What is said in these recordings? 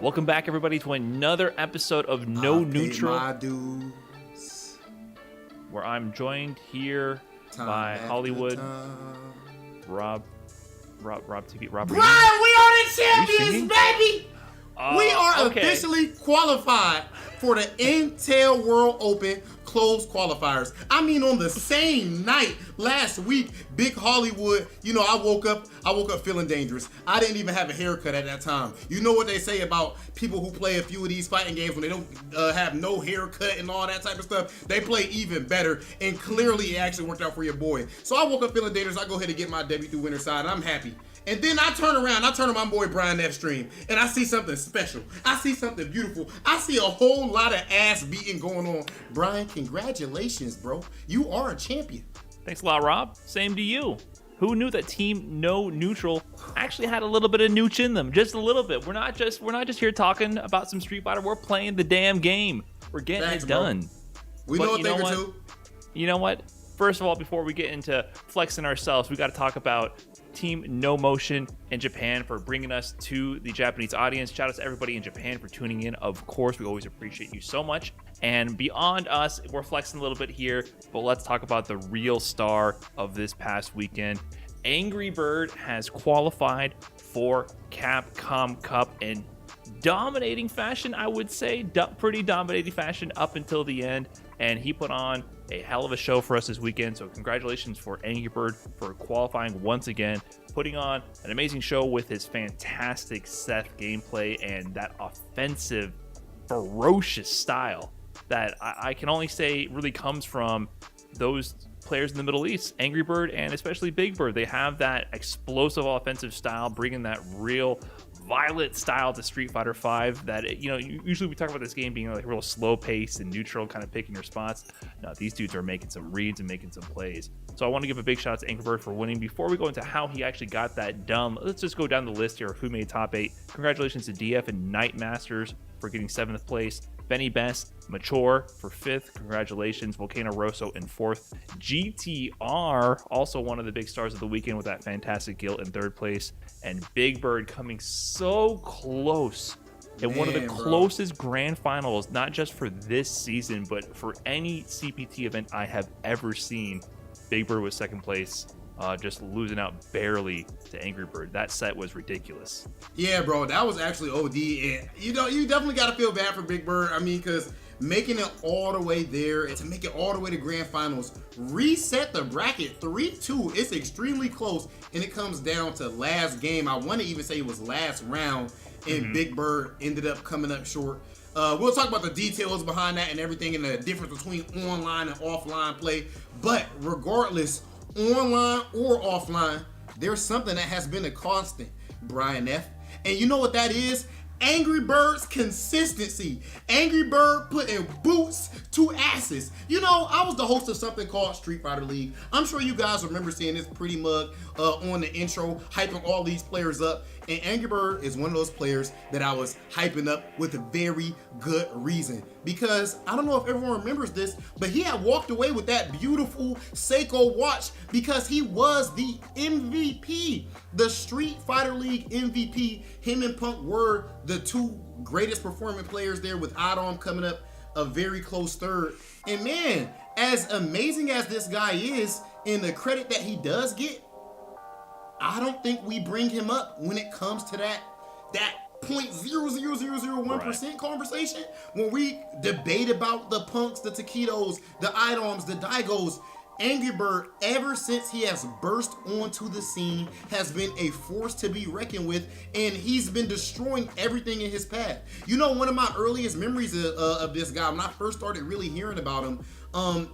Welcome back, everybody, to another episode of No Neutral, my dues. where I'm joined here by Hollywood, Rob TV, Rob. Brian, we are the champions, baby. We are okay. officially qualified for the Intel World Open closed qualifiers. I mean, on the same night last week, Big Hollywood, I woke up feeling dangerous. I didn't even have a haircut at that time. You know what they say about people who play a few of these fighting games when they don't have no haircut and all that type of stuff? They play even better, and clearly it actually worked out for your boy. So I woke up feeling dangerous. I go ahead and get my debut through winter side, and I'm happy. And then I turn on my boy Brian F. stream, and I see something special. I see something beautiful. I see a whole lot of ass beating going on. Brian, congratulations, bro. You are a champion. Thanks a lot, Rob. Same to you. Who knew that Team No Neutral actually had a little bit of nooch in them? Just a little bit. We're not just here talking about some Street Fighter. We're playing the damn game. We're getting it done. We know a thing or two. You know what? First of all, before we get into flexing ourselves, we got to talk about Team No Motion in Japan for bringing us to the Japanese audience. Shout out to everybody in Japan for tuning in. Of course, we always appreciate you so much. And beyond us, we're flexing a little bit here, but let's talk about the real star of this past weekend. Angry Bird has qualified for Capcom Cup in dominating fashion, I would say. Pretty dominating fashion up until the end. And he put on a hell of a show for us this weekend. So congratulations for Angry Bird for qualifying once again, putting on an amazing show with his fantastic Seth gameplay and that offensive, ferocious style that I can only say really comes from those players in the Middle East, Angry Bird and especially Big Bird. They have that explosive offensive style, bringing that real violent style to Street Fighter V that, usually we talk about this game being like real slow pace and neutral, kind of picking your spots. No, these dudes are making some reads and making some plays. So I want to give a big shout out to Angry Bird for winning. Before we go into how he actually got that done, let's just go down the list here of who made top 8. Congratulations to DF and Night Masters for getting 7th place. Benny Best, Mature for 5th. Congratulations. Volcano Rosso in 4th. GTR, also one of the big stars of the weekend with that fantastic Guilt in 3rd place. And Big Bird coming so close in one of the closest grand finals, not just for this season, but for any CPT event I have ever seen. Big Bird was 2nd place. Just losing out barely to Angry Bird. That set was ridiculous. Yeah, bro, that was actually OD. And you definitely got to feel bad for Big Bird. I mean, because making it all the way there and to make it all the way to grand finals, reset the bracket 3-2. It's extremely close, and it comes down to last game. I want to even say it was last round, and Big Bird ended up coming up short. We'll talk about the details behind that and everything and the difference between online and offline play. But regardless, online or offline, there's something that has been a constant, Brian F. And you know what that is? Angry Bird's consistency. Angry Bird putting boots to asses. I was the host of something called Street Fighter League. I'm sure you guys remember seeing this pretty mug on the intro, hyping all these players up. And Angry Bird is one of those players that I was hyping up with a very good reason. Because I don't know if everyone remembers this, but he had walked away with that beautiful Seiko watch because he was the MVP, the Street Fighter League MVP. Him and Punk were the 2 greatest performing players there, with Adam coming up a very close 3rd. And man, as amazing as this guy is and the credit that he does get, I don't think we bring him up when it comes to that 0.00001% conversation when we debate about the Punks, the Taquitos, the Idoms, the Daigos. Angry Bird, ever since he has burst onto the scene, has been a force to be reckoned with, and he's been destroying everything in his path. One of my earliest memories of this guy, when I first started really hearing about him,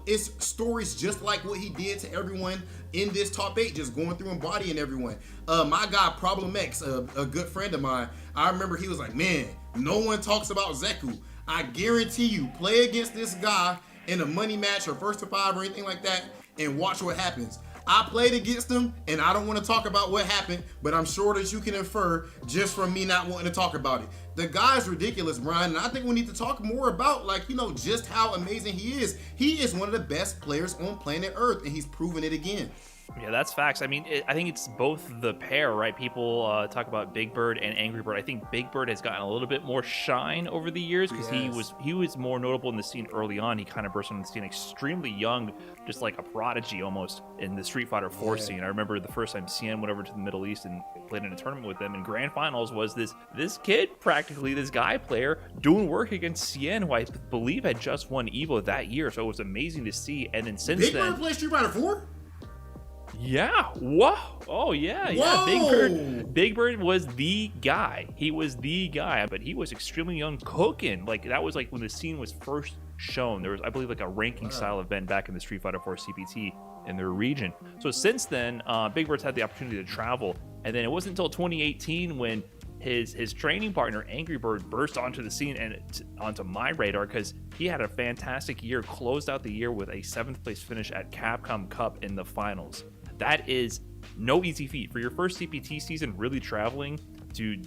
it's stories just like what he did to everyone in this top 8, just going through and bodying everyone. My guy Problem X, a good friend of mine, I remember he was like, man, no one talks about Zeku. I guarantee you, play against this guy in a money match or 1st to 5 or anything like that, and watch what happens. I played against him, and I don't want to talk about what happened, but I'm sure that you can infer just from me not wanting to talk about it. The guy's ridiculous, Brian, and I think we need to talk more about, just how amazing he is. He is one of the best players on planet Earth, and he's proven it again. Yeah, that's facts. I mean, I think it's both the pair, right? People talk about Big Bird and Angry Bird. I think Big Bird has gotten a little bit more shine over the years because Yes. he was more notable in the scene early on. He kind of burst on the scene extremely young, just like a prodigy almost in the Street Fighter 4 Yeah. scene. I remember the first time CN went over to the Middle East and played in a tournament with them. And grand finals was this kid, practically this guy player, doing work against CN, who I believe had just won Evo that year. So it was amazing to see. And then since Big then, Bird played Street Fighter 4? yeah. Whoa. Oh yeah. Yeah. Whoa. Big Bird was the guy. He was the guy, but he was extremely young, cooking. Like that was like when the scene was first shown. There was, I believe, like a ranking style event back in the Street Fighter 4 CPT in their region. So since then, Big Bird's had the opportunity to travel, and then it wasn't until 2018 when his training partner Angry Bird burst onto the scene and onto my radar because he had a fantastic year, closed out the year with a 7th place finish at Capcom Cup in the finals. That is no easy feat for your first CPT season, really traveling to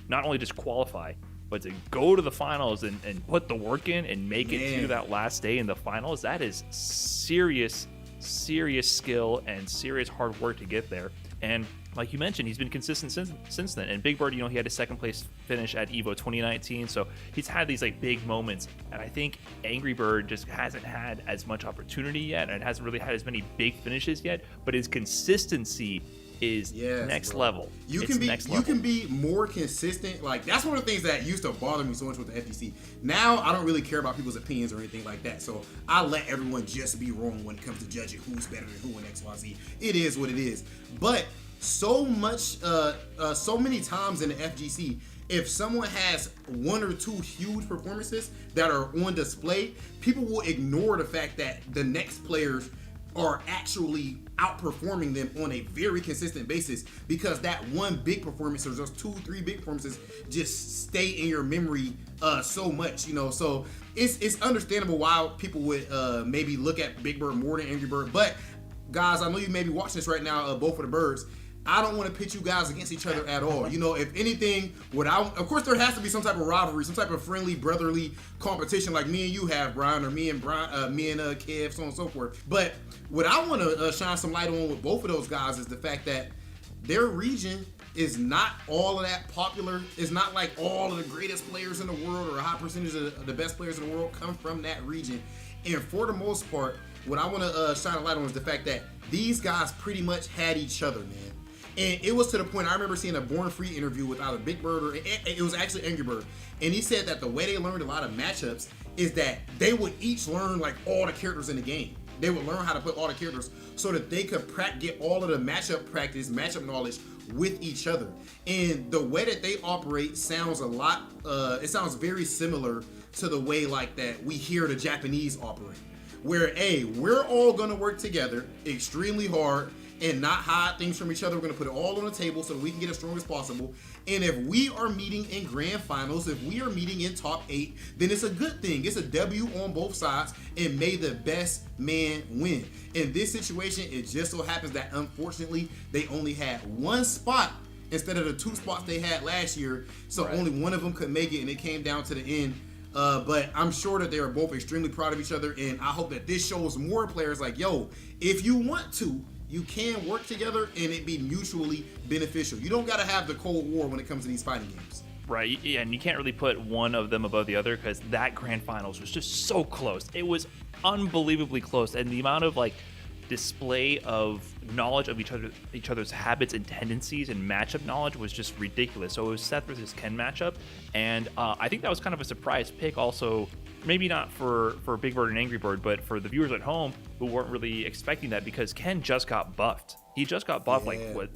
not only just qualify, but to go to the finals and put the work in and make it to that last day in the finals. That is serious skill and serious hard work to get there. And like you mentioned, he's been consistent since then. And Big Bird, he had a 2nd place finish at Evo 2019, so he's had these like big moments. And I think Angry Bird just hasn't had as much opportunity yet, and hasn't really had as many big finishes yet. But his consistency is next level. You can be more consistent. Like that's one of the things that used to bother me so much with the FTC. Now I don't really care about people's opinions or anything like that. So I let everyone just be wrong when it comes to judging who's better than who in XYZ. It is what it is. But so many times in the FGC, if someone has 1 or 2 huge performances that are on display, people will ignore the fact that the next players are actually outperforming them on a very consistent basis because that one big performance or just 2-3 big performances just stay in your memory so much, so it's understandable why people would maybe look at Big Bird more than Angry Bird. But guys, I know you may be watching this right now, both of the birds. I don't want to pit you guys against each other at all. If anything, of course there has to be some type of rivalry, some type of friendly, brotherly competition like me and you have, Brian, or me and Kev, so on and so forth. But what I want to shine some light on with both of those guys is the fact that their region is not all of that popular. It's not like all of the greatest players in the world or a high percentage of the best players in the world come from that region. And for the most part, what I want to shine a light on is the fact that these guys pretty much had each other, man. And it was to the point, I remember seeing a Born Free interview with either Big Bird or it was actually Angry Bird. And he said that the way they learned a lot of matchups is that they would each learn like all the characters in the game. They would learn how to put all the characters so that they could get all of the matchup practice, matchup knowledge with each other. And the way that they operate sounds it sounds very similar to the way like that we hear the Japanese operate. Where, we're all gonna work together extremely hard and not hide things from each other. We're going to put it all on the table so that we can get as strong as possible. And if we are meeting in grand finals, if we are meeting in top 8, then it's a good thing. It's a W on both sides, and may the best man win. In this situation, it just so happens that unfortunately they only had 1 spot instead of the 2 spots they had last year. So only one of them could make it, and it came down to the end. But I'm sure that they are both extremely proud of each other, and I hope that this shows more players like, if you want to, you can work together and it be mutually beneficial. You don't got to have the Cold War when it comes to these fighting games. Right, yeah, and you can't really put one of them above the other because that grand finals was just so close. It was unbelievably close, and the amount of display of knowledge of each other's habits and tendencies and matchup knowledge was just ridiculous. So it was Seth versus Ken matchup, and I think that was kind of a surprise pick also. Maybe not for Big Bird and Angry Bird, but for the viewers at home who weren't really expecting that because Ken just got buffed. He just got buffed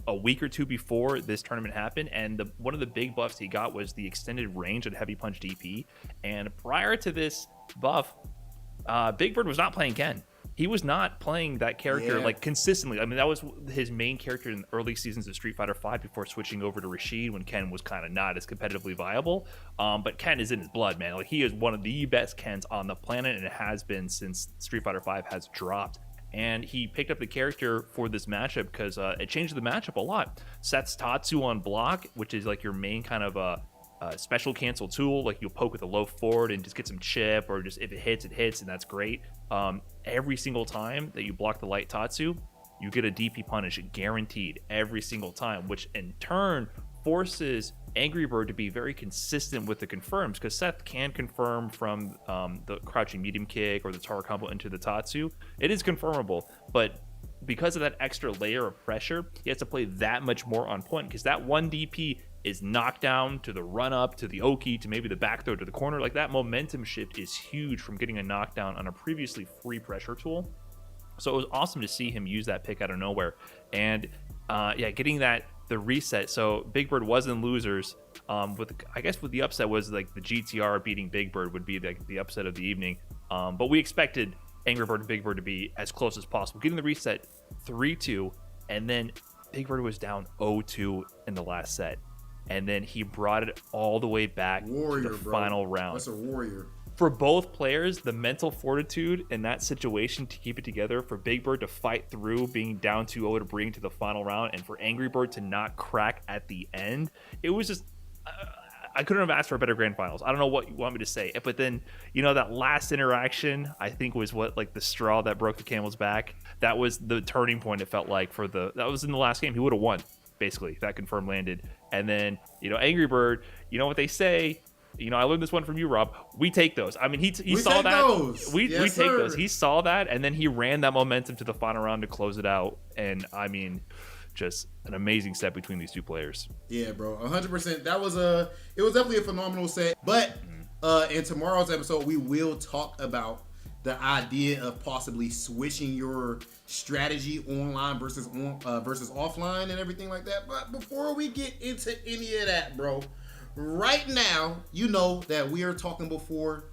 a week or 2 before this tournament happened, and one of the big buffs he got was the extended range of Heavy Punch DP. And prior to this buff, Big Bird was not playing Ken. He was not playing that character consistently. I mean, that was his main character in the early seasons of Street Fighter V before switching over to Rashid when Ken was kind of not as competitively viable. But Ken is in his blood, man. He is one of the best Kens on the planet, and it has been since Street Fighter V has dropped. And he picked up the character for this matchup because it changed the matchup a lot. Sets Tatsu on block, which is your main kind of special cancel tool. You'll poke with a low forward and just get some chip, or just if it hits, and that's great. Every single time that you block the light Tatsu, you get a DP punish guaranteed every single time, which in turn forces Angry Bird to be very consistent with the confirms, because Seth can confirm from the crouching medium kick or the Tara combo into the Tatsu. It is confirmable, but because of that extra layer of pressure, he has to play that much more on point, because that one DP is knockdown to the run up to the Oki to maybe the back throw to the corner. Like, that momentum shift is huge from getting a knockdown on a previously free pressure tool. So it was awesome to see him use that pick out of nowhere. And getting the reset. So Big Bird was in losers. With the upset was like the GTR beating Big Bird would be the upset of the evening. But we expected Angry Bird and Big Bird to be as close as possible. Getting the reset 3-2, and then Big Bird was down 0-2 in the last set. And then he brought it all the way back to the final round. That's a warrior. For both players, the mental fortitude in that situation to keep it together, for Big Bird to fight through being down 2-0 to bring to the final round, and for Angry Bird to not crack at the end, it was just... I couldn't have asked for a better grand finals. I don't know what you want me to say. But then, that last interaction, I think, was what, like, the straw that broke the camel's back. That was the turning point, it felt like, that was in the last game. He would have won, basically, if that confirm landed. And then, Angry Bird, you know what they say... I learned this one from you, Rob. We take those. I mean, he saw that. We take those. He saw that, and then he ran that momentum to the final round to close it out. And I mean, just an amazing set between these two players. Yeah, bro, 100%. It was definitely a phenomenal set. But in tomorrow's episode, we will talk about the idea of possibly switching your strategy online versus offline and everything like that. But before we get into any of that, bro. Right now, you know that we are talking before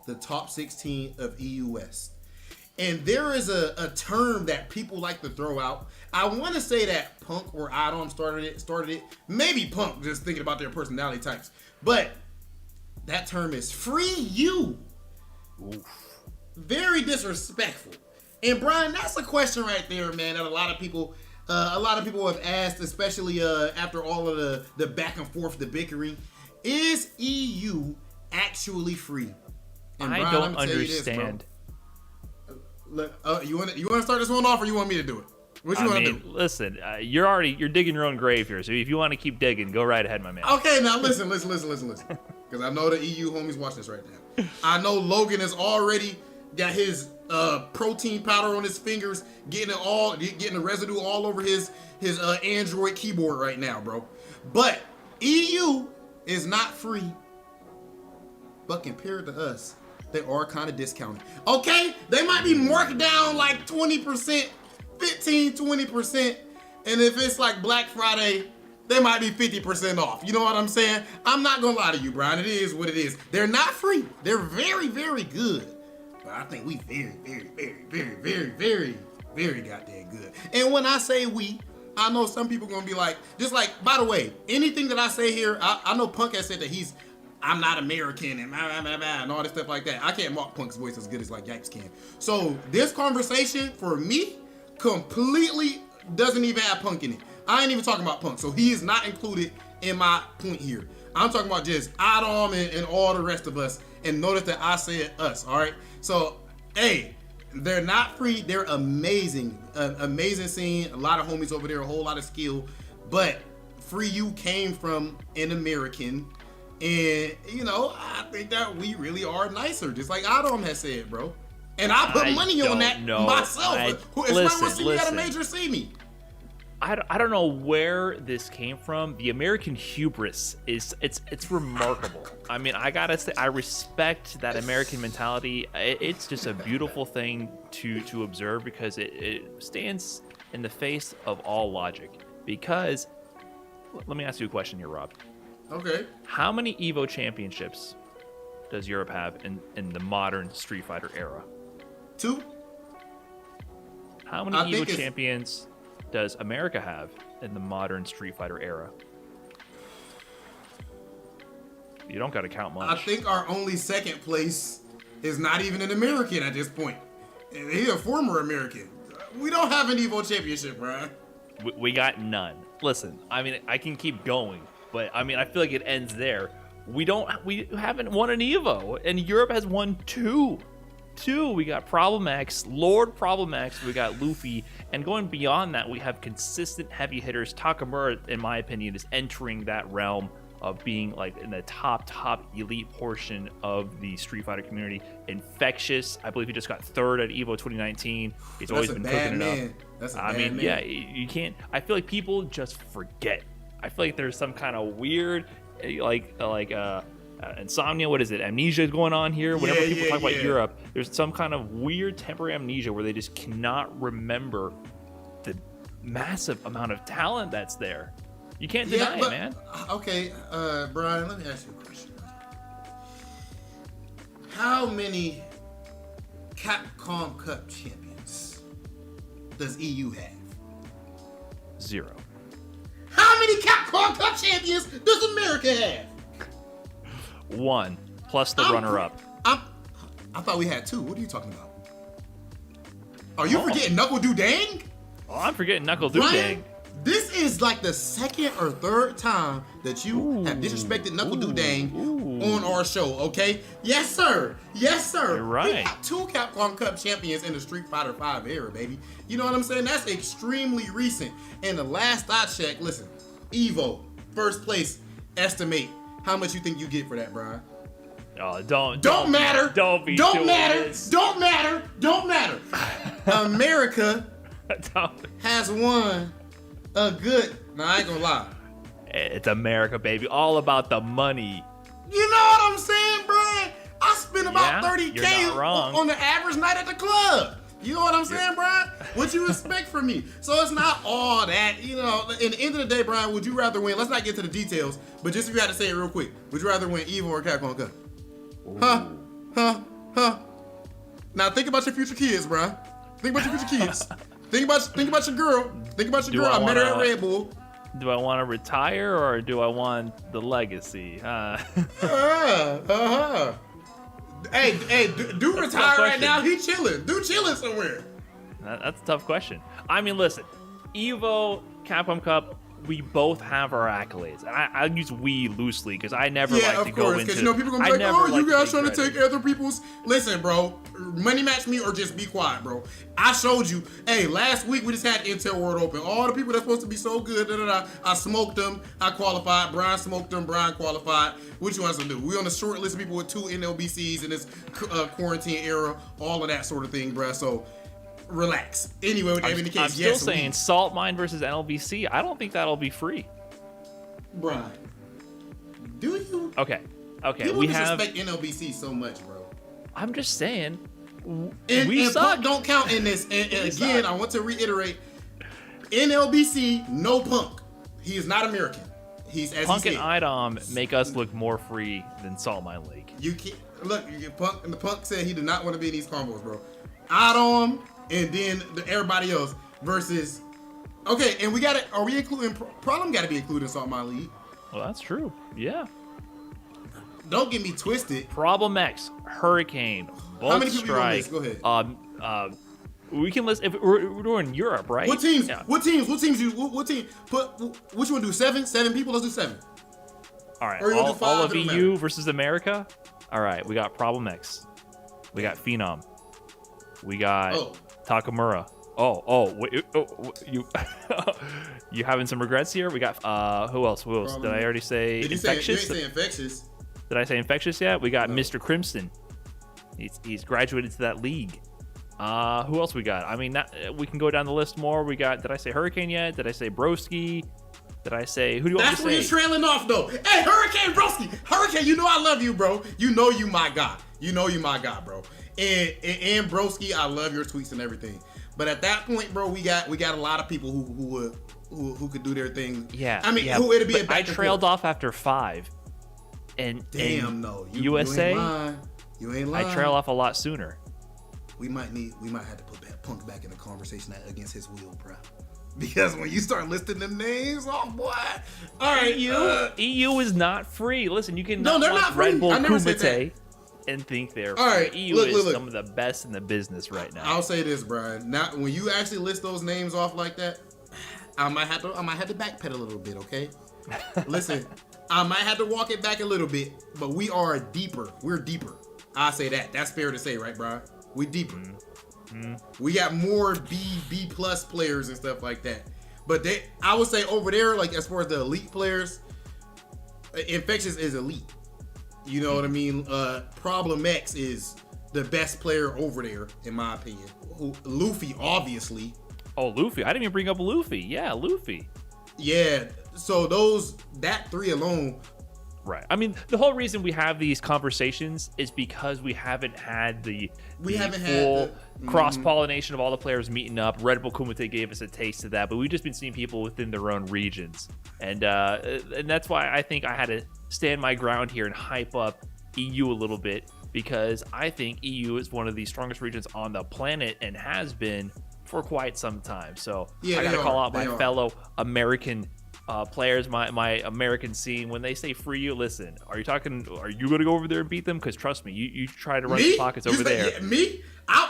the top 16 of EU West. And there is a term that people like to throw out. I want to say that Punk or Adam started it. Maybe Punk, just thinking about their personality types. But that term is free you. Oof. Very disrespectful. And Brian, that's a question right there, man, that a lot of people have asked, especially after all of the back and forth, the bickering. Is EU actually free? And I Brian, don't understand. Look, you want to start this one off, or you want me to do it? What you want to do? Listen, you're digging your own grave here. So if you want to keep digging, go right ahead, my man. Okay, now listen. Because I know the EU homies watch this right now. I know Logan has already got his protein powder on his fingers, getting the residue all over his Android keyboard right now, bro. But EU is not free, but compared to us, they are kind of discounted. Okay, they might be marked down like 20%, 15, 20%, and if it's like Black Friday, they might be 50% off. You know what I'm saying? I'm not gonna lie to you, Brian. It is what it is. They're not free. They're very, very good. But I think we very, very, very, very, very, very, very goddamn good. And when I say we, I know some people gonna be like, just like, by the way, anything that I say here, I know Punk has said that I'm not American and all this stuff like that. I can't mock Punk's voice as good as like Yikes can. So this conversation for me completely doesn't even have Punk in it. I ain't even talking about Punk, so he is not included in my point here. I'm talking about just Adam and all the rest of us. And notice that I said us, all right? So, hey, they're not free. They're amazing. Amazing scene. A lot of homies over there, a whole lot of skill. But Free You came from an American. And, I think that we really are nicer. Just like Adam has said, bro. And I put money on that myself. If my see me at a major see me. I don't know where this came from. The American hubris it's remarkable. I mean, I gotta say, I respect that American mentality. It's just a beautiful thing to observe, because it stands in the face of all logic. Because, let me ask you a question here, Rob. Okay. How many EVO championships does Europe have in the modern Street Fighter era? 2. How many EVO champions does America have in the modern Street Fighter era? You don't got to count much. I think our only second place is not even an American at this point. He's a former American. We don't have an EVO championship, Brian. We got none. Listen, I mean, I can keep going, but I mean, I feel like it ends there. We haven't won an EVO, and Europe has won 2. 2, we got Problem X, Lord Problem X, we got Luffy, and going beyond that, we have consistent heavy hitters. Takamura, in my opinion, is entering that realm of being like in the top elite portion of the Street Fighter community. Infectious, I believe he just got 3rd at EVO 2019. He's always been cooking it up. That's a bad man. Yeah, you can't. I feel like people just forget. I feel like there's some kind of weird, insomnia. What is it? Amnesia going on here. Whenever people talk about Europe, there's some kind of weird temporary amnesia where they just cannot remember the massive amount of talent that's there. You can't deny it, man. Okay, Brian, let me ask you a question. How many Capcom Cup champions does EU have? 0. How many Capcom Cup champions does America have? 1 plus the runner-up. I thought we had 2. What are you talking about? Are you forgetting Knuckle Dudang? Oh, I'm forgetting Knuckle Dudang. This is like the 2nd or 3rd time that you have disrespected Knuckle Dudang on our show, okay? Yes, sir. Yes, sir. You're right. We got 2 Capcom Cup champions in the Street Fighter V era, baby. You know what I'm saying? That's extremely recent. And the last I checked, listen, EVO, 1st place, estimate how much you think you get for that, Brian. Oh, don't matter. Don't matter. Don't matter. America has won a good. Nah, I ain't gonna lie. It's America, baby. All about the money. You know what I'm saying, Brian? I spend about $30K on the average night at the club. You know what I'm saying, Brian? What you expect from me? So it's not all that, you know. In the end of the day, Brian, would you rather win? Let's not get to the details, but just if you had to say it real quick, would you rather win EVO or Capcom Cup? Huh? Now think about your future kids, Brian. Think about your future kids. Think about your girl. Think about your girl. I met her at Red Bull. Do I want to retire or do I want the legacy? Hey, do retire right now. He chilling. Do chilling somewhere. That's a tough question. I mean, listen, EVO, Capcom Cup, we both have our accolades. And I use we loosely because I never like to go into. Because you know people gonna be like, oh, you guys trying to take other people's. Listen, bro, money match me or just be quiet, bro. I showed you. Hey, last week we just had Intel World Open. All the people that's supposed to be so good, I smoked them. I qualified. Brian smoked them. Brian qualified. What you want us to do? We on the short list of people with 2 NLBCs in this quarantine era. All of that sort of thing, bro. So. Relax. Anyway, with that being the case, I'm still saying Salt Mine versus NLBC. I don't think that'll be free. Brian, do you? Okay. People disrespect NLBC so much, bro. I'm just saying. We suck. Punk don't count in this. And again, I want to reiterate: NLBC, no Punk. He is not American. He's as Punk and IDOM make us look more free than Salt Mine League. You can't look. Punk and the Punk said he did not want to be in these combos, bro. IDOM. And then everybody else versus. Okay, and we got it. Are we including Problem? Got to be included in Salt Mine League. Well, that's true. Yeah. Don't get me twisted. Problem X, Hurricane, Bolt How many people Strike. You gonna list? Go ahead. We can list if we're doing Europe, right? What teams? Yeah. What teams? What team? Which one do 7? 7 people. Let's do 7. All right. All of EU versus America. All right. We got Problem X. We got Phenom. We got Takamura. You having some regrets here? We got who else? Did I already say Infectious? You ain't say Infectious. Did I say Infectious yet? We got Mr. Crimson. He's graduated to that league. Who else we got? I mean, we can go down the list more. We got. Did I say Hurricane yet? Did I say Broski? Did I say who do you want to say? That's where you're trailing off though. Hey, Hurricane Broski. Hurricane, you know I love you, bro. You know you my guy. Bro. And Broski, I love your tweets and everything. But at that point, bro, we got a lot of people who could do their thing. Yeah. I mean, who it'd be a back I trailed off after 5. And no. USA, you ain't lying. I trail off a lot sooner. We might have to put that Punk back in the conversation against his will, bro. Because when you start listing them names, oh boy. All right, EU is not free. Listen, you can they're not free. Red Bull Kumite and think they're free. All right, EU is some of the best in the business right now. I'll say this, Brian. Now, when you actually list those names off like that, I might have to backpedal a little bit, okay? Listen, I might have to walk it back a little bit, but we are deeper. We're deeper. I say that. That's fair to say, right, Brian? We deeper. We got more B plus players and stuff like that. But I would say over there, like as far as the elite players, Infectious is elite. You know what I mean? Problem X is the best player over there, in my opinion. Luffy, obviously. Oh, Luffy. I didn't even bring up Luffy. Yeah, Luffy. Yeah. So that three alone. Right. I mean, the whole reason we have these conversations is because we haven't had the full cross-pollination of all the players meeting up. Red Bull Kumite gave us a taste of that, but we've just been seeing people within their own regions. And that's why I think I had to stand my ground here and hype up EU a little bit, because I think EU is one of the strongest regions on the planet and has been for quite some time. So I got to call out my fellow American players, my American scene. When they say free you, listen, are you going to go over there and beat them? Because trust me, you try to run the pockets over there. Yeah, me?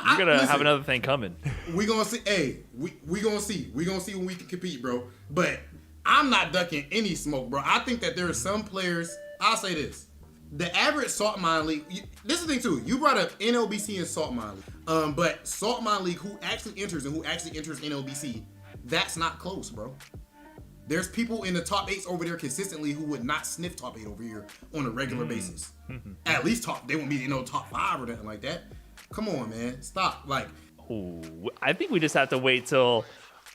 You're going to have another thing coming. We going to see. Hey, we going to see. We going to see when we can compete, bro. But I'm not ducking any smoke, bro. I think that there are some players, I'll say this. The average Salt Mine League, this is the thing too, you brought up NLBC and Salt Mine League. But Salt Mine League, who actually enters NLBC, that's not close, bro. There's people in the top 8s over there consistently who would not sniff top 8 over here on a regular basis. At least they won't be top 5 or nothing like that. Come on, man. Stop. Like, I think we just have to wait till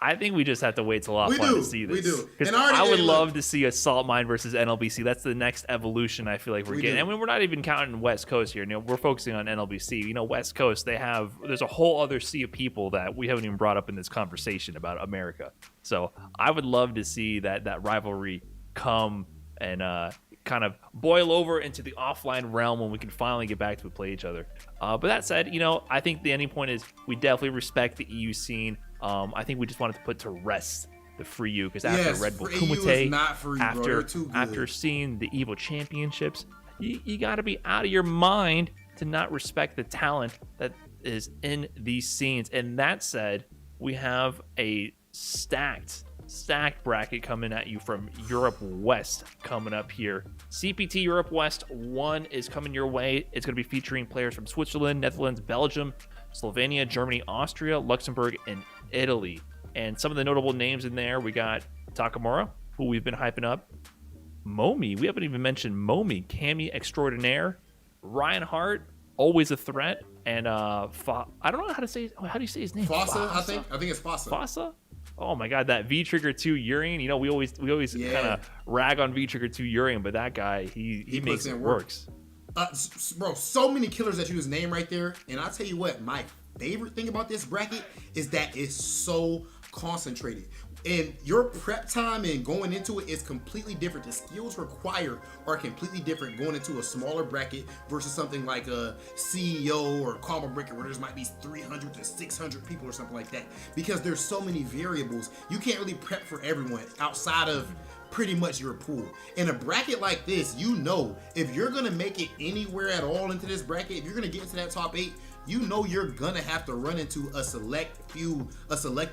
offline to see this. We do. Because I would love to see a Salt Mine versus NLBC. That's the next evolution I feel like we're getting. And we're not even counting West Coast here. We're focusing on NLBC. West Coast, there's a whole other sea of people that we haven't even brought up in this conversation about America. So I would love to see that rivalry come and kind of boil over into the offline realm when we can finally get back to play each other. But that said, I think the ending point is we definitely respect the EU scene. I think we just wanted to put to rest the Free U, because after Red Bull Kumite, after seeing the EVO Championships, you got to be out of your mind to not respect the talent that is in these scenes. And that said, we have a stacked bracket coming at you from Europe West coming up here. CPT Europe West 1 is coming your way. It's going to be featuring players from Switzerland, Netherlands, Belgium, Slovenia, Germany, Austria, Luxembourg, and Italy. And some of the notable names in there, we got Takamura, who we've been hyping up. Momi, we haven't even mentioned Momi. Cammy Extraordinaire. Ryan Hart, always a threat. And I don't know how do you say his name? Fossa, I think it's Fossa. Fossa? Oh my God, that V Trigger 2 Urian. We always kind of rag on V Trigger 2 Urian, but that guy, he makes it works. Bro, so many killers that you just named right there. And I'll tell you what, my favorite thing about this bracket is that it's so concentrated. And your prep time and going into it is completely different. The skills required are completely different going into a smaller bracket versus something like a CEO or Combo Breaker where there's might be 300 to 600 people or something like that. Because there's so many variables. You can't really prep for everyone outside of pretty much your pool. In a bracket like this, if you're going to make it anywhere at all into this bracket, if you're going to get into that top 8, you're gonna have to run into a select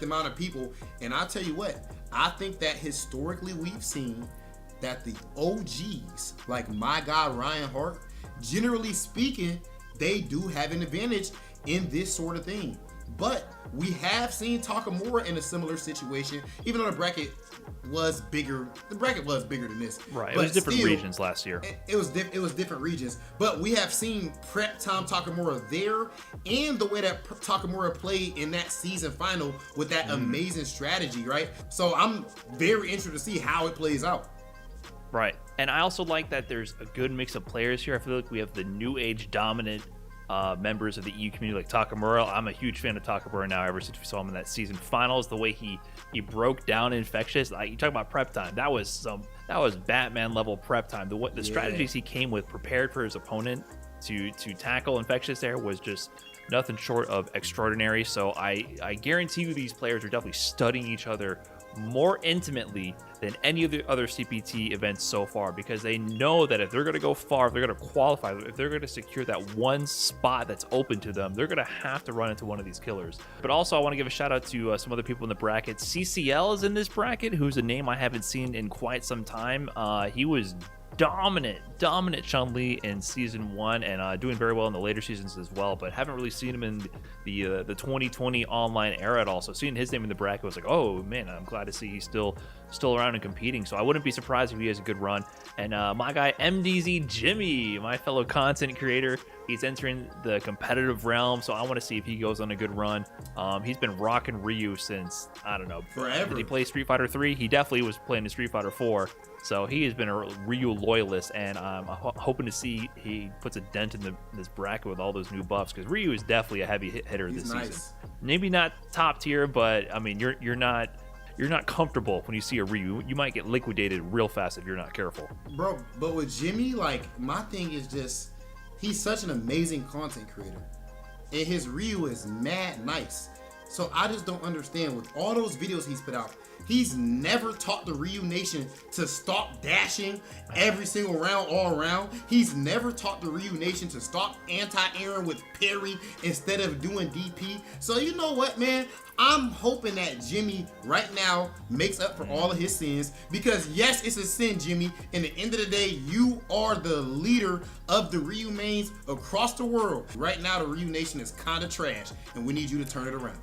amount of people. And I'll tell you what, I think that historically we've seen that the OGs, like my guy Ryan Hart, generally speaking, they do have an advantage in this sort of thing. But we have seen Takamura in a similar situation, even though the bracket was bigger. The bracket was bigger than this. Right, it was different regions last year. It was different regions. But we have seen prep time Takamura there, and the way that Takamura played in that season final with that amazing strategy, right? So I'm very interested to see how it plays out. Right, and I also like that there's a good mix of players here. I feel like we have the new age dominant members of the EU community like Takamura. I'm a huge fan of Takamura now ever since we saw him in that season finals. The way he broke down Infectious, you talk about prep time. That was Batman level prep time. The strategies he came with, prepared for his opponent to tackle Infectious there, was just nothing short of extraordinary. So I guarantee you these players are definitely studying each other more intimately than any of the other CPT events so far, because they know that if they're going to go far, if they're going to qualify, if they're going to secure that one spot that's open to them, they're going to have to run into one of these killers. But also I want to give a shout out to some other people in the bracket. CCL is in this bracket, who's a name I haven't seen in quite some time. He was dominant Chun-Li in season 1 and doing very well in the later seasons as well, but haven't really seen him in the 2020 online era at all. So seeing his name in the bracket was like, oh man, I'm glad to see he's still around and competing. So I wouldn't be surprised if he has a good run. And my guy MDZ Jimmy, my fellow content creator, he's entering the competitive realm, so I want to see if he goes on a good run. He's been rocking Ryu since, I don't know, forever. Did he play Street Fighter 3? He definitely was playing in Street Fighter 4. So he has been a Ryu loyalist, and I'm hoping to see he puts a dent in this bracket with all those new buffs, because Ryu is definitely a heavy hitter this season. Maybe not top tier, but I mean, you're not comfortable when you see a Ryu. You might get liquidated real fast if you're not careful. Bro, but with Jimmy, like, my thing is just, he's such an amazing content creator. And his Ryu is mad nice. So I just don't understand, with all those videos he's put out, he's never taught the Ryu Nation to stop dashing every single round all around. He's never taught the Ryu Nation to stop anti-airing with parry instead of doing DP. So you know what, man? I'm hoping that Jimmy right now makes up for all of his sins, because yes, it's a sin, Jimmy. In the end of the day, you are the leader of the Ryu mains across the world. Right now, the Ryu Nation is kind of trash, and we need you to turn it around.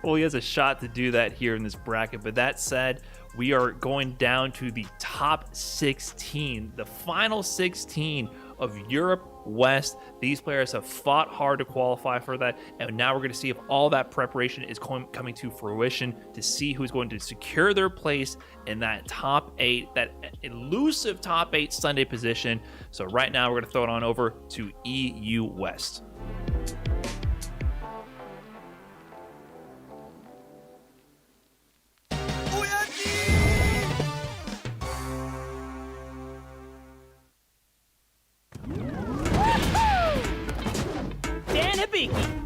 Well, he has a shot to do that here in this bracket. But that said, we are going down to the top 16, the final 16 of Europe West. These players have fought hard to qualify for that, and now we're going to see if all that preparation is coming to fruition to see who's going to secure their place in that top 8, that elusive top 8 Sunday position. So right now we're going to throw it on over to EU West.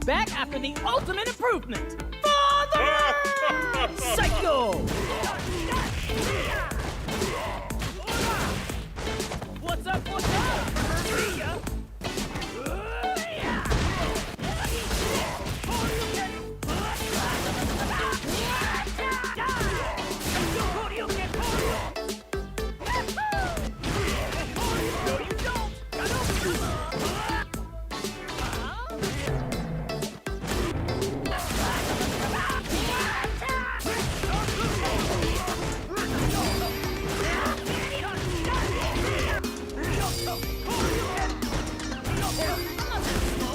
Back after the ultimate improvement. Father! Psycho! What's up? What's up?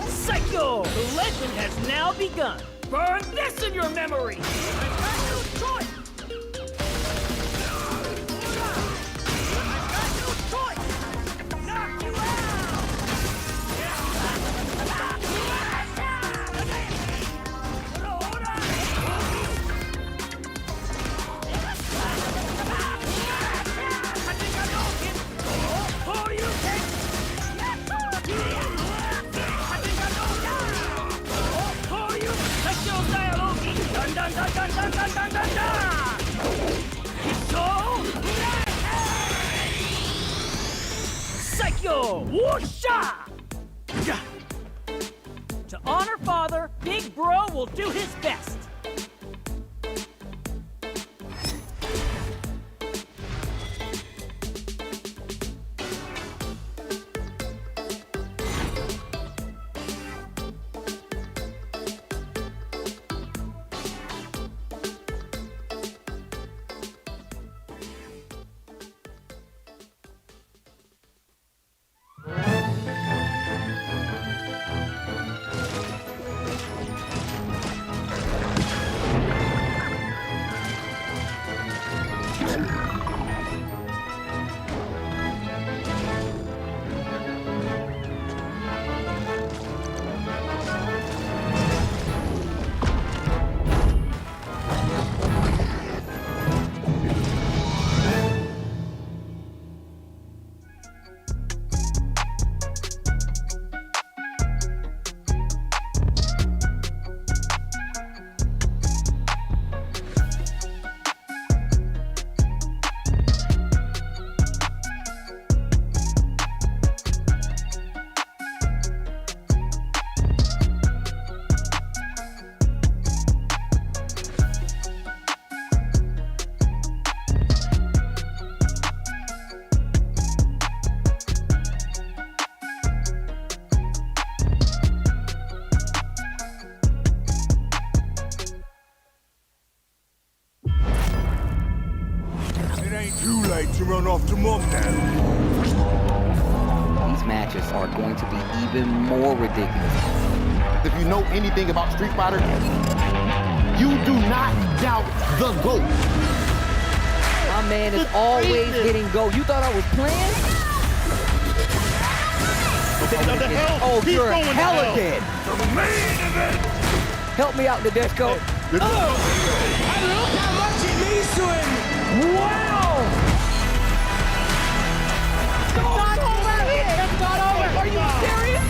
Psycho! The legend has now begun. Burn this in your memory! I've got no choice! I've got no choice! Knock you out! I think I know him! Oh, you take! Dun dun dun dun dun dun dun dun dun! Psycho! Whoosha! To honor Father, Big Bro will do his best. going to be even more ridiculous. If you know anything about Street Fighter, you do not doubt the GOAT. My man is always hitting go. You thought I was playing? Oh, you're hella dead. Help me out, Nadeshko. Look how much it means to him! Wow! Not over! It's not over! Are you serious?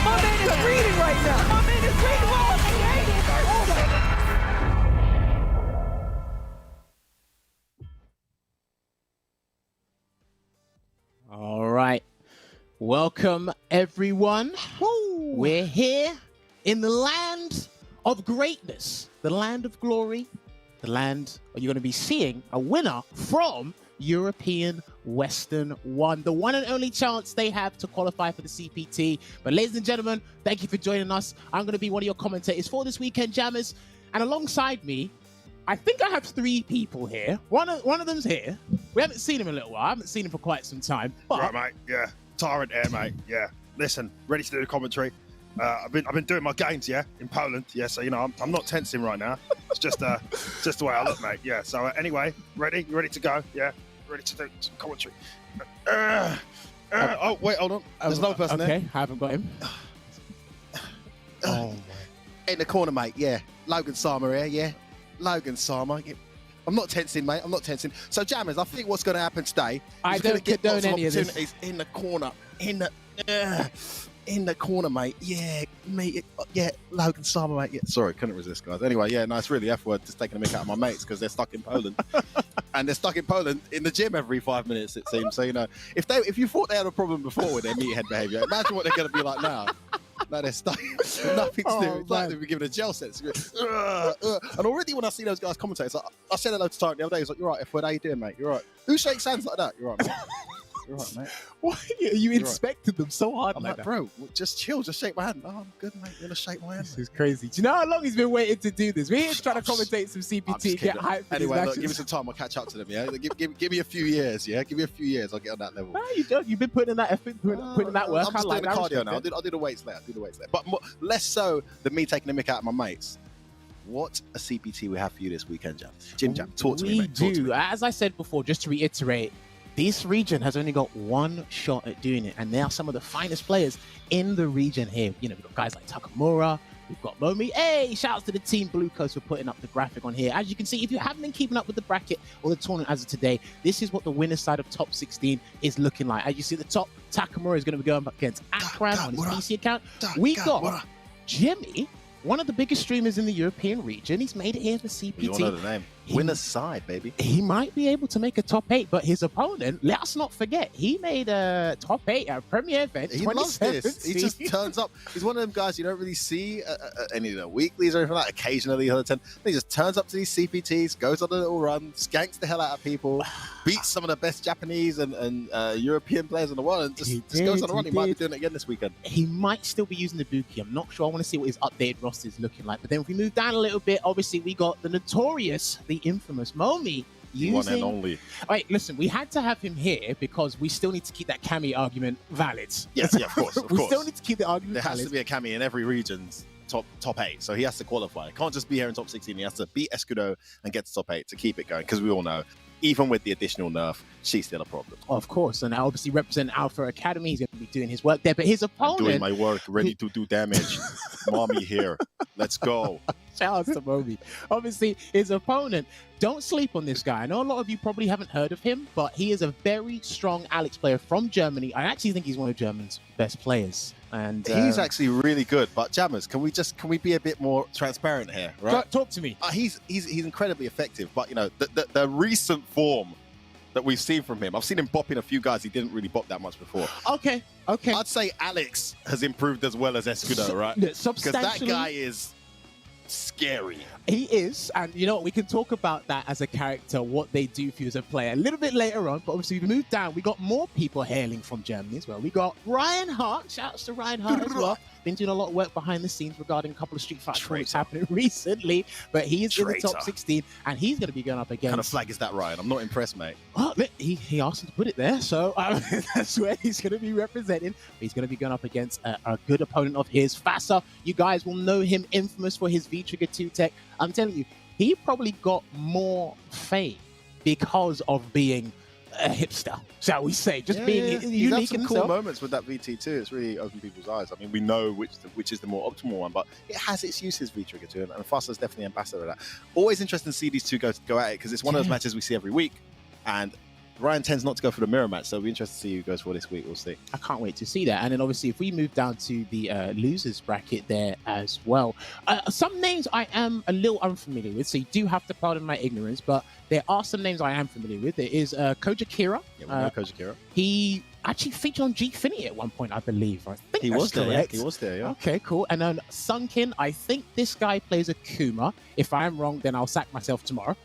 My man is reading right now. My man is reading well! All right. Welcome, everyone. Woo. We're here in the land of greatness, the land of glory, the land where you're going to be seeing a winner from European Western 1, the one and only chance they have to qualify for the CPT. But ladies and gentlemen, thank you for joining us. I'm going to be one of your commentators for this weekend, Jammers. And alongside me, I think I have 3 people here. One of them's here. We haven't seen him in a little while. I haven't seen him for quite some time. But Right, mate. Yeah. Tyrant here, mate. Yeah. Listen, ready to do the commentary. I've been doing my games, yeah, in Poland. Yeah, so you know I'm not tensing right now. It's just the way I look, mate. Yeah. So anyway, ready? You ready to go? Yeah. Ready to do some commentary. Oh wait, hold on. There's another person there. Okay, I haven't got him. Oh, In the corner, mate. Yeah. Logan Sama here. Yeah. Logan Sama. Yeah. I'm not tensing, mate. I'm not tensing. So, Jammers, I think what's going to happen today I is don't going to get lots of condone any of this. opportunities in the corner. In the corner, mate. Yeah, mate. Yeah, Logan Sama, mate. Yeah. Sorry, couldn't resist, guys. Anyway, yeah, no, it's really F-word just taking a mick out of my mates because they're stuck in Poland. And they're stuck in Poland in the gym every 5 minutes, it seems. So, you know, if you thought they had a problem before with their meathead behaviour, imagine what they're going to be like now. No, they're stuck. Nothing to do. It's like they've been given a jail sentence. And already when I see those guys commentate, it's like, I said hello to Tyrant the other day. He's like, "You're right, F-word. How you doing, mate? You're right." Who shakes hands like that? You're right, mate. You're right, mate. Why you inspected them so hard I'm like like, that? bro, just chill. Just shake my hand. Oh, I'm good, mate. You're gonna shake my hand. This is crazy. Do you know how long he's been waiting to do this? We're here trying to commentate some I'm CPT, just get kidding. hyped for Anyway, these look, give me matches. some time. I'll catch up to them. Yeah, give me a few years. Yeah, give me a few years. I'll get on that level. No, you don't. You've been putting in that effort, putting in that work. I'm just doing the cardio now. I'll do the weights later. But less so than me taking the mick out of my mates. What a CPT we have for you this weekend, Jam. Jim Jam, talk to me, mate. Talk to do. me. As I said before, just to reiterate, this region has only got one shot at doing it, and they are some of the finest players in the region here. You know, we've got guys like Takamura, we've got Momi. Hey, shouts to the Team Blue Coast for putting up the graphic on here. As you can see, if you haven't been keeping up with the bracket or the tournament as of today, this is what the winner's side of top 16 is looking like. As you see at the top, Takamura is going to be going up against Akran on his PC account. We got Jimmy, one of the biggest streamers in the European region. He's made it here for CPT. You all know the name. Winner's side, baby. He might be able to make a top 8, but his opponent, let's not forget, he made a top 8 at a premier event. He loves this. He just turns up. He's one of them guys you don't really see any of the weeklies or anything like that. Occasionally, he'll attend. He just turns up to these CPTs, goes on a little run, skanks the hell out of people, beats some of the best Japanese and European players in the world, and just goes on a run. He might be doing it again this weekend. He might still be using the Buki. I'm not sure. I want to see what his updated roster is looking like. But then if we move down a little bit, obviously we got the notorious, the infamous Momi. One and only. All right, listen, we had to have him here because we still need to keep that Kami argument valid. Yes, yeah, of course. Of we course. still need to keep the argument There has valid. to be a Kami in every region's top 8, so he has to qualify. He can't just be here in top 16. He has to beat Escudo and get to top 8 to keep it going, because we all know, even with the additional nerf, she's still a problem. Of course, and obviously representing Alpha Academy, he's going to be doing his work there. But his opponent, I'm doing my work, ready to do damage. Mommy here. Let's go. shout out to Moby. Obviously, his opponent, don't sleep on this guy. I know a lot of you probably haven't heard of him, but he is a very strong Alex player from Germany. I actually think he's one of Germany's best players. And he's actually really good. But Jammers, can we be a bit more transparent here? Right? Talk to me. He's incredibly effective. But you know, the recent form that we've seen from him, I've seen him bopping a few guys he didn't really bop that much before. Okay. I'd say Alex has improved as well as Escudo, right? Because that guy is scary. He is, and you know what? We can talk about that as a character, what they do for you as a player, a little bit later on. But obviously, we moved down. We got more people hailing from Germany as well. We got Ryan Hart. Shouts to Ryan Hart as well. Been doing a lot of work behind the scenes regarding a couple of Street Fighter tournaments happening recently. But he is in the top 16, and he's going to be going up against. What kind of flag is that, Ryan? I'm not impressed, mate. Oh, look, he asked him to put it there, so that's where he's going to be representing. He's going to be going up against a good opponent of his, Fassa. You guys will know him, infamous for his V-Trigger 2 tech. I'm telling you, he probably got more fame because of being a hipster, shall we say, just being He's unique had some in cool himself. moments with that VT2. It's really opened people's eyes. I mean, we know which is the more optimal one, but it has its uses, V-Trigger 2, and Fassa's definitely ambassador of that. Always interesting to see these two go at it, because it's one of those matches we see every week, and Ryan tends not to go for the mirror match, so it'll be interesting to see who goes for this week. We'll see. I can't wait to see that. And then obviously, if we move down to the losers bracket there as well, some names I am a little unfamiliar with, so you do have to pardon my ignorance, but there are some names I am familiar with. There is Koja Kira. Yeah, we know Koja Kira. He actually featured on G-Finity at one point, I believe. I think He that's was there. Yeah. correct. He was there. Yeah. Okay, cool. And then Sunkin, I think this guy plays a Kuma. If I am wrong, then I'll sack myself tomorrow.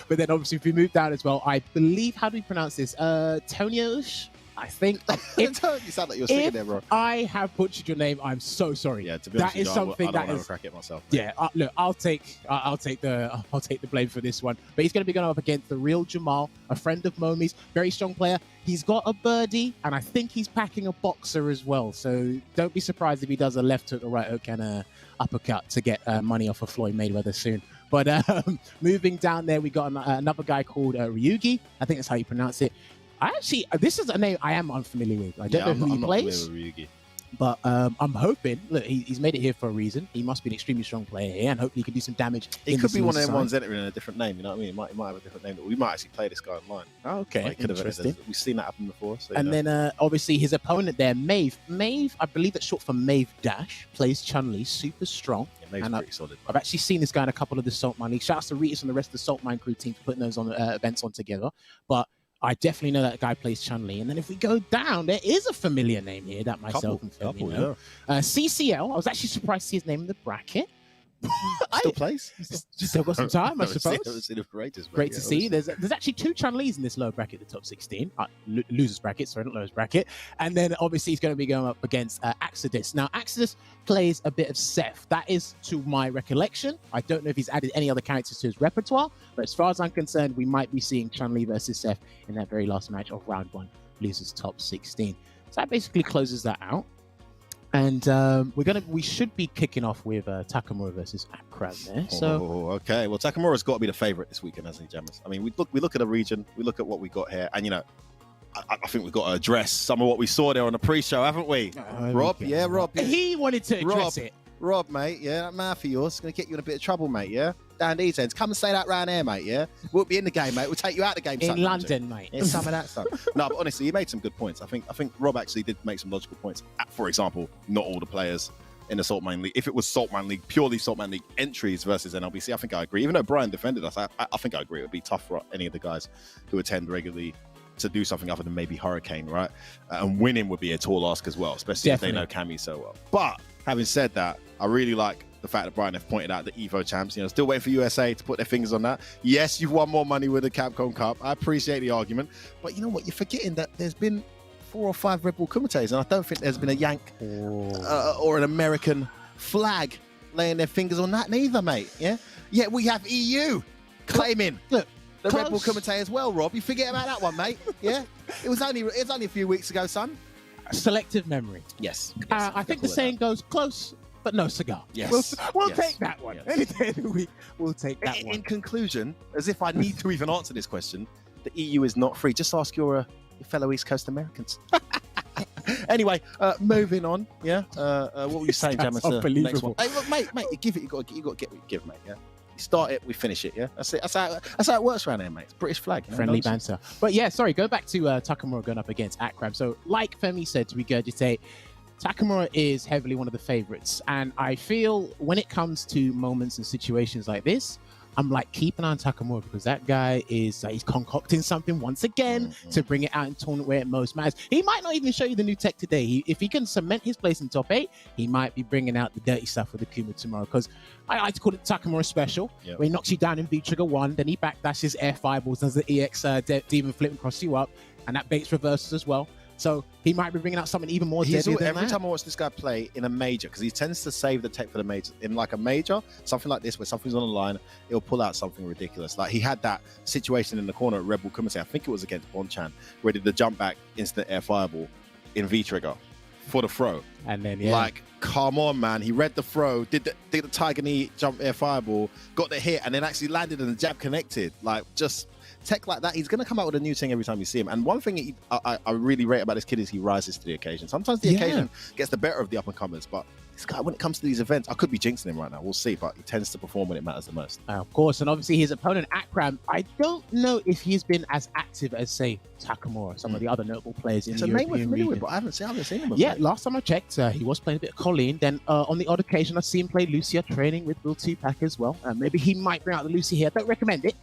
But then obviously, if we move down as well, I believe, how do we pronounce this? Tonios, I think. You sound like you're singing there, bro. I have butchered your name, I'm so sorry. Yeah, to be honest, that is something I that don't is. have a crack at myself. Yeah, look, I'll take the blame for this one. But he's going to be going up against the real Jamal, a friend of Momi's, very strong player. He's got a birdie, and I think he's packing a boxer as well. So don't be surprised if he does a left hook, a right hook, and a uppercut to get money off of Floyd Mayweather soon. But moving down there, we got another guy called Ryugi. I think that's how you pronounce it. This is a name I am unfamiliar with. I don't know who he plays. But I'm hoping, look, he's made it here for a reason. He must be an extremely strong player here, and hopefully he can do some damage. It could be one of them ones entering in a different name, you know what I mean? He might have a different name. We might actually play this guy online. Oh, okay, Like, interesting. We've seen that happen before. So, And then obviously his opponent there, Maeve. Maeve, I believe that's short for Maeve Dash, plays Chun-Li, super strong. yeah, Maeve's and pretty solid. I've actually seen this guy in a couple of the Salt Mine League. Shouts to Ritus and the rest of the Salt Mine crew team for putting those on events on together. But I definitely know that guy plays Chun-Li. And then if we go down, there is a familiar name here that myself and Phil know. CCL, I was actually surprised to see his name in the bracket. Still plays? Still got some time, I suppose. Great to see. There's actually two Chun-Lis in this lower bracket, the top 16. Losers bracket, sorry, not lowers bracket. And then obviously he's going to be going up against Axodus. Now, Axodus plays a bit of Seth. That is to my recollection. I don't know if he's added any other characters to his repertoire, but as far as I'm concerned, we might be seeing Chun-Li versus Seth in that very last match of round 1, losers top 16. So that basically closes that out. And we should be kicking off with Takamura versus Akram there. So okay. Well, Takamura's got to be the favorite this weekend, hasn't he, Jammers? I mean, we look at the region, we look at what we got here, and you know, I think we've got to address some of what we saw there on the pre-show, haven't we? Rob, yeah, Rob. Yeah. He wanted to address it. Rob, mate, yeah, that mouth of yours is going to get you in a bit of trouble, mate, yeah? Down these ends. Come and say that round here, mate, yeah? We'll be in the game, mate. We'll take you out of the game. In London, mate. Yeah, some of that stuff. No, but honestly, he made some good points. I think Rob actually did make some logical points. For example, not all the players in the Saltman League. If it was Saltman League, purely Saltman League entries versus NLBC, I think I agree. Even though Brian defended us, I think I agree. It would be tough for any of the guys who attend regularly to do something other than maybe Hurricane, right? And winning would be a tall ask as well, especially if they know Cammy so well. But having said that, I really like the fact that Brian have pointed out the Evo champs. You know, still waiting for USA to put their fingers on that. Yes, you've won more money with the Capcom Cup. I appreciate the argument. But you know what? You're forgetting that there's been 4 or 5 Red Bull Kumites, and I don't think there's been a Yank or an American flag laying their fingers on that neither, mate. Yeah? Yet we have EU claiming the Red Bull Kumite as well, Rob. You forget about that one, mate. Yeah? It was only a few weeks ago, son. Selective memory. Yes. I think the saying goes close, but no cigar. Yes. We'll take that one. Yes. Any day of the week, we'll take that one. In conclusion, as if I need to even answer this question, the EU is not free. Just ask your fellow East Coast Americans. Anyway, moving on. Yeah. What were you saying, Jamis? Unbelievable. Hey, look, mate, you give it. You got to get what you give, mate. Yeah. You start it, we finish it. Yeah. That's it. That's how it works around here, mate. It's British flag. You know? Friendly banter. But yeah, sorry. Go back to Takamura going up against Akram. So, like Femi said, to regurgitate, Takamura is heavily one of the favorites, and I feel when it comes to moments and situations like this, I'm like, keep an eye on Takamura because that guy is he's concocting something once again to bring it out in tournament where it most matters. He might not even show you the new tech today. If he can cement his place in top 8, he might be bringing out the dirty stuff with the Kuma tomorrow, because I like to call it Takamura special. Yep. Where he knocks you down in V-Trigger 1, then he backdashes air fireballs, does the EX demon flip and cross you up, and that baits reverses as well. So he might be bringing out something even more deadly than every that. time I watch this guy play in a major, because he tends to save the tech for the majors. In like a major, something like this where something's on the line, he'll pull out something ridiculous. Like he had that situation in the corner at Red Bull Kumite, I think it was against Bonchan, where he did the jump back instant air fireball in V-Trigger for the throw. And then, like, come on, man. He read the throw, did the Tiger Knee jump air fireball, got the hit, and then actually landed and the jab connected. Like, just tech like that. He's going to come out with a new thing every time you see him. And one thing I really rate about this kid is he rises to the occasion. Sometimes the occasion gets the better of the up-and-comers, but this guy, when it comes to these events, I could be jinxing him right now. We'll see, but he tends to perform when it matters the most. Of course, and obviously his opponent, Akram, I don't know if he's been as active as, say, Takamura, some of the other notable players in the European region. But I haven't seen him. Yeah, last time I checked, he was playing a bit of Colleen. Then on the odd occasion, I've seen him play Lucia, training with Will Tupac as well. Maybe he might bring out the Lucy here. Don't recommend it.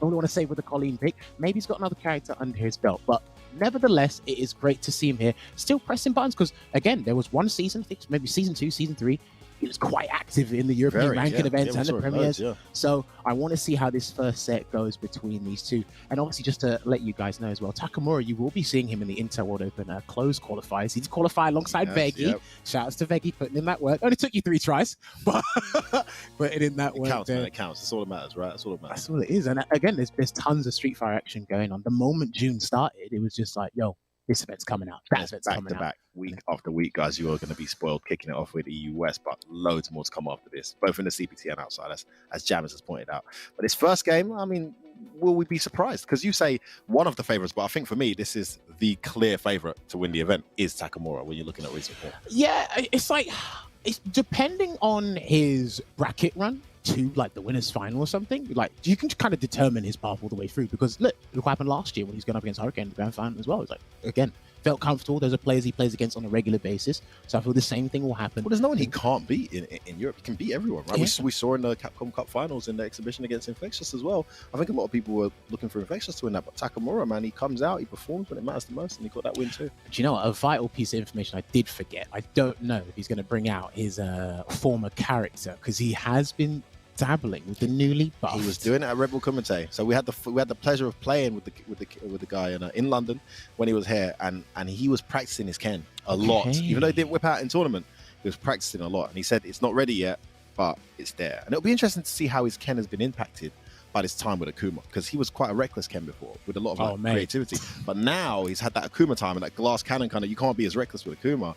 Only want to say with the Colleen pick. Maybe he's got another character under his belt. But nevertheless, it is great to see him here, still pressing buttons, because, again, there was one season, I think maybe season 2, season 3, he was quite active in the European ranking events and the premiers. So I want to see how this first set goes between these two. And obviously, just to let you guys know as well, Takamura, you will be seeing him in the Inter World Open closed qualifiers. He did qualify alongside Veggie. Shout outs to Veggie putting in that work. Only took you 3 tries, but putting in that work. Counts, man, it counts. That's all that matters, right? That's all that matters. That's all it is. And again, there's tons of Street Fighter action going on. The moment June started, it was just like, yo, this event's coming out. That event's coming out. Back, week after week, guys, you are going to be spoiled kicking it off with EU West, but loads more to come after this, both in the CPT and outside, as Jammers has pointed out. But this first game, I mean, will we be surprised? Because you say one of the favorites, but I think for me, this is the clear favorite to win the event is Takamura when you're looking at recent form. Yeah, it's like, it's depending on his bracket run to like the winners final or something, like you can kind of determine his path all the way through, because look what happened last year when he's going up against Hurricane in the grand final as well. It's like, again, felt comfortable. Those are players he plays against on a regular basis, so I feel the same thing will happen. Well, there's no one he can't beat in Europe. He can beat everyone, right? Yeah. We saw in the Capcom Cup finals in the exhibition against Infectious as well. I think a lot of people were looking for Infectious to win that, but Takamura, man, he comes out, he performs when it matters the most, and he got that win too. Do you know what? A vital piece of information I did forget. I don't know if he's going to bring out his former character, because he has been dabbling with the newly buffed. He was doing it at Red Bull Kumite. So we had the pleasure of playing with the guy in London when he was here, and he was practicing his Ken a lot. Even though he didn't whip out in tournament, he was practicing a lot. And he said it's not ready yet, but it's there. And it'll be interesting to see how his Ken has been impacted by this time with Akuma, because he was quite a reckless Ken before with a lot of creativity. But now he's had that Akuma time and that glass cannon kind of, you can't be as reckless with Akuma.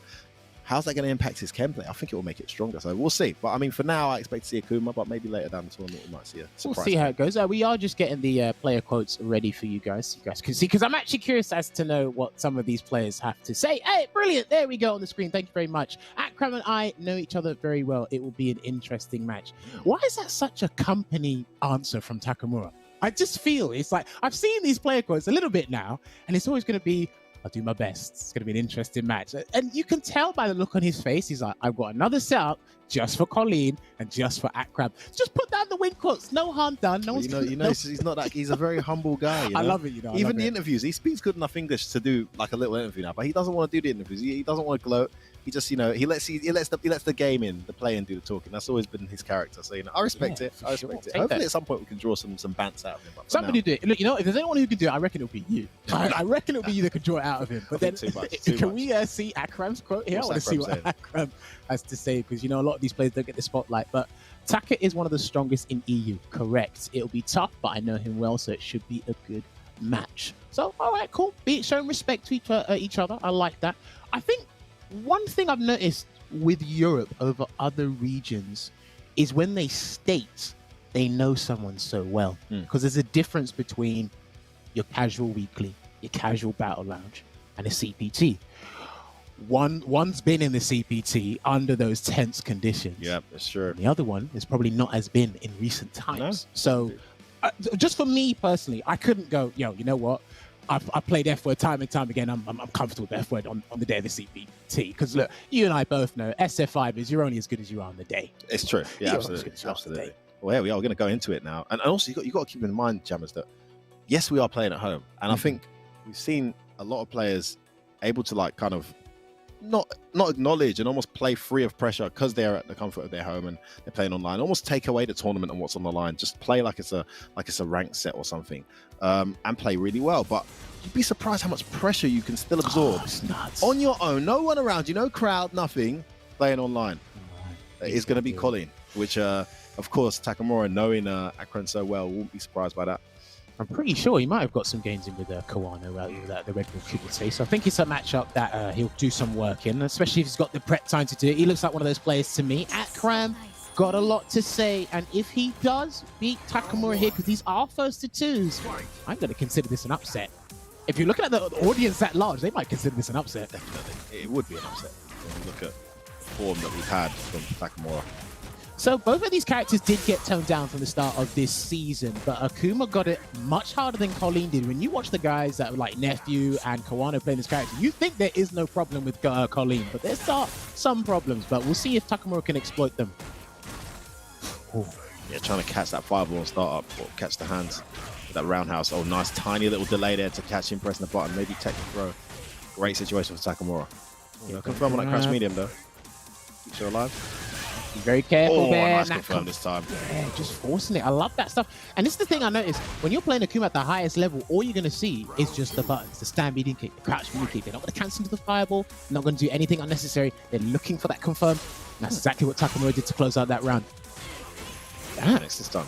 How's that going to impact his Ken play? I think it will make it stronger. So we'll see. But I mean, for now, I expect to see Akuma, but maybe later down the tournament, we might see a surprise. We'll see how it goes. We are just getting the player quotes ready for you guys. You guys can see, because I'm actually curious as to know what some of these players have to say. Hey, brilliant. There we go on the screen. Thank you very much. Akram and I know each other very well. It will be an interesting match. Why is that such a company answer from Takamura? I just feel it's like, I've seen these player quotes a little bit now, and it's always going to be, I'll do my best. It's going to be an interesting match. And you can tell by the look on his face, he's like, I've got another setup just for Colleen and just for Akram. Just put down the win quotes. No harm done. No one's he's not that. He's a very humble guy. You know? I love it. Even the interviews, he speaks good enough English to do like a little interview now, but he doesn't want to do the interviews. He doesn't want to gloat. He just, he lets the game in, the play, and do the talking. That's always been his character. So I respect it. I respect it. Hopefully, at some point, we can draw some bants out of him. Somebody do it. Look, if there's anyone who can do it, I reckon it'll be you. I reckon it'll be you that can draw it out of him. But then, can we see Akram's quote here? I want to see what Akram has to say, because a lot of these players don't get the spotlight. But Taka is one of the strongest in EU. Correct. It'll be tough, but I know him well, so it should be a good match. So, all right, cool. Showing respect to each other. I like that. I think one thing I've noticed with Europe over other regions is when they state they know someone so well, because there's a difference between your casual weekly, your casual battle lounge, and a CPT. One's been in the CPT under those tense conditions. Yeah, that's true. And the other one has probably not as been in recent times. No? So just for me personally, I couldn't go, you know what? I played F-Word time and time again. I'm comfortable with F-Word on the day of the CPT. Because look, you and I both know SF5 is you're only as good as you are on the day. It's true. Yeah, absolutely. Well, here we are. We're going to go into it now. And also, you got to keep in mind, Jammers, that yes, we are playing at home. And I think we've seen a lot of players able to like kind of not acknowledge and almost play free of pressure because they're at the comfort of their home and they're playing online. Almost take away the tournament and what's on the line. Just play like it's a ranked set or something, and play really well. But you'd be surprised how much pressure you can still absorb on your own. No one around you, no crowd, nothing. Playing online, it is going to be Colleen, which of course Takamura, knowing Akron so well, won't be surprised by that. I'm pretty sure he might have got some games in with Kawano out with the Red Bull Cupid say. So I think it's a matchup that he'll do some work in, especially if he's got the prep time to do it. He looks like one of those players to me. Akram got a lot to say, and if he does beat Takamura here, because these are first to twos, I'm going to consider this an upset. If you're looking at the audience at large, they might consider this an upset. Definitely, it would be an upset when you look at the form that we've had from Takamura. So both of these characters did get toned down from the start of this season, but Akuma got it much harder than Colleen did. When you watch the guys that were like Nephew and Kawano playing this character, you think there is no problem with Colleen, but there's some problems, but we'll see if Takamura can exploit them. Ooh. Yeah, trying to catch that fireball and start up, or catch the hands with that roundhouse. Oh, nice tiny little delay there to catch him pressing the button, maybe tech the throw. Great situation for Takamura. Yeah, confirm on that crash medium though. Keeps her alive. Be very careful there. Nice confirm this time. Yeah, just forcing it. I love that stuff. And this is the thing I noticed. When you're playing Akuma at the highest level, all you're going to see is just the buttons. The stand medium kick, the crouch medium kick. They're not going to cancel into the fireball. They're not going to do anything unnecessary. They're looking for that confirm. And that's exactly what Takamura did to close out that round. Damn, it's done.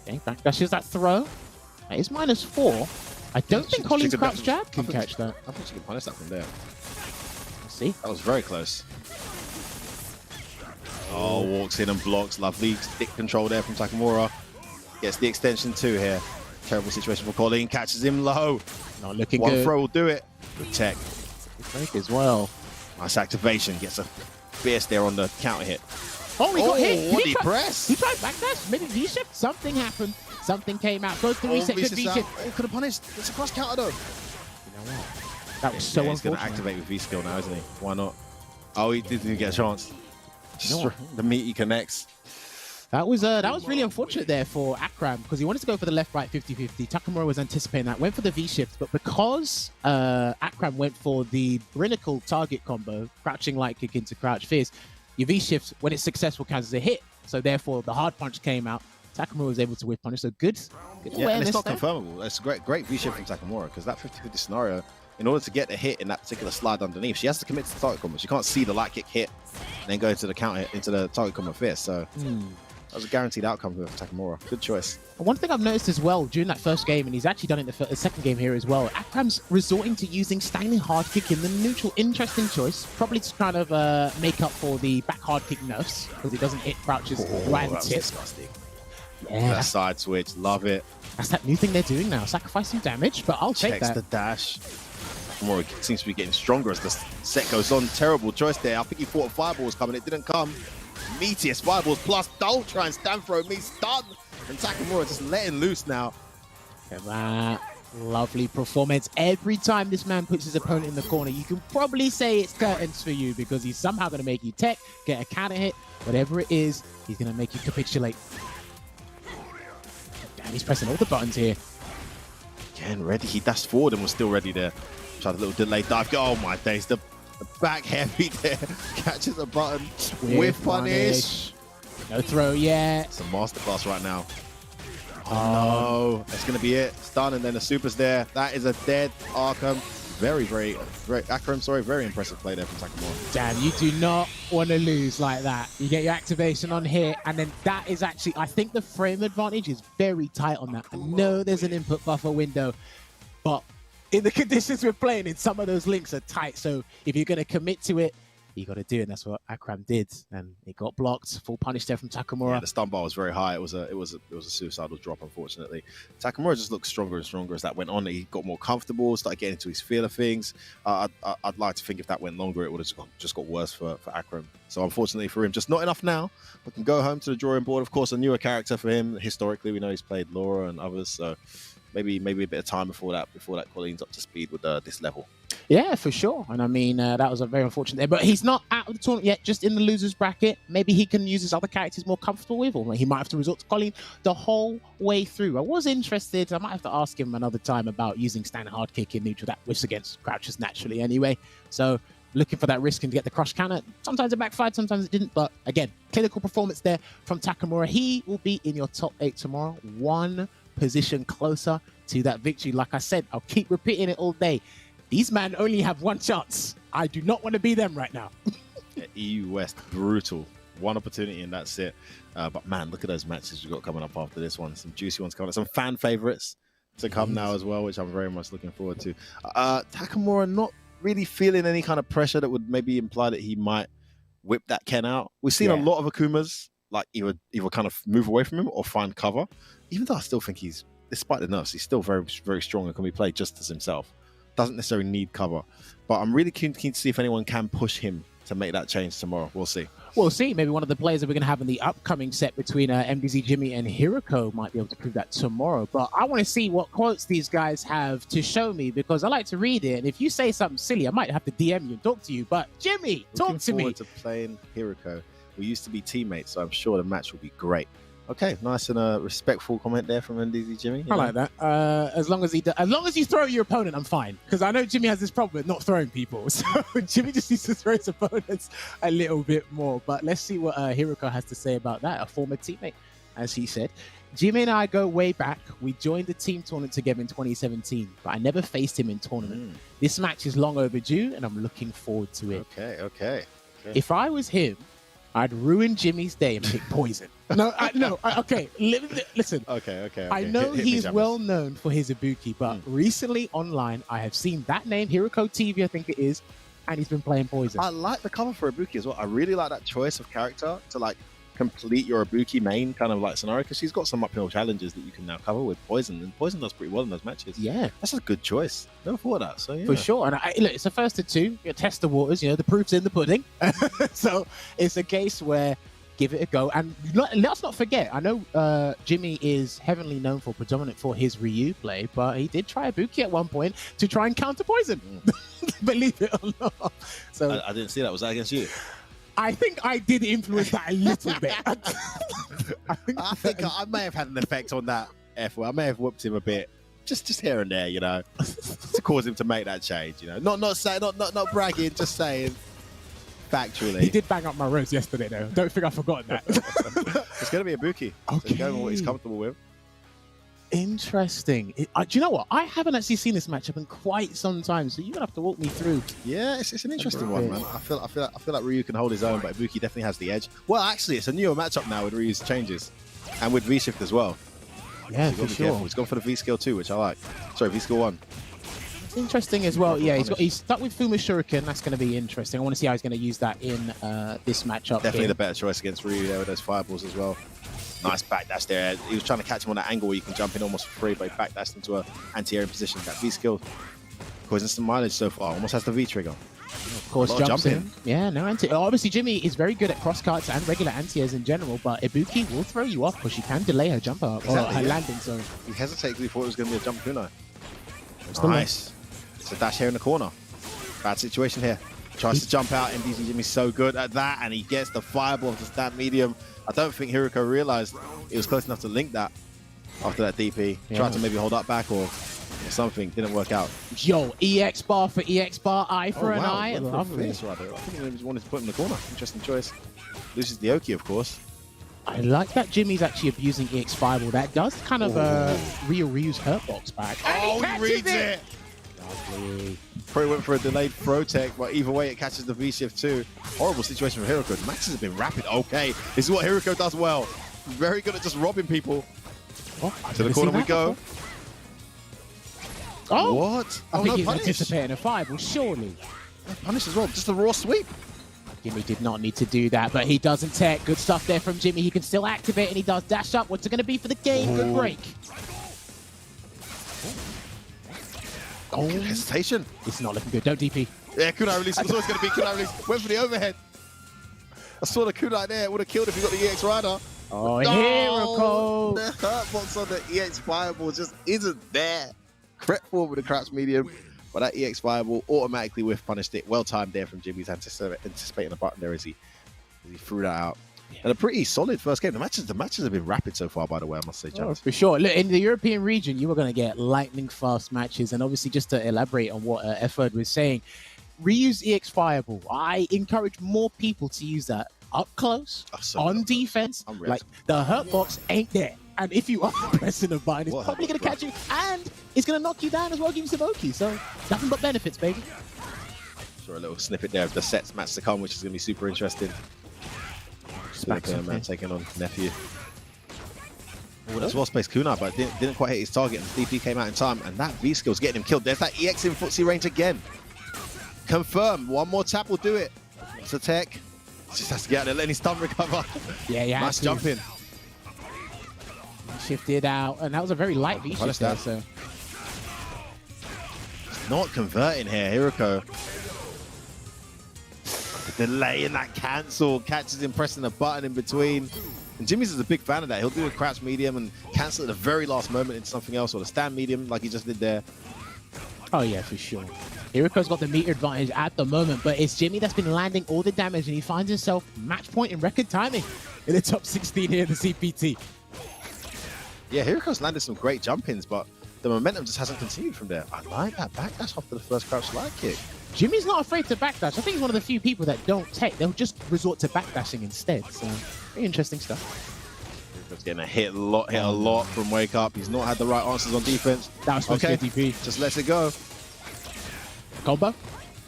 Okay, back dashes that throw. That is -4. I don't think Colleen's crouch jab can catch that. I think she can punish that from there. Let's see. That was very close. Oh, walks in and blocks. Lovely stick control there from Takamura. Gets the extension too here. Terrible situation for Colleen. Catches him low. Not looking good. One throw will do it. Good tech. Good break as well. Nice activation. Gets a fierce there on the counter hit. Oh, he got hit. What he pressed? He tried backdash. Made it V-shift. Something happened. Something came out. Goes to reset. Good V-shift. Oh, could have punished. It's a cross counter though. You know what? That was so He's going unfortunate. to activate with V-skill now, isn't he? Why not? Oh, he didn't get a chance. The meat he connects. That was really unfortunate there for Akram because he wanted to go for the left-right 50-50. Takamura was anticipating that, went for the V-shift, but because Akram went for the Brinical target combo, crouching light kick into crouch fierce, your V-shift, when it's successful, counts as a hit. So therefore, the hard punch came out. Takamura was able to whip punish. So good yeah, and it's not confirmable. It's a great V-shift from Takamura because that 50-50 scenario, in order to get the hit in that particular slide underneath, she has to commit to the target combo. She can't see the light kick hit and then go into the counter into the target combo fierce. So that was a guaranteed outcome for Takamura. Good choice. One thing I've noticed as well during that first game, and he's actually done it in the second game here as well, Akram's resorting to using standing hard kick in the neutral. Interesting choice. Probably to kind of make up for the back hard kick nerfs because it doesn't hit crouches right at the tip. Disgusting. Yeah, That side switch. Love it. that's that new thing they're doing now. Sacrificing damage, but I'll take Checks that. the dash. Takamura seems to be getting stronger as the set goes on. Terrible choice there. I think he thought a fireball was coming. It didn't come. Meatiest fireballs plus don't try and stand throw me stun. And Takamura just letting loose now. Look at that. Lovely performance. Every time this man puts his opponent in the corner, you can probably say it's curtains for you because he's somehow going to make you tech, get a counter hit, whatever it is, he's going to make you capitulate. Damn, he's pressing all the buttons here. Again, ready. He dashed forward and was still ready there. Tried a little delayed dive. Oh my days. The back heavy there. Catches a button. With punish. No throw yet. It's a masterclass right now. Oh no. That's going to be it. Stun and then the super's there. That is a dead Arkham. Very Akram, very impressive play there from Takamura. Damn, you do not want to lose like that. You get your activation on here, and then that is actually, I think the frame advantage is very tight on that. I know there's an input buffer window, but in the conditions we're playing in, some of those links are tight. So if you're going to commit to it, you got to do it. And that's what Akram did, and it got blocked. Full punish there from Takamura. Yeah, the stun bar was very high. It was a suicidal drop, unfortunately. Takamura just looked stronger and stronger as that went on. He got more comfortable, started getting into his feel of things. I'd like to think if that went longer, it would have just got worse for Akram. So unfortunately for him, just not enough now. We can go home to the drawing board. Of course, a newer character for him. Historically, we know he's played Laura and others. So maybe a bit of time before that Colleen's up to speed with this level. Yeah, for sure. And I mean, that was a very unfortunate there. But he's not out of the tournament yet, just in the loser's bracket. Maybe he can use his other characters more comfortable with, or he might have to resort to Colleen the whole way through. I was interested. I might have to ask him another time about using stand hard kick in neutral. That whiffs against crouches naturally anyway. So looking for that risk and to get the crush counter. Sometimes it backfired, sometimes it didn't. But again, clinical performance there from Takamura. He will be in your top 8 tomorrow. One position closer to that victory. Like I said, I'll keep repeating it all day. These men only have one chance. I do not want to be them right now. Yeah, EU West, brutal. One opportunity and that's it. But man, look at those matches we've got coming up after this one. Some juicy ones coming up. Some fan favorites to come now as well, which I'm very much looking forward to. Takamura not really feeling any kind of pressure that would maybe imply that he might whip that Ken out. We've seen a lot of Akumas like either kind of move away from him or find cover. Even though I still think he's, despite the nerfs, he's still very, very strong and can be played just as himself. Doesn't necessarily need cover. But I'm really keen to see if anyone can push him to make that change tomorrow. We'll see. We'll see. Maybe one of the players that we're going to have in the upcoming set between MDZ Jimmy and Hiroko might be able to prove that tomorrow. But I want to see what quotes these guys have to show me, because I like to read it. And if you say something silly, I might have to DM you and talk to you. But Jimmy, talk to me. Looking forward to playing Hiroko. We used to be teammates, so I'm sure the match will be great. Okay, nice and a respectful comment there from MDZ Jimmy. I like that. As long as you throw your opponent, I'm fine. Because I know Jimmy has this problem with not throwing people. So Jimmy just needs to throw his opponents a little bit more. But let's see what Hiroko has to say about that. A former teammate, as he said. Jimmy and I go way back. We joined the team tournament together in 2017, but I never faced him in tournament. This match is long overdue, and I'm looking forward to it. Okay. If I was him, I'd ruin Jimmy's day and pick Poison. Okay, listen. Okay. I know he's well known for his Ibuki, but recently online, I have seen that name, Hiroko TV, I think it is, and he's been playing Poison. I like the cover for Ibuki as well. I really like that choice of character to like complete your Ibuki main kind of like scenario, because she's got some uphill challenges that you can now cover with Poison, and Poison does pretty well in those matches. Yeah, that's a good choice. Never thought of that. So yeah, for sure. And look, it's the first of two. You test the waters. The proof's in the pudding. So it's a case where give it a go. And let's not forget, I know Jimmy is heavily known for predominant for his Ryu play, but he did try Ibuki at one point to try and counter Poison. Believe it or not. So I didn't see that. Was that against you? I think I did influence that a little bit. I think I may have had an effect on that F. I may have whooped him a bit, just here and there, to cause him to make that change. Not bragging, just saying factually. He did bang up my rose yesterday, though. Don't think I've forgotten that. It's going to be Ibuki. Okay. So going with what he's comfortable with. Interesting. Do you know what? I haven't actually seen this matchup in quite some time, so you're gonna have to walk me through. Yeah, it's an interesting one, man. I feel like Ryu can hold his own, but Ibuki definitely has the edge. Well, actually, it's a newer matchup now with Ryu's changes, and with V-Shift as well. Yeah, so for sure. Careful. He's gone for the V-Skill 2, which I like. Sorry, V-Skill 1. It's interesting as well. Yeah, he's stuck with Fuma Shuriken. That's going to be interesting. I want to see how he's going to use that in this matchup. Definitely the better choice against Ryu there with those fireballs as well. Nice backdash there. He was trying to catch him on that angle where you can jump in almost for free, but he backdashed into an anti-air position. That V-skill causing some mileage so far. Almost has the V-trigger. Of course, jumps in. Yeah, no anti. Obviously, Jimmy is very good at cross cuts and regular anti-airs in general, but Ibuki will throw you off because she can delay her jump up, or her landing, sorry. He hesitated because he thought it was going to be a jump kunai. Nice. It's a dash here in the corner. Bad situation here. Tries to jump out, and MDZ Jimmy's so good at that, and he gets the fireball of the stand medium. I don't think Hiroko realized he was close enough to link that after that DP. Tried to maybe hold up back or something. Didn't work out. Yo, EX bar for EX bar, eye for an eye. Lovely. I think he just wanted to put him in the corner. Interesting choice. Loses the Oki, of course. I like that Jimmy's actually abusing EX Fireball. That does kind of Ryu's hurt box back. Oh, he reads it! Lovely. Probably went for a delayed throw tech, but either way, it catches the V-shift too. Horrible situation for Hiroko. The matches have been rapid. Okay, this is what Hiroko does well. Very good at just robbing people. To the corner we go. Oh! What? I think he's punish. anticipating a fireball, surely. Punish as well, just a raw sweep. Jimmy did not need to do that, but he doesn't tech. Good stuff there from Jimmy. He can still activate, and he does dash up. What's it going to be for the game? Good break. Oh, hesitation. It's not looking good. Don't DP. Yeah, kunai release. It was always going to be kunai release. Went for the overhead. I saw the kunai there. Would have killed if he got the EX rider. Oh, Hiroko. The hurt box on the EX fireball just isn't there. Correct forward with the crouch medium. but that EX fireball automatically whiff punished it. Well timed there from Jimmy's anticipating the button there as he threw that out. And a pretty solid first game. The matches have been rapid so far, by the way, I must say, Chance. For sure. Look, in the European region, you were going to get lightning fast matches. And obviously, just to elaborate on what Efford was saying, reuse EX Fireball. I encourage more people to use that up close, on defense. Like, the hurt box ain't there. And if you are pressing a button, it's probably going to catch you. And it's going to knock you down as well, give you some Oki. So, nothing but benefits, baby. Sure, a little snippet there of the sets match to come, which is going to be super interesting. Man taking on Nephew. Oh, that's well spaced Kunai, but didn't quite hit his target. And DP came out in time, and that V skill's getting him killed. There's that EX in footsie range again. Confirm. One more tap will do it. It's a tech. Just has to get out there, letting his stun recover. Yeah. Nice jump in. Shifted out, and that was a very light V shift there. So Not converting here, Hiroko. The delay in that cancel catches him pressing a button in between. And Jimmy's is a big fan of that. He'll do a crouch medium and cancel at the very last moment into something else, or the stand medium like he just did there. Oh yeah, for sure. Hiroko's got the meter advantage at the moment, but it's Jimmy that's been landing all the damage, and he finds himself match point in record timing in the top 16 here in the CPT. Yeah, Hiroko's landed some great jump-ins, but the momentum just hasn't continued from there. I like that backdash after the first crouch slide kick. Jimmy's not afraid to backdash. I think he's one of the few people that don't tech. They'll just resort to backdashing instead. So, very interesting stuff. Hiroko's getting hit a lot from Wake Up. He's not had the right answers on defense. That was supposed to be a DP. Just lets it go. Combo.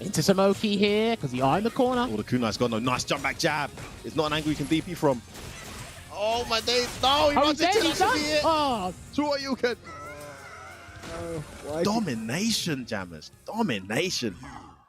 Into some Oki here, because he are in the corner. Oh, the Kunai's got no nice jump back jab. It's not an angle you can DP from. Oh, my days. No, he runs into that. Should be it. Oh, Sure, you can. Domination, Jammers. Domination.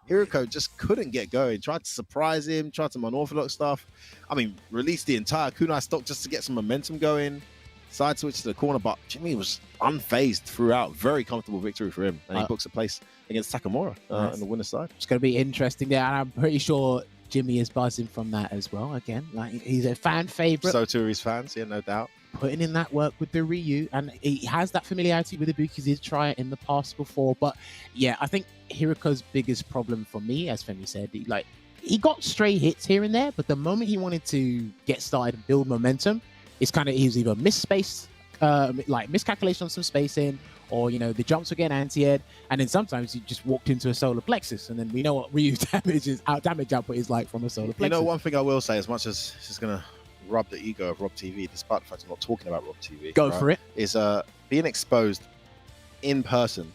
Hiroko just couldn't get going. Tried to surprise him, tried some unorthodox stuff. I mean, released the entire kunai stock just to get some momentum going. Side switch to the corner, but Jimmy was unfazed throughout. Very comfortable victory for him. And he books a place against Takamura on the winner's side. It's going to be interesting there. And I'm pretty sure Jimmy is buzzing from that as well. Again, like, he's a fan favorite. So too are his fans, yeah, no doubt. Putting in that work with the Ryu, and he has that familiarity with the Buki. He did try it in the past before, but yeah, I think Hiroko's biggest problem for me, as Femi said, he got stray hits here and there, but the moment he wanted to get started and build momentum, it's kind of, he was either misspaced, like miscalculation on some spacing, or the jumps were getting anti-ed, and then sometimes he just walked into a solar plexus, and then we know what Ryu damage output is like from a solar plexus. One thing I will say, as much as this is gonna rub the ego of Rob TV, despite the fact I'm not talking about Rob TV. Go for it. Is being exposed in person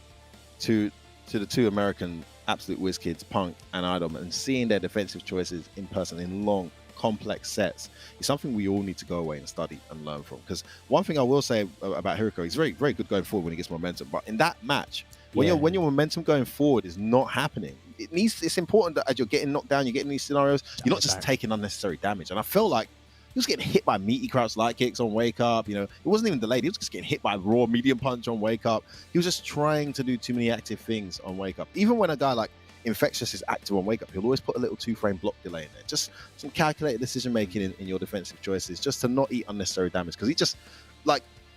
to the two American absolute whiz kids, Punk and Idol, and seeing their defensive choices in person in long, complex sets is something we all need to go away and study and learn from. Because one thing I will say about Hiroko, he's very, very good going forward when he gets momentum, but in that match, when your momentum going forward is not happening, it's important that as you're getting knocked down, you're getting these scenarios, you're not just taking unnecessary damage. And I feel like he was getting hit by meaty crouch light kicks on Wake Up. It wasn't even delayed. He was just getting hit by raw medium punch on Wake Up. He was just trying to do too many active things on Wake Up. Even when a guy like Infectious is active on Wake Up, he'll always put a little 2-frame block delay in there. Just some calculated decision making in your defensive choices, just to not eat unnecessary damage. Because he just,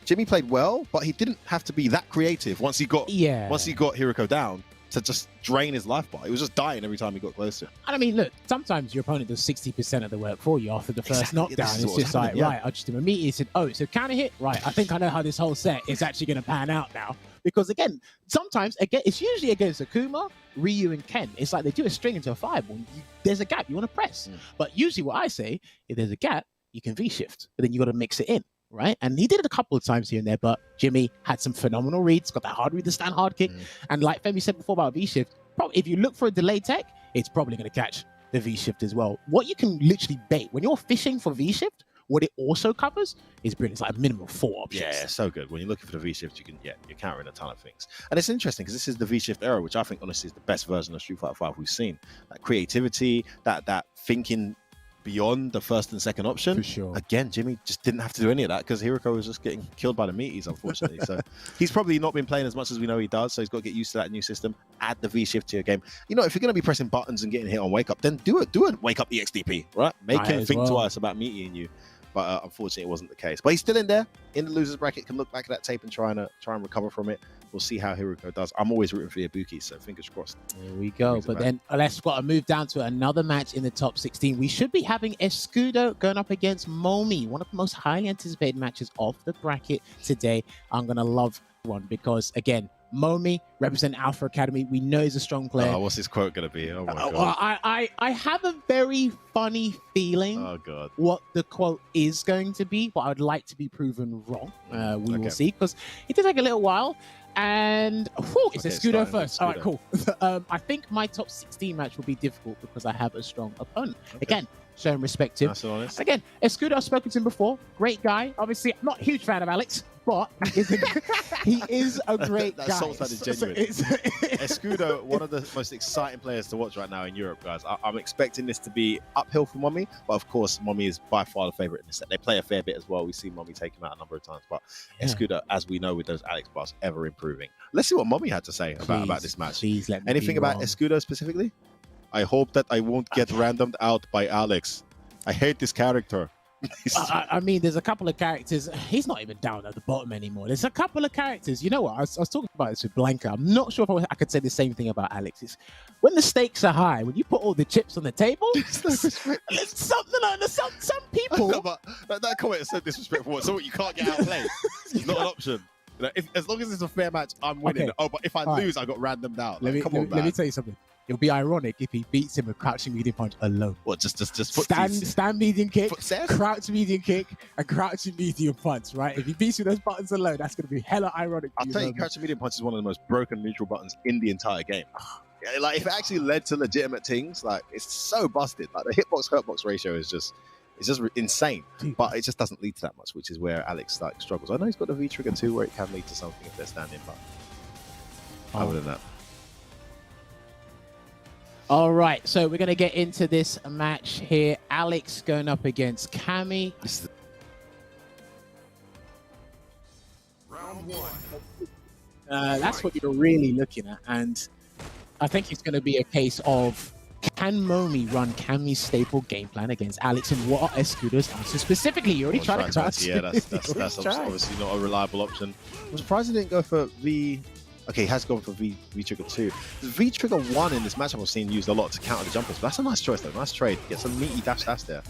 Jimmy played well, but he didn't have to be that creative once he got Hiroko down to just drain his life bar. He was just dying every time he got closer. And I mean, look, sometimes your opponent does 60% of the work for you after the first knockdown. It's just like, right, I just immediately said, oh, it's a counter hit? Right, I think I know how this whole set is actually going to pan out now. Because again, sometimes, it's usually against Akuma, Ryu, and Ken. It's like they do a string into a fireball. There's a gap, you want to press. But usually what I say, if there's a gap, you can V-shift, but then you got to mix it in. Right, and he did it a couple of times here and there, but Jimmy had some phenomenal reads, got that hard read, the stand hard kick, and like Femi said before about V-shift, if you look for a delay tech, it's probably going to catch the V-shift as well. What you can literally bait when you're fishing for V-shift, what it also covers is brilliant. It's like a minimum of 4 options. Yeah, so good. When you're looking for the V-shift, you're countering a ton of things. And it's interesting because this is the V-shift era, which I think honestly is the best version of Street Fighter V we've seen. That creativity, that thinking beyond the first and second option. For sure. Again, Jimmy just didn't have to do any of that because Hiroko was just getting killed by the meaties, unfortunately. So he's probably not been playing as much as we know he does. So he's got to get used to that new system. Add the V-shift to your game. If you're going to be pressing buttons and getting hit on Wake Up, then do a Wake Up EXDP, right? Make him think twice about meatying you. But unfortunately, it wasn't the case. But he's still in there, in the loser's bracket, can look back at that tape and try and recover from it. we'll see how Hiruko does. I'm always rooting for Ibuki, so fingers crossed. There we go. Brings it But back. then let's got to move down to another match in the top 16. We should be having Escudo going up against Momi, one of the most highly anticipated matches of the bracket today. I'm going to love one because, again, Momi represent Alpha Academy. We know he's a strong player. Oh, what's his quote going to be? Oh, my God. Well, I have a very funny feeling Oh, God. what the quote is going to be, but I would like to be proven wrong. We will see, because it did take a little while. And it's Okay, Escudo starting first. with All right, Escudo. cool. I think my top 16 match will be difficult because I have a strong opponent. Again, showing respect to him. Nice and honest. Again, Escudo, I've spoken to him before. Great guy. Obviously, I'm not a huge fan of Alex, but he is a great That guy. salt sounded genuine. Escudo, one of the most exciting players to watch right now in Europe, guys. I'm expecting this to be uphill for Mommy, but of course, Mommy is by far the favorite in this set. They play a fair bit as well. We've seen Mommy take him out a number of times, but Escudo, as we know with those Alex bars, ever improving. Let's see what Mommy had to say about this match. Please let me Anything be about wrong. Escudo specifically? I hope that I won't get randomed out by Alex. I hate this character. I mean, there's a couple of characters. He's not even down at the bottom anymore. There's a couple of characters. You know what? I was talking about this with Blanca. I'm not sure if I could say the same thing about Alex. It's when the stakes are high, when you put all the chips on the table, it's something like that. Some people. No, but that comment is so disrespectful. So what, you can't get outplayed. It's not an option. You know, as long as it's a fair match, I'm winning. Okay. Oh, but if I All right. lose, I got randomed out. Let Like, me tell you something. It'll be ironic if he beats him with crouching medium punch alone. What? Just footsies? Stand medium kick, Footstairs? crouch medium kick, and crouching medium punch. Right? If he beats you with those buttons alone, that's going to be hella ironic. I'll tell you, Roman. crouching medium punch is one of the most broken neutral buttons in the entire game. Yeah, like if it actually led to legitimate things, like it's so busted. Like the hitbox hurtbox ratio is just insane. But it just doesn't lead to that much, which is where Alex like struggles. I know he's got the V trigger too, where it can lead to something if they're standing, but other than that. All right, so we're going to get into this match here. Alex going up against Cammy. Round one. That's what you're really looking at. And I think it's going to be a case of, can Momi run Cammy's staple game plan against Alex, and what are Escudo's answers specifically? You already tried to crouch. Yeah, that's obviously not a reliable option. I'm surprised he didn't go for V. Okay, he has gone for V trigger 2. The V trigger 1 in this matchup I've seen used a lot to counter the jumpers, but that's a nice choice though. Nice trade. Get some meaty dash there.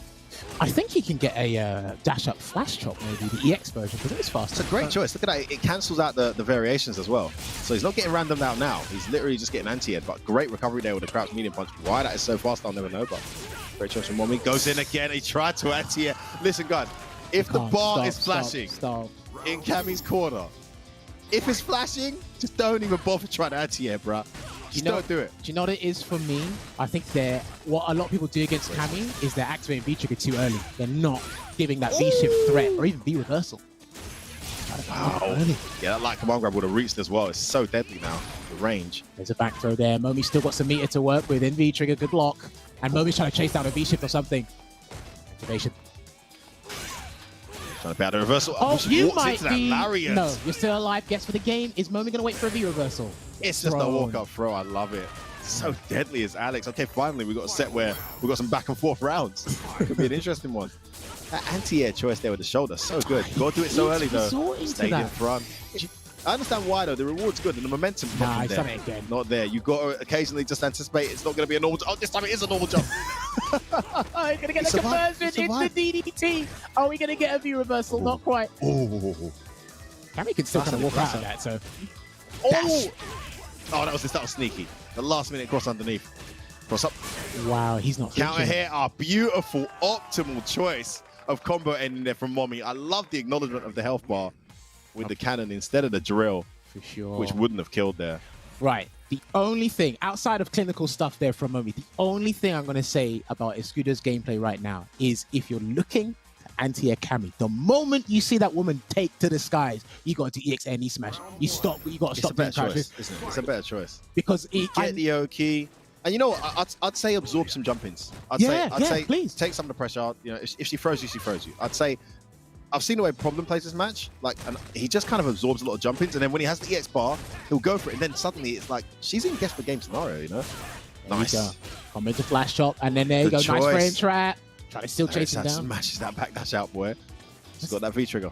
I think he can get a dash up flash chop, maybe the EX version, because it's fast. It's a great choice. Look at that. It cancels out the variations as well. So he's not getting randomed out now. He's literally just getting anti-ed, but great recovery there with the crouch medium punch. Why that is so fast, I'll never know, but great choice from Momi. Goes in again. He tried to anti-ed. Listen, guys, if the bar is flashing in Cammy's corner, if it's flashing, just don't even bother trying to anti-ed, bruh. Just don't do it. Do you know what it is for me? I think what a lot of people do against Cammy is they're activating V trigger too early. They're not giving that V shift threat or even V reversal. Early. Yeah, that light command grab would have reached as well. It's so deadly now. The range. There's a back throw there. Momi's still got some meter to work with in V trigger. Good block. And Momi's trying to chase down a V shift or something. Activation. Trying to battle reversal. Oh, Just you walks might into that be. lariat. No, you're still alive. Guess for the game. Is Momi going to wait for a V reversal? It's just a Thrown. walk-up throw. I love it. So deadly as Alex. Okay, finally we got a set where we got some back and forth rounds. Could be an interesting one. That anti-air choice there with the shoulder, so good. You got to do it so early though. Stayed in front. I understand why though. The reward's good and the momentum. Nah, he's there. done it again. Not there. You got to occasionally just anticipate it's not going to be a normal. Oh, this time it is a normal jump. Oh, you're going to get the conversion into DDT. Oh, we're going to get a V reversal. Not quite. Oh, Cammy can still kind of walk out of that. So. Oh, that was sneaky. The last minute cross underneath. Cross up. Wow, he's not Counter flinching. here, our beautiful, optimal choice of combo ending there from Momi. I love the acknowledgement of the health bar with the cannon instead of the drill, For sure. which wouldn't have killed there. Right. The only thing, outside of clinical stuff there from Momi, the only thing I'm going to say about Escudo's gameplay right now is if you're looking to anti-air Cammy, the moment you see that woman take to the skies, you got to do EX knee smash. You got to It's stop a better doing choice, crouches. isn't it? It's a better choice. Because Get the O-key. And you know what? I'd say absorb some jump-ins. I'd say please. take some of the pressure out. You know, if she throws you, she throws you. I'd say I've seen the way Problem plays this match. Like, and he just kind of absorbs a lot of jump-ins, and then when he has the EX bar, he'll go for it, and then suddenly it's like she's in guess for game scenario, you know? Nice. Come into flash chop, and then there you go. Good Nice choice. frame trap. Try to still chase him down. Smashes that back dash out, boy. He's got that V trigger.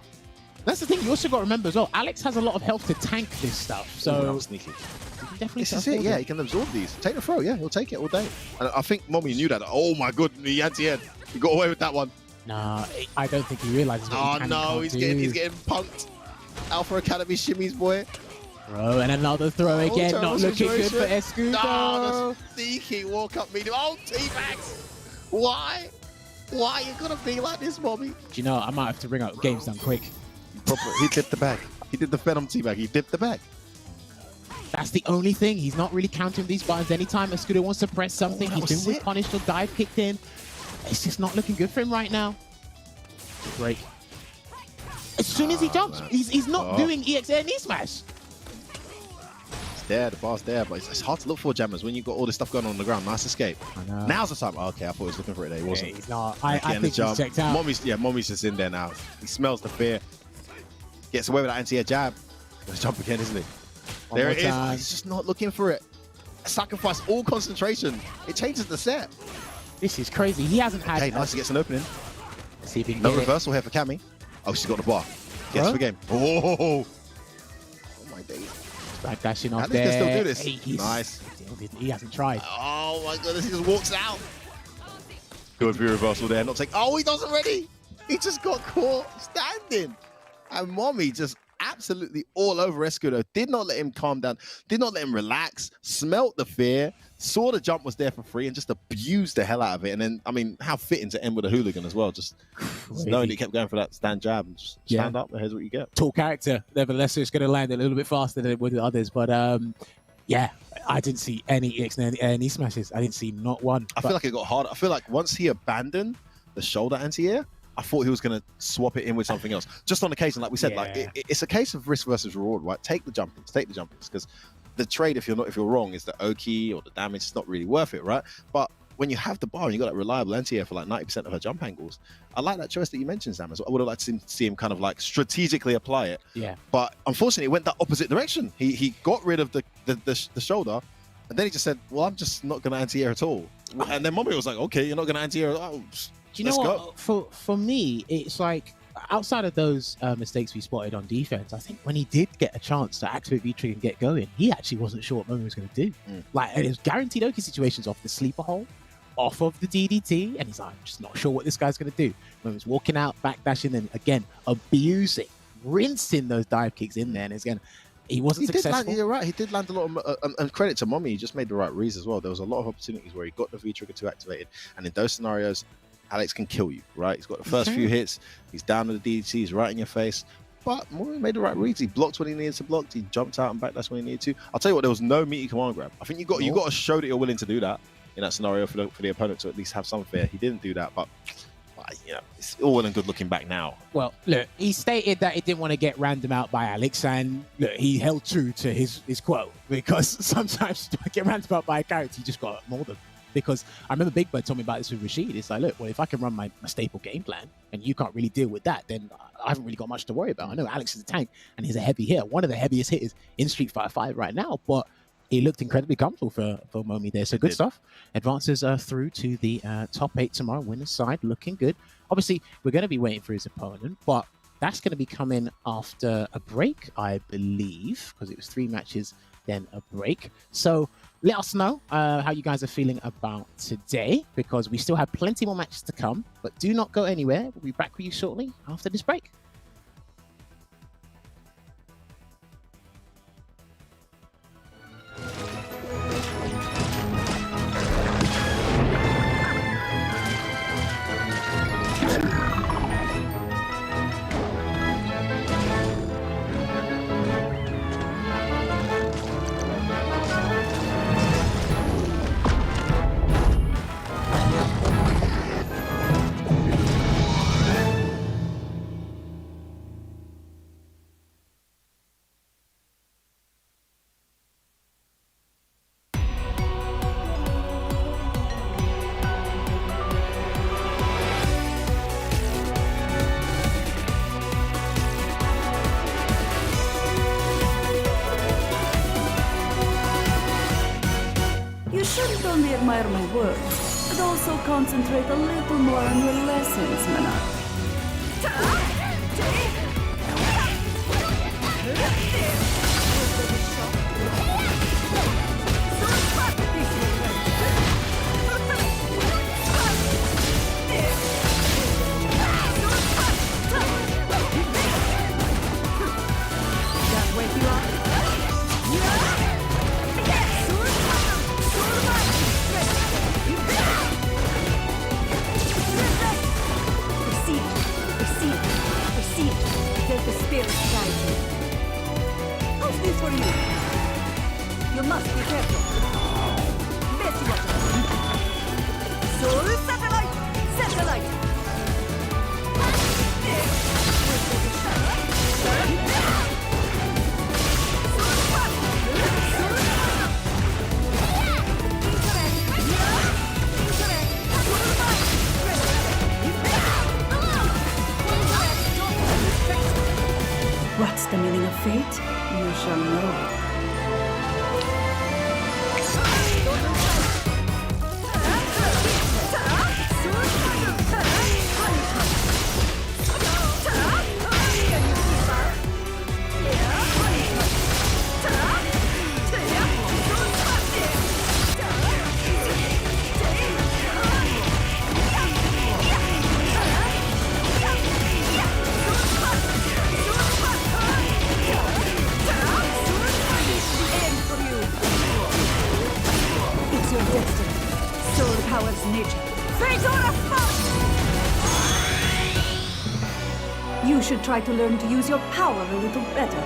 That's the thing. You also got to remember as well. Alex has a lot of health to tank this stuff. So sneaky. you can definitely. This is it. Yeah, he can absorb these. Take the throw. Yeah, he'll take it all day. And I think Mommy knew that. Oh my goodness, he anti-head. He got away with that one. Nah, I don't think he realizes what he can and can't he's do. getting punked. Alpha Academy shimmies, boy. Throw and another throw again. Not looking good for Escudo. No, the sneaky walk up medium. Oh, T-Max. Why? Why you gonna be like this, Mommy? Do you know, I might have to bring up games done quick. He dipped the bag. He did the Venom T-Bag. He dipped the bag. That's the only thing. He's not really counting these buttons. Anytime Escudo wants to press something, he's been with punished or dive kicked in. It's just not looking good for him right now. Break. As soon as he jumps, he's not doing EX air knee smash. It's there, the bar's there, but it's hard to look for, Jammers, when you've got all this stuff going on the ground. Nice escape. I know. Now's the time. Oh, okay, I thought he was looking for it there. He wasn't. Yeah, he's not. I think he's checked out. Mommy's just in there now. He smells the fear. Gets away with that anti-air jab. Gonna jump again, isn't he? There it is. He's just not looking for it. Sacrifice all concentration. It changes the set. This is crazy. He hasn't had. Okay, nice. He gets an opening. Let's see if he can No get reversal here for Cammy. Oh, she's got the bar. Gets the game. Oh my days. Back dashing off Alex there. can still do this. Hey, Nice. He hasn't tried. Oh my goodness, he just walks out. Good view reversal there. Not take. Oh, he does already. He just got caught standing. And Mommy just absolutely all over Escudo. Did not let him calm down. Did not let him relax. Smelt the fear. Saw the jump was there for free and just abused the hell out of it. And then, I mean, how fitting to end with a hooligan as well. Just knowing he kept going for that stand jab and just stand up. Here's what you get. Tall character. Nevertheless, it's going to land a little bit faster than it would with others. But yeah, I didn't see any EX knee smashes. I didn't see not one. I feel like it got harder. I feel like once he abandoned the shoulder anti-air, I thought he was going to swap it in with something else. Just on occasion, like we said, like it's a case of risk versus reward, right? Take the jumpings, because the trade, if you're wrong, is the Oki or the damage. It's not really worth it, right? But when you have the bar and you got that reliable anti-air for like 90% of her jump angles, I like that choice that you mentioned, Sam. I would have liked to see him kind of like strategically apply it. Yeah. But unfortunately, it went that opposite direction. He got rid of the shoulder, and then he just said, "Well, I'm just not going to anti-air at all." And then Mommy was like, "Okay, you're not going to anti-air." Oh, do you know what? For me, it's like outside of those mistakes we spotted on defense, I think when he did get a chance to activate V-Trigger and get going, he actually wasn't sure what Momo was going to do. Like, it was guaranteed Oki situations off the sleeper hole, off of the DDT, and he's like, I'm just not sure what this guy's going to do. Momo's walking out, backdashing, and again, abusing, rinsing those dive kicks in there, and again, he wasn't successful. You're right. He did land a lot of, and credit to Mommy, he just made the right reads as well. There was a lot of opportunities where he got the V-Trigger 2 activated, and in those scenarios, Alex can kill you, right? He's got the first few hits. He's down to the DDT. He's right in your face. But Mori made the right reads. He blocked when he needed to block. He jumped out and backdashed when he needed to. I'll tell you what, there was no meaty command grab. I think you got to show that you're willing to do that in that scenario for the opponent to at least have some fear. He didn't do that, but you know, it's all well and good looking back now. Well, look, he stated that he didn't want to get random out by Alex, and look, he held true to his quote, because sometimes to get random out by a character, you just got more than. Because I remember Big Bird told me about this with Rashid. It's like, look, well, if I can run my staple game plan and you can't really deal with that, then I haven't really got much to worry about. I know Alex is a tank and he's a heavy hitter, one of the heaviest hitters in Street Fighter 5 right now, but he looked incredibly comfortable for Momi there. So good stuff. Advances through to the top 8 tomorrow. Winner's side looking good. Obviously, we're going to be waiting for his opponent, but that's going to be coming after a break, I believe, because it was 3 matches, then a break. So let us know how you guys are feeling about today, because we still have plenty more matches to come, but do not go anywhere. We'll be back with you shortly after this break. You shouldn't only admire my work, but also concentrate a little more on your lessons, Mana. Let the spirit guide you. How's this for you? You must be careful. Messy water. Soul satellite! Satellite! What's the meaning of fate? You shall know. Powers nature. Fate or a fault! You should try to learn to use your power a little better.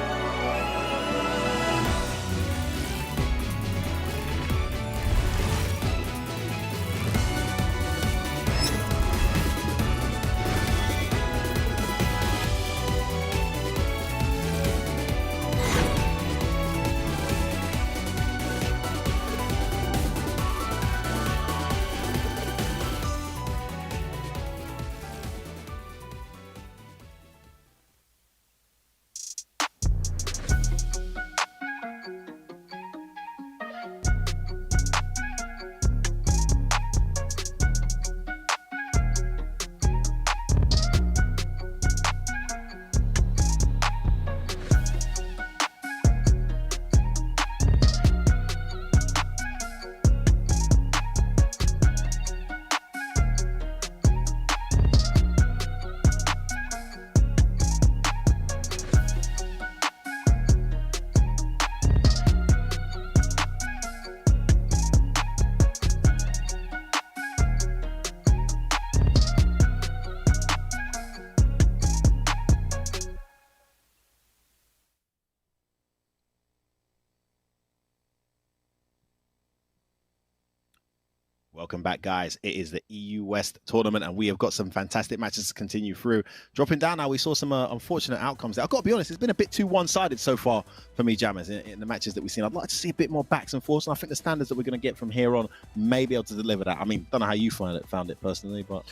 Welcome back, guys. It is the EU West tournament, and we have got some fantastic matches to continue through. Dropping down now, we saw some unfortunate outcomes there. I've got to be honest, it's been a bit too one-sided so far for me, Jammers, in the matches that we've seen. I'd like to see a bit more backs and forths, and I think the standards that we're going to get from here on may be able to deliver that. I mean, don't know how you found it personally, but...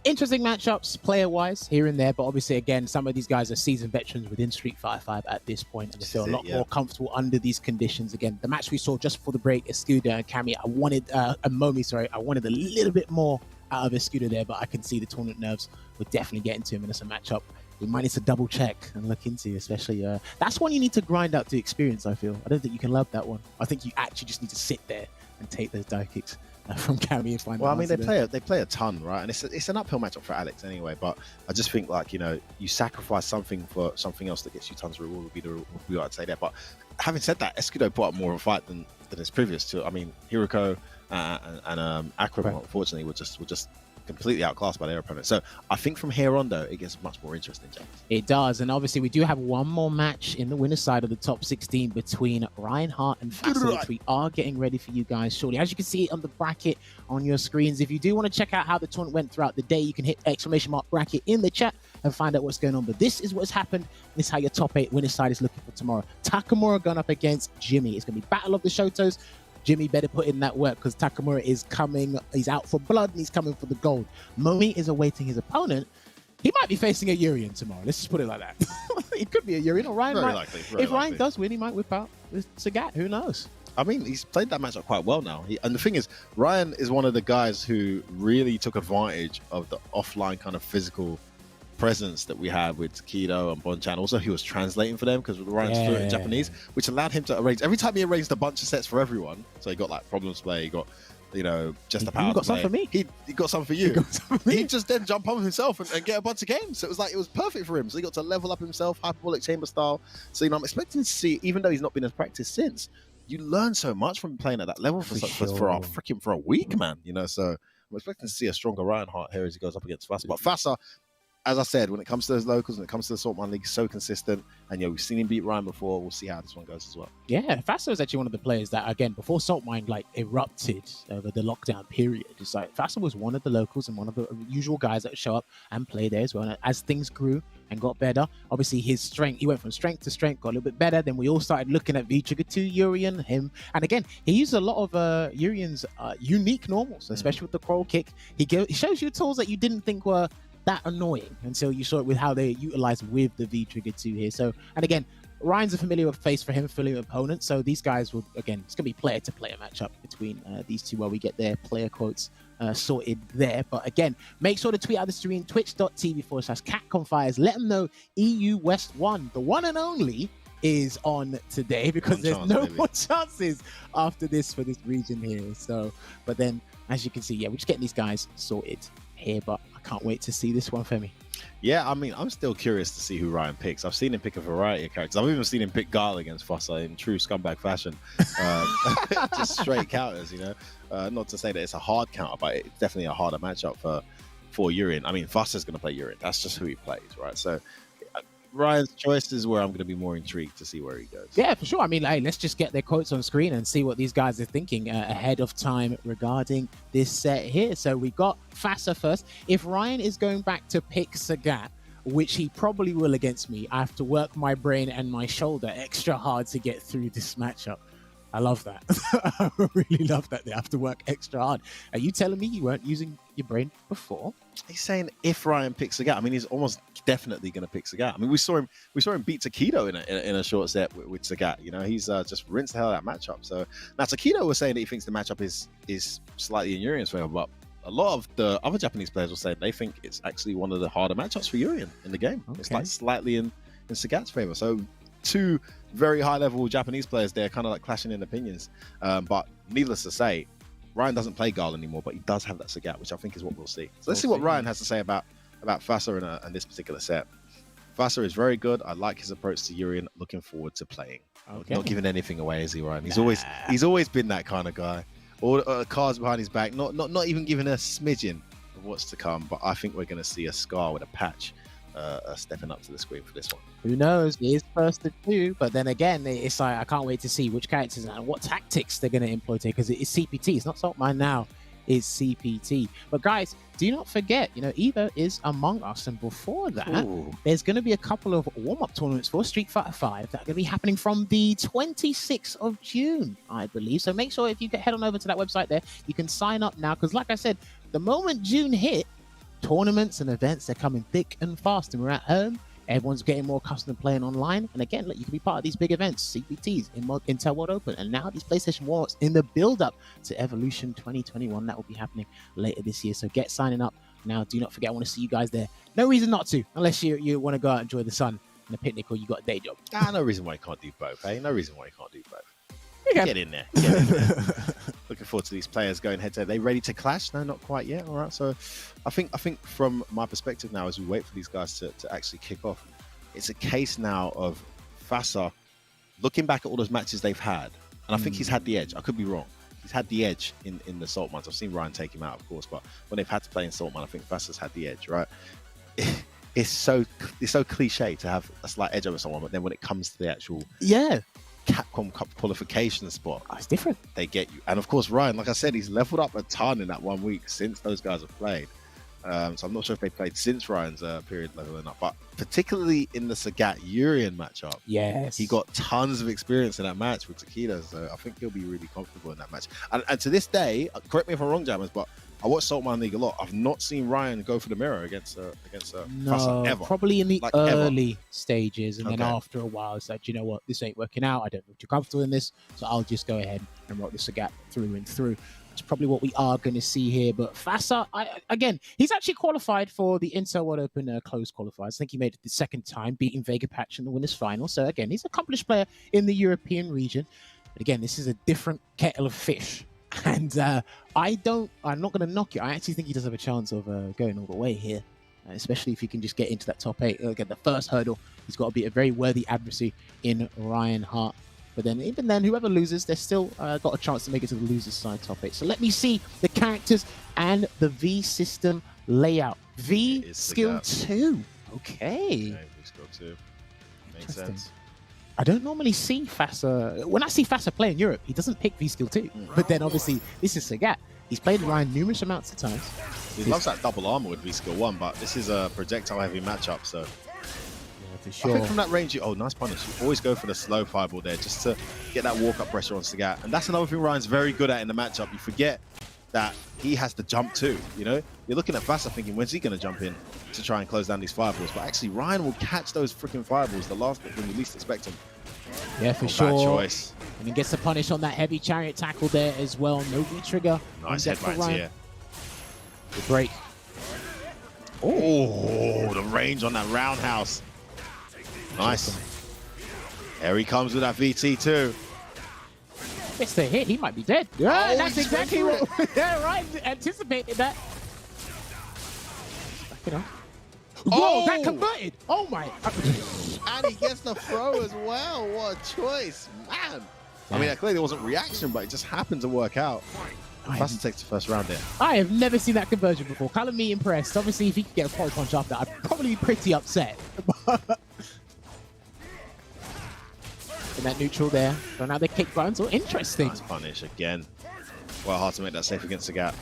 Interesting matchups, player-wise, here and there, but obviously, again, some of these guys are seasoned veterans within Street Fighter 5 at this point, and they feel a lot more comfortable under these conditions. Again, the match we saw just before the break, Escudo and Cammy, I wanted a little bit more out of Escudo there, but I can see the tournament nerves were definitely getting to him, and it's a matchup we might need to double check and look into, especially that's one you need to grind out to experience. I feel I don't think you can love that one. I think you actually just need to sit there and take those dive kicks from Cammy and find. Well, I mean, they play a ton, right? And it's an uphill matchup for Alex anyway. But I just think, like, you know, you sacrifice something for something else that gets you tons of reward would be the reward, I'd say there. But having said that, Escudo put up more of a fight than his previous two. I mean, Hiroko and Aqua, unfortunately, were just completely outclassed by their opponent. So I think from here on, though, it gets much more interesting, James. It does. And obviously, we do have one more match in the winner's side of the top 16 between Ryan Hart and Fassel, which we are getting ready for you guys shortly. As you can see on the bracket on your screens, if you do want to check out how the tournament went throughout the day, you can hit !bracket in the chat and find out what's going on. But this is what's happened. This is how your top 8 winner's side is looking for tomorrow. Takamura going up against Jimmy. It's going to be Battle of the Shotos. Jimmy better put in that work because Takamura is coming. He's out for blood and he's coming for the gold. Momi is awaiting his opponent. He might be facing a Urian tomorrow. Let's just put it like that. It could be a Urian or Ryan. Very likely. If Ryan does win, he might whip out with Sagat. Who knows? I mean, he's played that matchup quite well now. And the thing is, Ryan is one of the guys who really took advantage of the offline kind of physical presence that we had with Takedo and Bonchan. Also, he was translating for them because Ryan's fluent in Japanese, which allowed him to arrange. Every time he arranged a bunch of sets for everyone, so he got like Problems Play, he got, you know, just the power. You got some for me. He got some for you. He'd just then jump on himself and get a bunch of games. So it was perfect for him. So he got to level up himself, hyperbolic chamber style. So, you know, I'm expecting to see, even though he's not been as practiced since, you learn so much from playing at that level for a week, man. You know, so I'm expecting to see a stronger Reinhardt here as he goes up against Fassa. But Fassa, as I said, when it comes to those locals, when it comes to the Saltman League, so consistent. And yeah, we've seen him beat Ryan before. We'll see how this one goes as well. Yeah, Fassa was actually one of the players that, again, before Saltmine like erupted over the lockdown period, it's like Fassa was one of the locals and one of the usual guys that would show up and play there as well. And as things grew and got better, obviously his strength, he went from strength to strength, got a little bit better. Then we all started looking at V-Trigger 2, Urian, him. And again, he used a lot of Urian's unique normals, especially with the Coral Kick. He shows you tools that you didn't think were that annoying until you saw it with how they utilize with the V-Trigger 2 here. So, and again, Ryan's a familiar face for him, familiar opponent. So these guys will, again, it's going to be player-to-player matchup between these two while we get their player quotes sorted there. But again, make sure to tweet out the stream, twitch.tv/CapcomFires. Let them know EU West 1, the one and only, is on today, because there's no more chances after this for this region here. So, but then, as you can see, yeah, we're just getting these guys sorted here, but I can't wait to see this one, Femi. Yeah, I mean, I'm still curious to see who Ryan picks. I've seen him pick a variety of characters. I've even seen him pick Garl against Fossa in true scumbag fashion. Just straight counters, you know. Not to say that it's a hard counter, but it's definitely a harder matchup for Urian. I mean, Fossa's going to play Urian. That's just who he plays, right? So Ryan's choice is where I'm going to be more intrigued to see where he goes. Yeah, for sure. I mean, hey, let's just get their quotes on screen and see what these guys are thinking ahead of time regarding this set here. So we got Fassa first. If Ryan is going back to pick Sagat, which he probably will against me, I have to work my brain and my shoulder extra hard to get through this matchup. I love that. I really love that they have to work extra hard. Are you telling me you weren't using your brain before? He's saying if Ryan picks Sagat. I mean, he's almost definitely going to pick Sagat. I mean, we saw him beat Takedo in a short set with Sagat. You know, he's just rinsed the hell out of that matchup. So now Takedo was saying that he thinks the matchup is slightly in Urian's favor, but a lot of the other Japanese players will say they think it's actually one of the harder matchups for Urian in the game. Okay. It's like slightly in Sagat's favor. So two very high-level Japanese players there, kind of like clashing in opinions. But needless to say, Ryan doesn't play Garl anymore, but he does have that Sagat, which I think is what we'll see. So let's see what Ryan has to say about Fassa in this particular set. Fassa is very good. I like his approach to Urian. Looking forward to playing. Okay. Not giving anything away, is he, Ryan? He's always been that kind of guy. All cards behind his back, not even giving a smidgen of what's to come. But I think we're going to see a Scar with a patch stepping up to the screen for this one. Who knows? It is first to two, but then again, it's like I can't wait to see which characters and what tactics they're going to employ here, because it's CPT. It's not Saltmine now. Is CPT. But guys, do not forget, you know, Evo is among us, and before that, there's going to be a couple of warm-up tournaments for Street Fighter V that are going to be happening from the 26th of June, I believe. So make sure if you head on over to that website there, you can sign up now, because like I said, the moment June hit, tournaments and events are coming thick and fast, and we're at home. Everyone's getting more accustomed to playing online. And again, look, you can be part of these big events, CPTs, Intel World Open, and now these PlayStation Wars in the build-up to Evolution 2021. That will be happening later this year. So get signing up now. Do not forget, I want to see you guys there. No reason not to, unless you want to go out and enjoy the sun and a picnic, or you got a day job. No reason why you can't do both, eh? No reason why you can't do both. Okay. Get in there. Looking forward to these players going head to head. Are they ready to clash? No, not quite yet. All right. So I think from my perspective now, as we wait for these guys to actually kick off, it's a case now of Fassa looking back at all those matches they've had. And I think he's had the edge. I could be wrong. He's had the edge in the Saltmines. I've seen Ryan take him out, of course, but when they've had to play in Saltmine, I think Fassa's had the edge, right? It's so cliche to have a slight edge over someone, but then when it comes to the actual Capcom Cup qualification spot, it's different. They get you. And of course, Ryan, like I said, he's leveled up a ton in that 1 week since those guys have played. So I'm not sure if they played since Ryan's period leveling up, but particularly in the Sagat Urian matchup, he got tons of experience in that match with Takedo. So I think he'll be really comfortable in that match. And to this day, correct me if I'm wrong, Jammers, but I watch Saltmine League a lot. I've not seen Ryan go for the mirror against Fassa ever. Probably in the early stages, and then after a while, it's like, you know what, this ain't working out. I don't feel too comfortable in this, so I'll just go ahead and rock the Sagat through and through. It's probably what we are going to see here. But Fassa, again, he's actually qualified for the Intel World Open closed qualifiers. I think he made it the second time, beating Vega Patch in the winners final. So again, he's an accomplished player in the European region. But again, this is a different kettle of fish. And I'm not going to knock it. I actually think he does have a chance of going all the way here, especially if he can just get into that top 8. Again, the first hurdle, he's got to be a very worthy adversary in Ryan Hart. But then, even then, whoever loses, they're still got a chance to make it to the loser's side top 8. So let me see the characters and the V system layout. V skill 2. Okay. V skill 2. Makes sense. I don't normally see Fassa. When I see Fassa play in Europe, he doesn't pick V skill 2. But then, obviously, this is Sagat. He's played Ryan numerous amounts of times. He loves that double armor with V skill 1, but this is a projectile heavy matchup, so. For sure. I think from that range, nice punish. You always go for the slow fireball there just to get that walk-up pressure on Sagat. And that's another thing Ryan's very good at in the matchup. You forget that he has to jump too, you know? You're looking at Fassa thinking, when's he going to jump in to try and close down these fireballs? But actually, Ryan will catch those freaking fireballs the last when you least expect them. Yeah, for sure. Bad choice. And he gets the punish on that heavy chariot tackle there as well. No V-trigger. Nice headbutts here. Good break. Oh, the range on that roundhouse. Nice. There he comes with that VT too. It's the hit. He might be dead. Yeah, that's exactly what. Yeah, right. Anticipated that. Back it up. Whoa, that converted. Oh my. And he gets the throw as well. What a choice, man. I mean, clearly it wasn't reaction, but it just happened to work out. Fassa takes the first round there. I have never seen that conversion before. Color me impressed. Obviously, if he could get a power punch after, I'd probably be pretty upset. In that neutral there. So now they kick buttons. Oh, interesting. Nice punish again. Well, hard to make that safe against Sagat.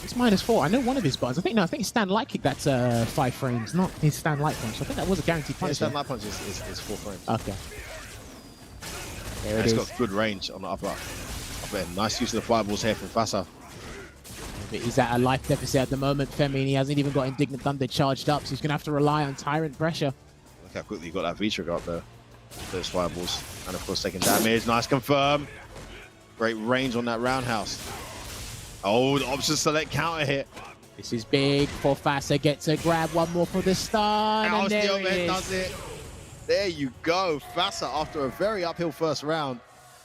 It's -4. I know one of his buttons. I think his stand light kick, that's 5 frames, not his stand light punch. So I think that was a guaranteed punch. His stand light punch is 4 frames. Okay. There it is. He's got good range on the upper end. Nice use of the fireballs here from Fassa. He's at a life deficit at the moment, Femi, and he hasn't even got Indignant Thunder charged up, so he's going to have to rely on Tyrant pressure. Look how quickly he got that V-trigger up there. Those fireballs. And of course taking damage. Nice confirm. Great range on that roundhouse. Oh, the option select counter hit. This is big for Fassa. Gets a grab, one more for the stun, and there it is. Does it. There you go. Fassa, after a very uphill first round,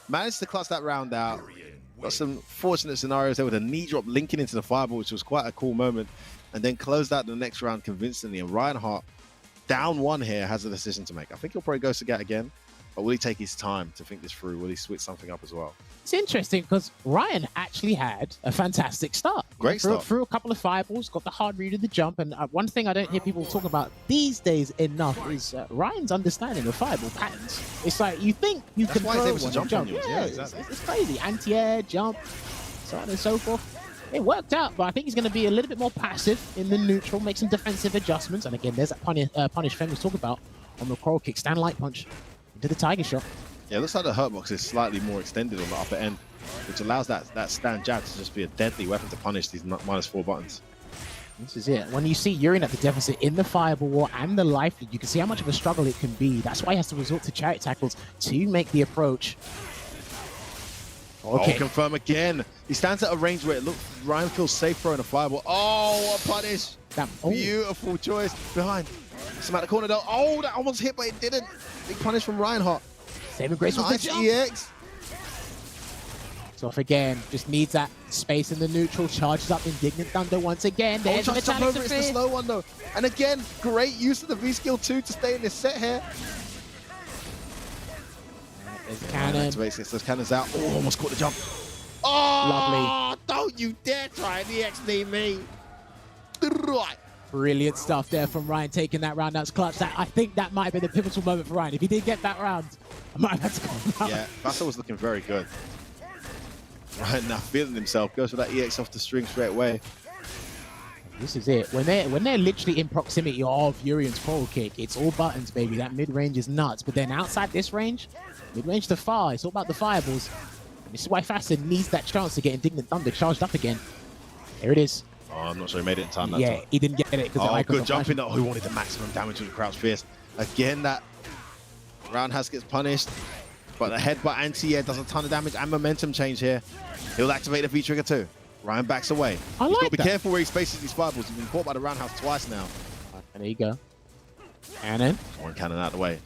managed to clutch that round out. Got some fortunate scenarios there with a knee drop linking into the fireball, which was quite a cool moment. And then closed out the next round convincingly. And Ryan Hart, down 1 here, has a decision to make. I think he'll probably go Sagat again. But will he take his time to think this through? Will he switch something up as well? It's interesting because Ryan actually had a fantastic start. Great start. Threw a couple of fireballs, got the hard read of the jump. And one thing I don't hear people talk about these days enough is Ryan's understanding of fireball patterns. It's like you think you can throw one and jump. Yeah, exactly. It's crazy. Anti-air, jump, so on and so forth. It worked out, but I think he's going to be a little bit more passive in the neutral, make some defensive adjustments. And again, there's that punish Fen was talking about on the coral kick, stand light punch into the tiger shot. Yeah, it looks like the hurt box is slightly more extended on the upper end, which allows that stand jab to just be a deadly weapon to punish these -4 buttons. This is it. When you see Urine at the deficit in the fireball war and the life lead, you can see how much of a struggle it can be. That's why he has to resort to chariot tackles to make the approach. Okay. Oh, confirm again. He stands at a range where it looks Ryan feels safe throwing a fireball. Oh, what a punish. Beautiful choice. Behind. Some at the corner though. Oh, that almost hit, but it didn't. Big punish from Reinhardt. Saving grace with the jump. EX. So off again, just needs that space in the neutral. Charges up Indignant Thunder once again. There's the jump over. It's the slow one though. And again, great use of the V skill 2 to stay in this set here. There's cannon. Those cannons out. Oh, almost caught the jump. Oh, lovely. Don't you dare try and EX knee me. Brilliant stuff there from Ryan, taking that round. That's clutch. I think that might have been the pivotal moment for Ryan. If he didn't get that round, I might have had to come out. Yeah, Fassa was looking very good. Ryan now feeling himself, goes for that EX off the string straight away. This is it. When they're literally in proximity of Urian's coral kick, it's all buttons, baby. That mid-range is nuts. But then outside this range, mid-range to far, it's all about the fireballs. And this is why Fassa needs that chance to get Indignant Thunder charged up again. There it is. Oh, I'm not sure he made it in time that time. He didn't get it. Oh, good jumping. Oh, he wanted the maximum damage with the crouch fierce. Again, that roundhouse gets punished. But the headbutt anti-air does a ton of damage and momentum change here. He'll activate the V-trigger too. Ryan backs away. I He's like got to be that. careful where he spaces these fireballs. He's been caught by the roundhouse twice now. And there you go. Cannon. One cannon out of the way.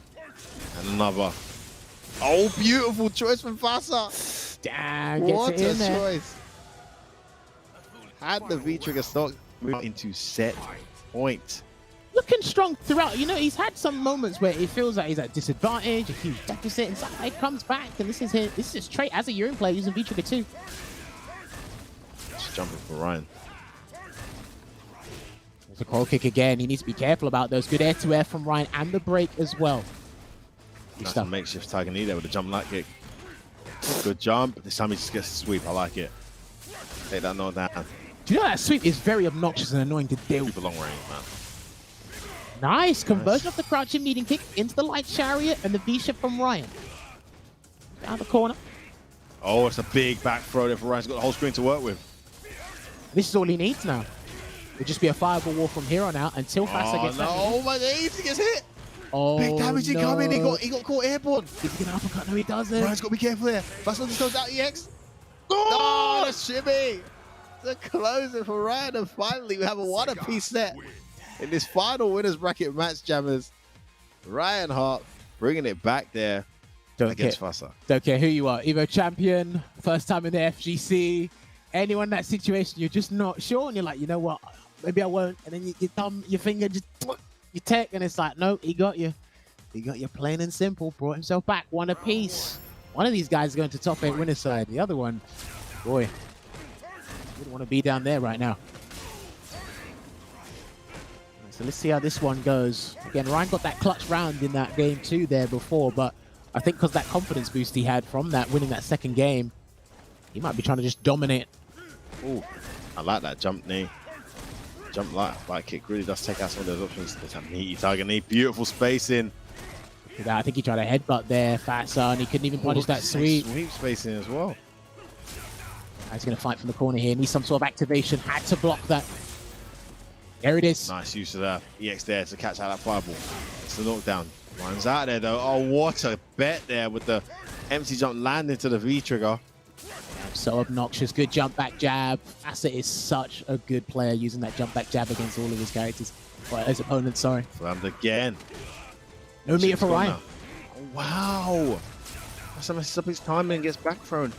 And another. Oh, beautiful choice from Fasa. Damn, gets What it in a there. choice. Had the V-trigger stock move into set point. Looking strong throughout. You know, he's had some moments where it feels like he's at disadvantage, a huge deficit, and suddenly it comes back. And this is his trait as a Euro player using V-trigger too. Just jumping for Ryan. There's a coil kick again. He needs to be careful about those. Good air-to-air from Ryan and the break as well. Nice makeshift Tiger knee there with a jump light kick. Good jump. This time he just gets a sweep. I like it. Take that knock down. Do you know that sweep is very obnoxious and annoying to deal with? Super long range, man. Nice conversion of the crouching meeting kick into the light chariot and the V-shift from Ryan. Down the corner. Oh, it's a big back throw there for Ryan. He's got the whole screen to work with. This is all he needs now. It'll just be a fireball wall from here on out until Fasa gets that. Oh my days, he gets hit. Oh, Big damage incoming. no. He got caught airborne. Is he going to uppercut? No, he doesn't. Ryan's got to be careful here. Fasa just goes out EX. Oh, the shimmy. The closer for Ryan. And finally, we have a one-apiece set in this final winners bracket match, Jammers. Ryan Hart bringing it back there against Fasa. Don't care who you are. Evo champion, first time in the FGC. Anyone in that situation, you're just not sure. And you're like, you know what? Maybe I won't. And then you thumb, your finger just, you take, and it's like, no, he got you. He got you plain and simple. Brought himself back. One apiece. One of these guys is going to top 8 winner side. The other one, boy, wouldn't want to be down there right now. So let's see how this one goes. Again, Ryan got that clutch round in that game too there before, but I think because that confidence boost he had from that winning that second game, he might be trying to just dominate. Ooh, I like that jump knee. Jump light kick really does take out some of those options. There's that meaty Tiger knee. Beautiful spacing. I think he tried a headbutt there, Fatsa, and he couldn't even punish that sweep. Sweep spacing as well. He's going to fight from the corner here. Needs some sort of activation. Had to block that. There it is. Nice use of that EX there to catch out that fireball. It's the knockdown. Runs out there though. Oh, what a bet there with the empty jump landing to the V trigger. So obnoxious. Good jump back jab. Facet is such a good player using that jump back jab against all of his characters. Well, his opponents, sorry. Slammed again. No meter for Ryan. Oh, wow. That's messes up his timing and gets back thrown.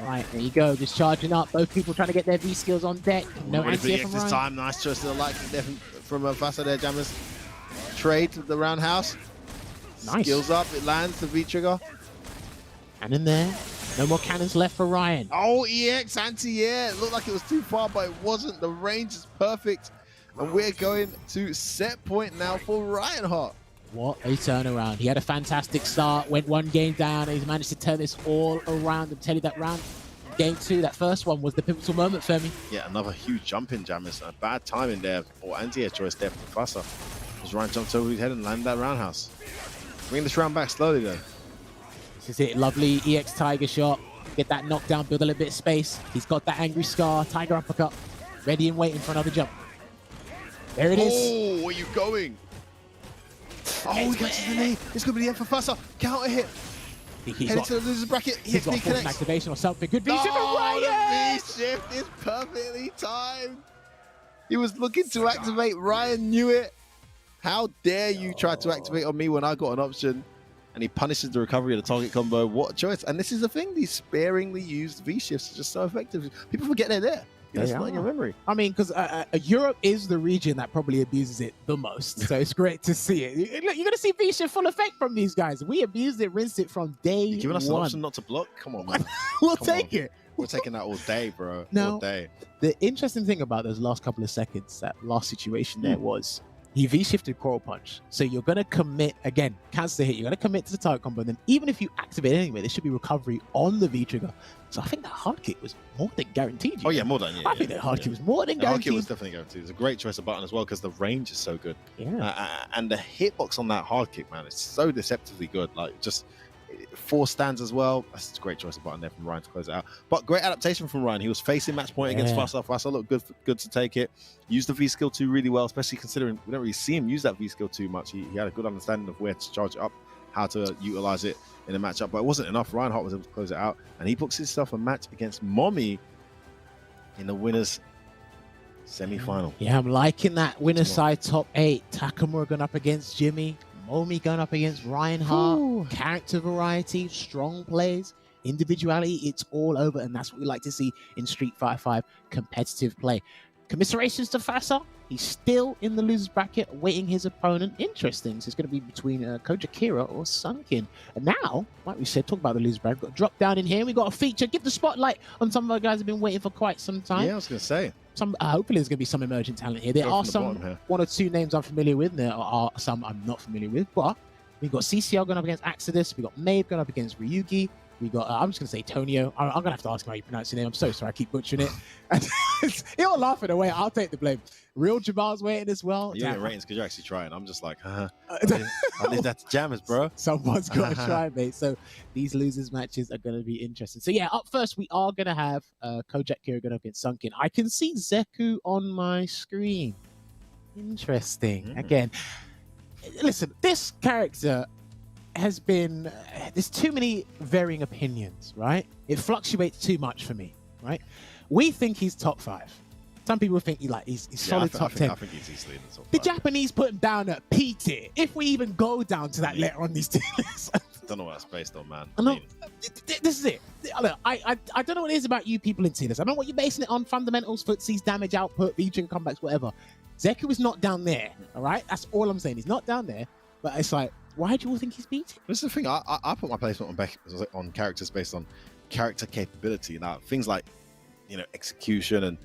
All right, there you go. Just charging up. Both people trying to get their V skills on deck. No Ready for the anti-air EX from this Ryan. time. Nice choice to the light kick there from Fasa there, Jammers. Trade to the roundhouse. Nice. Skills up. It lands the V trigger. And in there. No more cannons left for Ryan. Oh, EX anti-air. It looked like it was too far, but it wasn't. The range is perfect. And we're going to set point now for Ryan Hart. What a turnaround. He had a fantastic start, went one game down, and he's managed to turn this all around. I'm telling you, that round, game 2, that first one was the pivotal moment for me. Yeah, another huge jump in, Jammers. A bad timing there, or anti-air choice there for Fasa. As Ryan jumped over his head and landed that roundhouse. Bring this round back slowly, though. This is it. Lovely EX Tiger shot. Get that knockdown, build a little bit of space. He's got that angry scar, Tiger uppercut. Ready and waiting for another jump. There it is. Oh, where are you going? Oh, he catches the knee. This could be the end for Fasa. Counter hit. Headed to the loser bracket. He's got a forcing activation or something. Good V-shift from Ryan. The V-shift is perfectly timed. He was looking to activate. Ryan knew it. How dare you try to activate on me when I got an option? And he punishes the recovery of the target combo. What a choice. And this is the thing. These sparingly used V-shifts are just so effective. People forget they're there. It's not in your memory. I mean, because Europe is the region that probably abuses it the most. So it's great to see it. Look, you're going to see V-shift full effect from these guys. We abused it, rinsed it from day You're giving us an one. option not to block? Come on, man. We'll Come take on. it. We're taking that all day, bro. No. All day. The interesting thing about those last couple of seconds, that last situation there was, he V-shifted Coral Punch. So you're going to commit, again, cancel the hit. You're going to commit to the target combo. And then even if you activate it anyway, there should be recovery on the V-trigger. So I think that hard kick was more than guaranteed. Oh, yeah, more than. Yeah, I think that hard kick was more than The hard kick guaranteed. was definitely guaranteed. It's a great choice of button as well because the range is so good. Yeah. And the hitbox on that hard kick, man, it's so deceptively good. Like, just 4 stands as well. That's a great choice of button there from Ryan to close it out. But great adaptation from Ryan. He was facing match point against Fasa. Fasa looked good to take it. Used the V skill 2 really well, especially considering we don't really see him use that V skill too much. He had a good understanding of where to charge it up how to utilize it in a matchup, but it wasn't enough. Reinhardt was able to close it out, and he books himself a match against Mommy in the winners semi-final. Yeah, I'm liking that winner side top 8. Takamura going up against Jimmy, Momi going up against Reinhardt. Ooh. Character variety, strong plays, individuality, it's all over, and that's what we like to see in Street Fighter 5 competitive play. Commiserations to Fasa. He's still in the losers bracket, awaiting his opponent. Interesting. So it's going to be between Koja Kira or Sunken. And now, like we said, talk about the losers bracket. We've got a drop down in here. We got a feature. Give the spotlight on some of our guys who've been waiting for quite some time. Yeah, I was going to say. Hopefully there's going to be some emerging talent here. There are some one or two names I'm familiar with. There are some I'm not familiar with. But we've got CCL going up against Exodus. We've got Maeve going up against Ryugi. We got, I'm just going to say Tonio. I'm going to have to ask him how you pronounce your name. I'm so sorry. I keep butchering it. He'll laugh it away. I'll take the blame. Real Jabal's waiting as well. You get ratings because you're actually trying. I'm just like, I leave that to Jammers, bro. Someone's got to try, mate. So these losers matches are going to be interesting. So yeah, up first, we are going to have Kojak Kira going up against Sunken. I can see Zeku on my screen. Interesting. Again, listen, this character has been, there's too many varying opinions, right? It fluctuates too much for me, right? We think he's top 5. Some people think he's solid top 10. I think he's easily in the top 5. The Japanese put him down at P tier. If we even go down to that letter on these tier lists. I don't know what that's based on, man. This is it. Look, I don't know what it is about you people in tier lists. I don't know what you're basing it on. Fundamentals, footsies, damage output, V-trigger comebacks, whatever. Zeku is not down there, all right? That's all I'm saying. He's not down there. But it's like, why do you all think he's beaten? This is the thing. I put my placement on characters based on character capability. Now, things like, execution and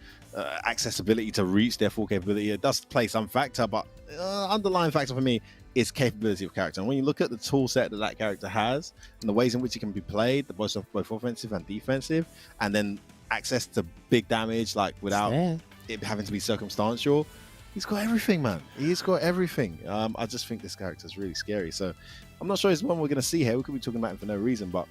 accessibility to reach their full capability, it does play some factor, but underlying factor for me is capability of character. And when you look at the tool set that character has and the ways in which it can be played, both offensive and defensive, and then access to big damage, like without it having to be circumstantial, he's got everything, man. He's got everything. I just think this character is really scary. So I'm not sure it's one we're going to see here. We could be talking about him for no reason, but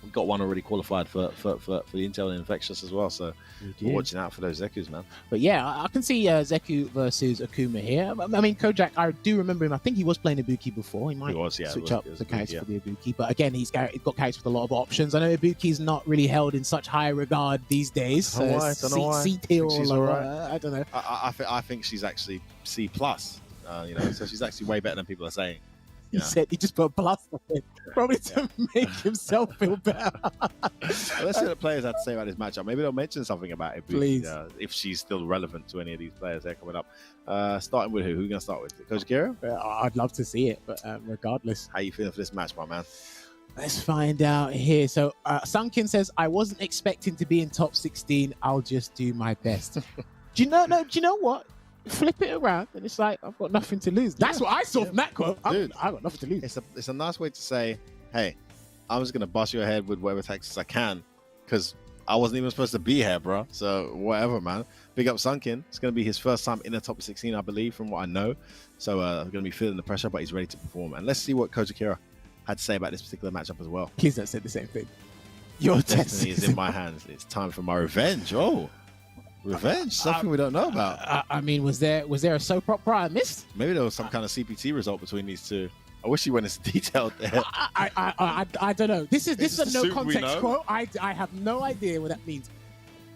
we've got one already qualified for the Intel and Infectious as well. So we're watching out for those Zekus, man. But yeah, I can see Zeku versus Akuma here. I mean, Kojak, I do remember him. I think he was playing Ibuki before. He might switch up the character for the Ibuki. But again, he's got characters with a lot of options. I know Ibuki's not really held in such high regard these days. I don't know why. C tier she's or right. I don't know. I think she's actually C+. So she's actually way better than people are saying. He said he just put a plus on it, probably to make himself feel better. Let's see what the players have to say about this matchup. Maybe they'll mention something about it, please. If she's still relevant to any of these players they're coming up. Starting with who? Who are you going to start with? Coach Kira? I'd love to see it, but regardless. How you feeling for this match, my man? Let's find out here. So Sunkin says, I wasn't expecting to be in top 16. I'll just do my best. Do you know what? Flip it around and it's like, I've got nothing to lose. That's what I saw from that quote. Dude, I've got nothing to lose. It's a nice way to say, hey, I'm just going to bust your head with whatever tactics I can because I wasn't even supposed to be here, bro. So whatever, man. Big up Sunkin. It's going to be his first time in the top 16, I believe, from what I know. So I'm going to be feeling the pressure, but he's ready to perform. And let's see what Coach Akira had to say about this particular matchup as well. Please don't say the same thing. Your destiny is in my hands. It's time for my revenge. Oh. Revenge, something we don't know about. I mean, was there a soap opera I missed? Maybe there was some kind of CPT result between these two. I wish he went into detail there. I don't know. This is a no context quote. I have no idea what that means.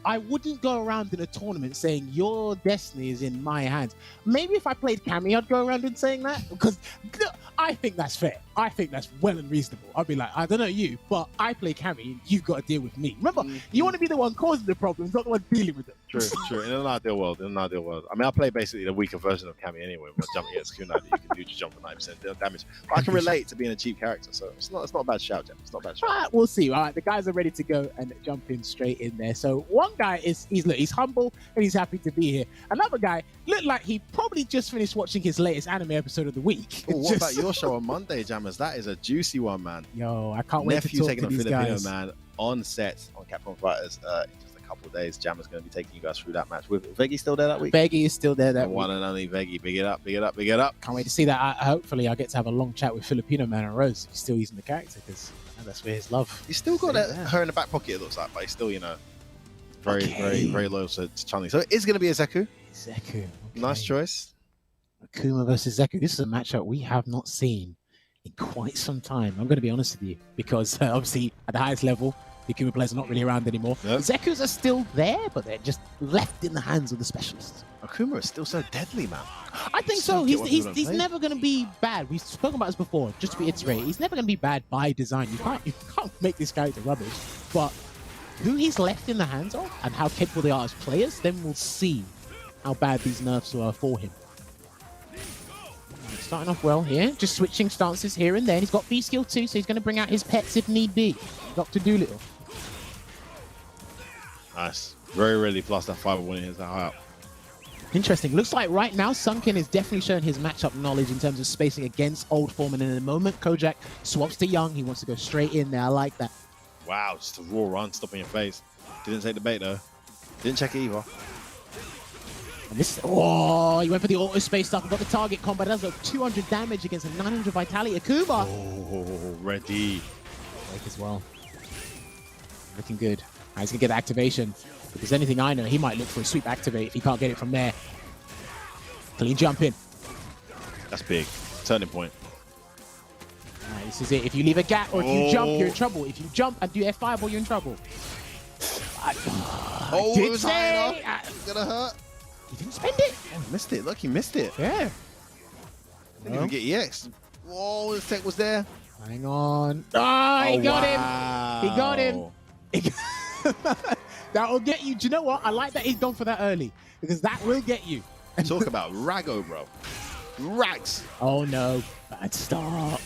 I wouldn't go around in a tournament saying your destiny is in my hands. Maybe if I played Cammy, I'd go around and saying that because I think that's fair. I think that's well and reasonable. I'd be like, I don't know you, but I play Cammy. You've got to deal with me. Remember, you want to be the one causing the problems, not the one dealing with them. True. In an ideal world. I mean, I play basically the weaker version of Cammy anyway. When jumping against Kunai, that you can do to jump for 9% damage. But I can relate to being a cheap character, so it's not a bad shout, Jeff. It's not a bad shout. All right, we'll see. All right, the guys are ready to go and jump in straight in there. So one guy he's humble and he's happy to be here. Another guy looked like he probably just finished watching his latest anime episode of the week. Ooh, what about your show on Monday, Jammers? That is a juicy one, man. Yo, I can't wait to talk taking to these Filipino guys. man on set on Capcom Fighters in just a couple of days. Jammer's going to be taking you guys through that match. With Veggie still there that week? Veggie is still there that week. One and only Veggie. Big it up, big it up, big it up. Can't wait to see that. Hopefully I'll get to have a long chat with Filipino man and Rose. He's still using the character because that's where his love. He's still got her in the back pocket, it looks like, but he's still, very loyal to Chun-Li. So it is going to be a Zeku. Zeku. Okay. Nice choice. Akuma versus Zeku. This is a matchup we have not seen in quite some time. I'm going to be honest with you, because obviously at the highest level, the Akuma players are not really around anymore. Yep. Zekus are still there, but they're just left in the hands of the specialists. Akuma is still so deadly, man. I think so. He's never going to be bad. We've spoken about this before. Just to reiterate, he's never going to be bad by design. You can't make this character rubbish. But who he's left in the hands of and how capable they are as players, then we'll see how bad these nerfs are for him. Starting off well here, just switching stances here and there. He's got B skill too, so he's going to bring out his pets if need be. Dr. Doolittle. Nice. Very rarely plus that 5 when it hits that high up. Interesting. Looks like right now Sunken is definitely showing his matchup knowledge in terms of spacing against Old Form, and in a moment Kojak swaps to Young. He wants to go straight in there. I like that. Wow, just a raw run, stopping your face. Didn't take the bait though. Didn't check it either. And this, oh, he went for the auto space stuff and got the target combo. That does like 200 damage against a 900 vitality. Akuma. Oh, ready. Break as well. Looking good. He's going to get the activation. If there's anything I know, he might look for a sweep activate if he can't get it from there. Clean jump in. That's big. Turning point. Right, this is it. If you leave a gap or if you jump, you're in trouble. If you jump and do F5, you're in trouble. It was high enough. It's going to hurt. He didn't spend it. Oh, missed it. Look, he missed it. Yeah. Didn't even get EX. Whoa, the tech was there. Hang on. Oh, he got him. He got him. That will get you. Do you know what? I like that he's gone for that early, because that will get you. Talk about Rago, bro. Rags. Oh no, bad start.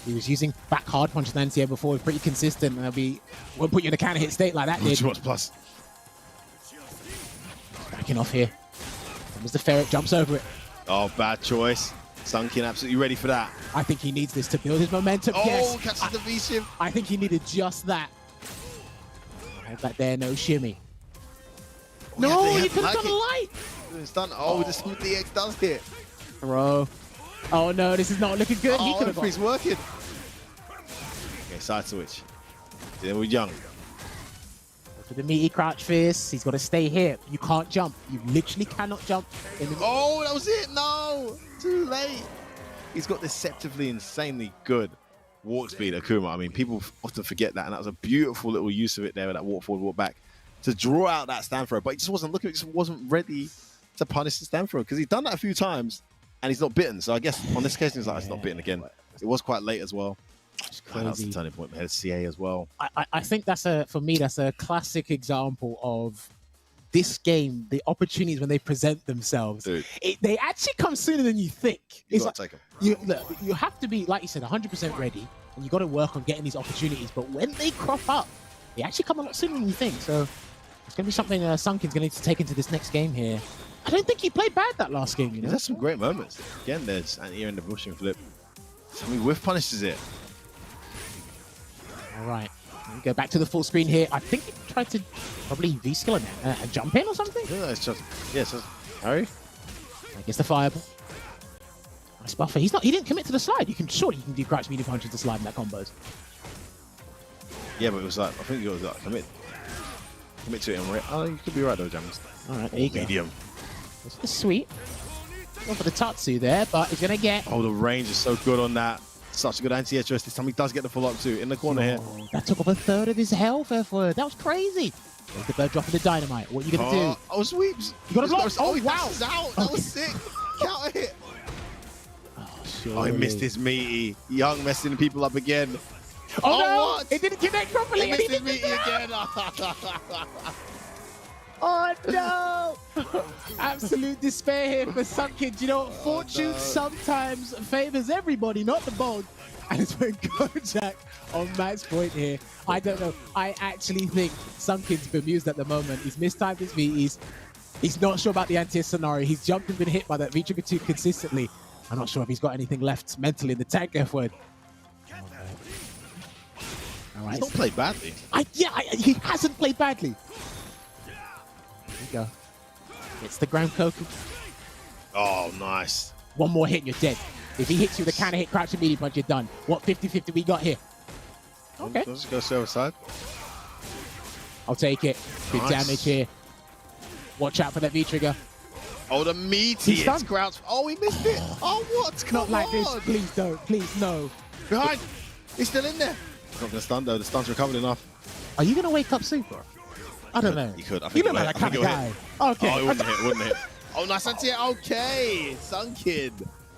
He was using back hard punch and anti-air before, pretty consistent, and won't put you in a counter hit state like that did. Too much plus. Backing off here. Comes the ferret, jumps over it. Oh, bad choice. Sunken, absolutely ready for that. I think he needs this to build his momentum. Oh, yes. catches the V-shift. I think he needed just that. Have that there, no shimmy. No, he could have done a light. It's done. Oh, the smooth EX does hit. Bro. Oh no, this is not looking good. He Oh, could have he's working. Okay, side switch. Then we're Young. For the meaty crouch fist, he's got to stay here. You can't jump. You literally cannot jump. Oh, that was it. No, too late. He's got deceptively insanely good walk speed, Akuma. I mean, people often forget that, and that was a beautiful little use of it there with that walk forward, walk back to draw out that stand throw. But he just wasn't looking. He just wasn't ready to punish the stand throw, because he's done that a few times and he's not bitten. So I guess on this occasion, he's like, it's not bitten again. It was quite late as well. Man, that was the turning point. Ahead of CA as well. I think for me, that's a classic example of this game, the opportunities when they present themselves. Dude. They actually come sooner than you think. You got to take them. You have to be, like you said, 100% ready, and you got to work on getting these opportunities. But when they crop up, they actually come a lot sooner than you think. So it's going to be something Sunken's going to need to take into this next game here. I don't think he played bad that last game, you know? He's had some great moments. Again, there's anti-air in the bushing flip. I mean, whiff punishes it. All right. We go back to the full screen here. I think he tried to probably V-skill a jump in or something. Yeah, it's just Harry. I guess the fireball. Nice buffer. He didn't commit to the slide. Surely you can do crouch medium punches to slide in that combos. Yeah, but it was like, I think it was like commit to it and right. Oh, you could be right though, James. All right, there you go. Medium. This is sweet. Go for the Tatsu there, but he's gonna get. Oh, the range is so good on that. Such a good anti-air choice. This time he does get the full up too in the corner here. That took up a third of his health, F-word. That was crazy. There's the bird dropping the dynamite. What are you gonna do? Oh, sweeps. You got to block. Oh, wow. That's out. That was sick. Counter hit. Oh, he missed his meaty. Young messing people up again. Oh, no! What? It didn't connect properly. He missed his meaty again. Oh no! Absolute despair here for Sunken. You know what? Fortune sometimes favors everybody, not the bold. And it's when Kojak on match point here. I don't know. I actually think Sunken's bemused at the moment. He's mistimed his VEs. He's not sure about the anti-air scenario. He's jumped and been hit by that V-trigger 2 consistently. I'm not sure if he's got anything left mentally in the tank, F-word. All right. He's not played badly. He hasn't played badly. There you go. It's the ground Koku. Oh, nice. One more hit and you're dead. If he hits you with a counter hit, crouch and meaty punch, you're done. What 50-50 we got here? Okay. Let's go server side. I'll take it. Good Nice. damage here. Watch out for that V-trigger. Oh, the meaty He's done. crouch. Oh, he missed it. Oh, what? Not like this. Please don't. Please, no. Behind. He's still in there. Not going to stun, though. The stun's recovered enough. Are you going to wake up Super? I don't know. You could. I You think look like that kind of guy. Okay. Oh, it wouldn't hit. It wouldn't hit. Oh, nice anti-hit. Okay. Sunken.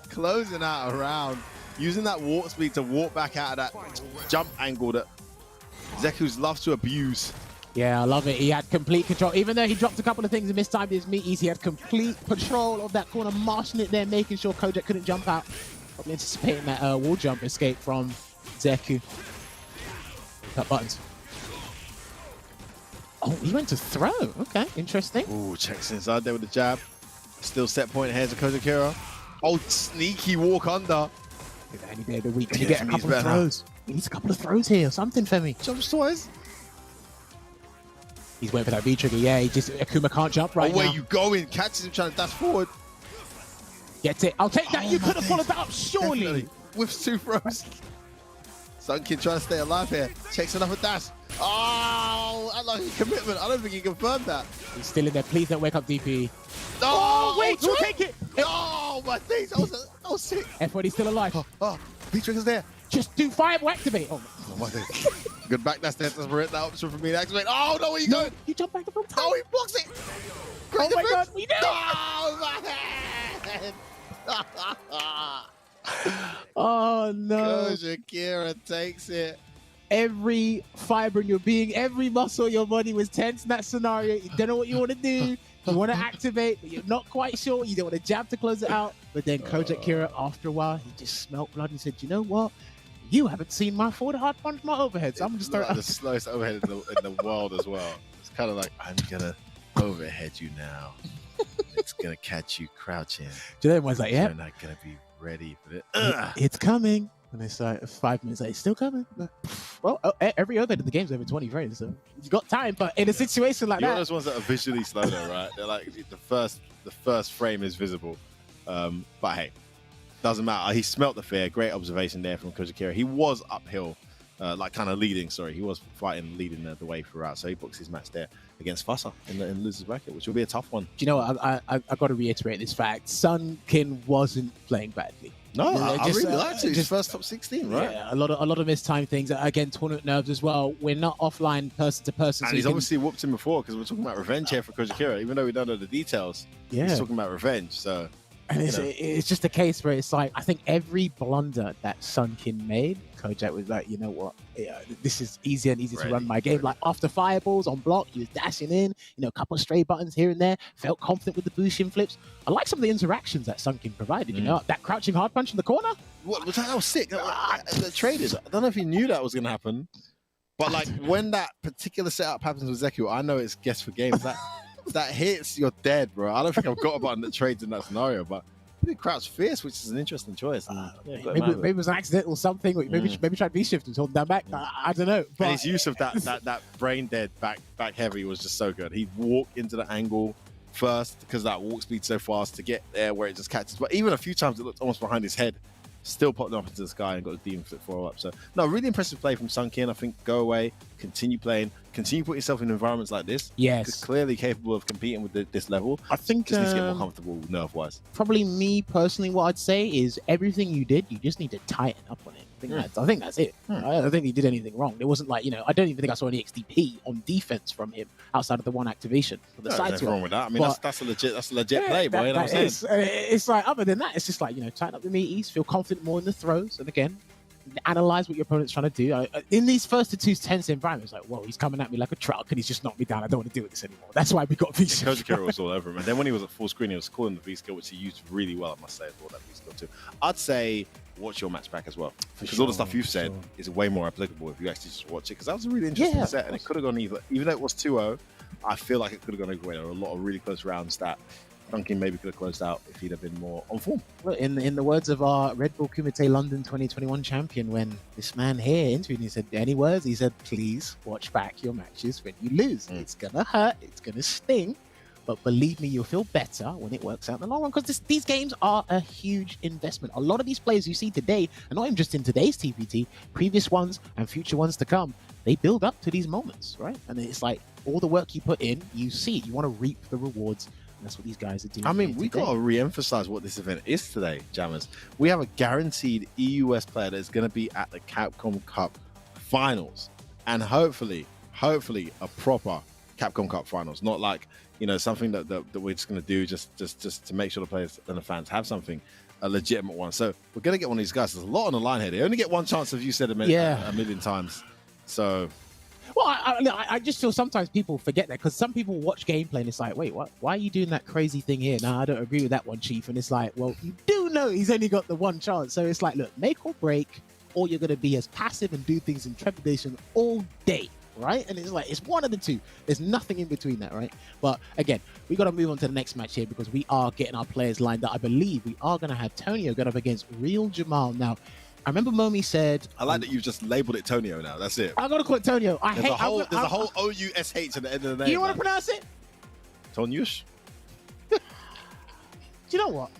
Closing out around. Using that warp speed to walk back out of that jump angle that Zeku's loves to abuse. Yeah, I love it. He had complete control. Even though he dropped a couple of things and mistimed his meaties, he had complete control of that corner, marshing it there, making sure Kojak couldn't jump out. Probably anticipating that wall jump escape from Zeku. Cut buttons. Oh, he went to throw. Okay, interesting. Ooh, checks inside there with the jab. Still set point ahead of Kojakira. Oh, sneaky walk under. Any day of the week, you get a couple of throws. He needs a couple of throws here, something for me. Jumps twice. He's waiting for that V trigger. Yeah, Akuma can't jump right now. Where you going? Catches him trying to dash forward. Gets it. I'll take that. You could have followed that up, surely. Definitely. With 2 throws. Sunken trying to stay alive here. Checks another dash. Oh, I like his commitment. I don't think he confirmed that. He's still in there. Please don't wake up DP. Oh, wait, we'll take it. Oh, my things. That was sick. F1, he's still alive. Oh, V-trigger's there. Just do fire, will activate. Oh, my things. Good back dash there. That option for me to activate. Oh, no, where you going? You jump back the front. Oh, he blocks it. Oh, my God. We know. Oh, my head. Oh, no. Kojakira takes it. Every fiber in your being, every muscle in your body was tense in that scenario. You don't know what you want to do. You want to activate, but you're not quite sure. You don't want to jab to close it out. But then Kojakira, after a while, he just smelt blood and said, you know what? You haven't seen my forward hard punch, my overhead. So I'm just the slowest overhead in the world as well. It's kind of like, I'm going to overhead you now. It's going to catch you crouching. Do you know everyone's like, yeah. You're not going to be ready for it. It's coming. And it's like 5 minutes later, it's still coming. Well, every other of the game's over 20 frames, so you got time. But in a situation like You're that, those ones that are visually slow, though, right? They're like the first frame is visible, but hey, doesn't matter. He smelt the fear. Great observation there from Kojakira. He was uphill, like kind of leading. Sorry, he was fighting, leading the way throughout. So he books his match there against Fusser in the losers bracket, which will be a tough one. Do you know what? I got to reiterate this fact. Sunkin wasn't playing badly. No, I really liked it. Just first top 16, right? Yeah, a lot of mistimed things. Again, tournament nerves as well. We're not offline person to person. And so he's obviously whooped him before because we're talking about revenge here for Kojakira, even though we don't know the details. Yeah, he's talking about revenge. So, and it's just a case where it's like I think every blunder that Sunkin made, Kojak was like, you know what? Yeah, this is easier and easier to run my game. Like after fireballs on block, he was dashing in, a couple of stray buttons here and there, felt confident with the Bushin flips. I like some of the interactions that Sunkin provided, that crouching hard punch in the corner. What was that? That was sick. The traders, I don't know if he knew that was going to happen, but like when that particular setup happens with Zeku, I know it's guess for games. That hits, you're dead, bro. I don't think I've got a button that trades in that scenario, but he did crouch fierce, which is an interesting choice. Maybe it was an accident or something. Maybe tried V-shift and hold down back. I don't know. But and his use of that brain dead back heavy was just so good. He'd walk into the angle first because that walk speed so fast to get there where it just catches. But even a few times it looked almost behind his head, still popped up into the sky and got the demon flip 4 up. So no, really impressive play from Sunkin. I think go away, continue playing, continue putting yourself in environments like this. Yes, because clearly capable of competing with this level. I think just needs to get more comfortable nerve wise. Probably me personally, what I'd say is everything you did, you just need to tighten up on it. I think that's it. I don't think he did anything wrong. It wasn't like, I don't even think I saw any XDP on defense from him outside of the one activation. The side nothing wrong with that. I mean, that's a legit play, bro. It's like, other than that, it's just like, tighten up the meaties, feel confident more in the throws. And again, analyze what your opponent's trying to do. In these first two tense environments, like, whoa, he's coming at me like a truck and he's just knocked me down. I don't want to deal with this anymore. That's why we got V-skill. Kojakira was all over him. And then when he was at full screen, he was calling the V-skill, which he used really well, I must say, as well, that V-skill too. I'd say watch your match back as well. Because all the stuff you've said is way more applicable if you actually just watch it. Because that was a really interesting set, and it could have gone either. Even though it was 2-0, I feel like it could have gone either way. There were a lot of really close rounds that Duncan maybe could have closed out if he'd have been more on form. Well, in the words of our Red Bull Kumite London 2021 champion, when this man here interviewed, he said, any words? He said, please watch back your matches when you lose. It's going to hurt. It's going to sting. But believe me, you'll feel better when it works out in the long run, because these games are a huge investment. A lot of these players you see today, and not even just in today's TPT, previous ones and future ones to come, they build up to these moments, right? And it's like all the work you put in, you see it. You want to reap the rewards That's what these guys are doing. I mean, here we today. got to re-emphasize what this event is today, Jammers. We have a guaranteed EUS player that's going to be at the Capcom Cup Finals, and hopefully a proper Capcom Cup Finals, not like, you know, something that we're just going to do just to make sure the players and the fans have something, a legitimate one. So we're going to get one of these guys. There's a lot on the line here. They only get one chance, if you said a million times. So. Well, I just feel sometimes people forget that, because some people watch gameplay and it's like, wait, what? Why are you doing that crazy thing here? No, I don't agree with that one, Chief. And it's like, well, you do know he's only got the one chance. So it's like, look, make or break, or you're going to be as passive and do things in trepidation all day. Right? And it's like, it's one of the two. There's nothing in between that, right? But again, we got to move on to the next match here, because we are getting our players lined up. I believe we are going to have Tonio going up against Real Jamal. Now, I remember Momi said... I like that you've just labeled it Tonio now. That's it. I'm going to call it Tonio. There's a whole O-U-S-H at the end of the name. You want to pronounce it? Tonyush? Do you know what?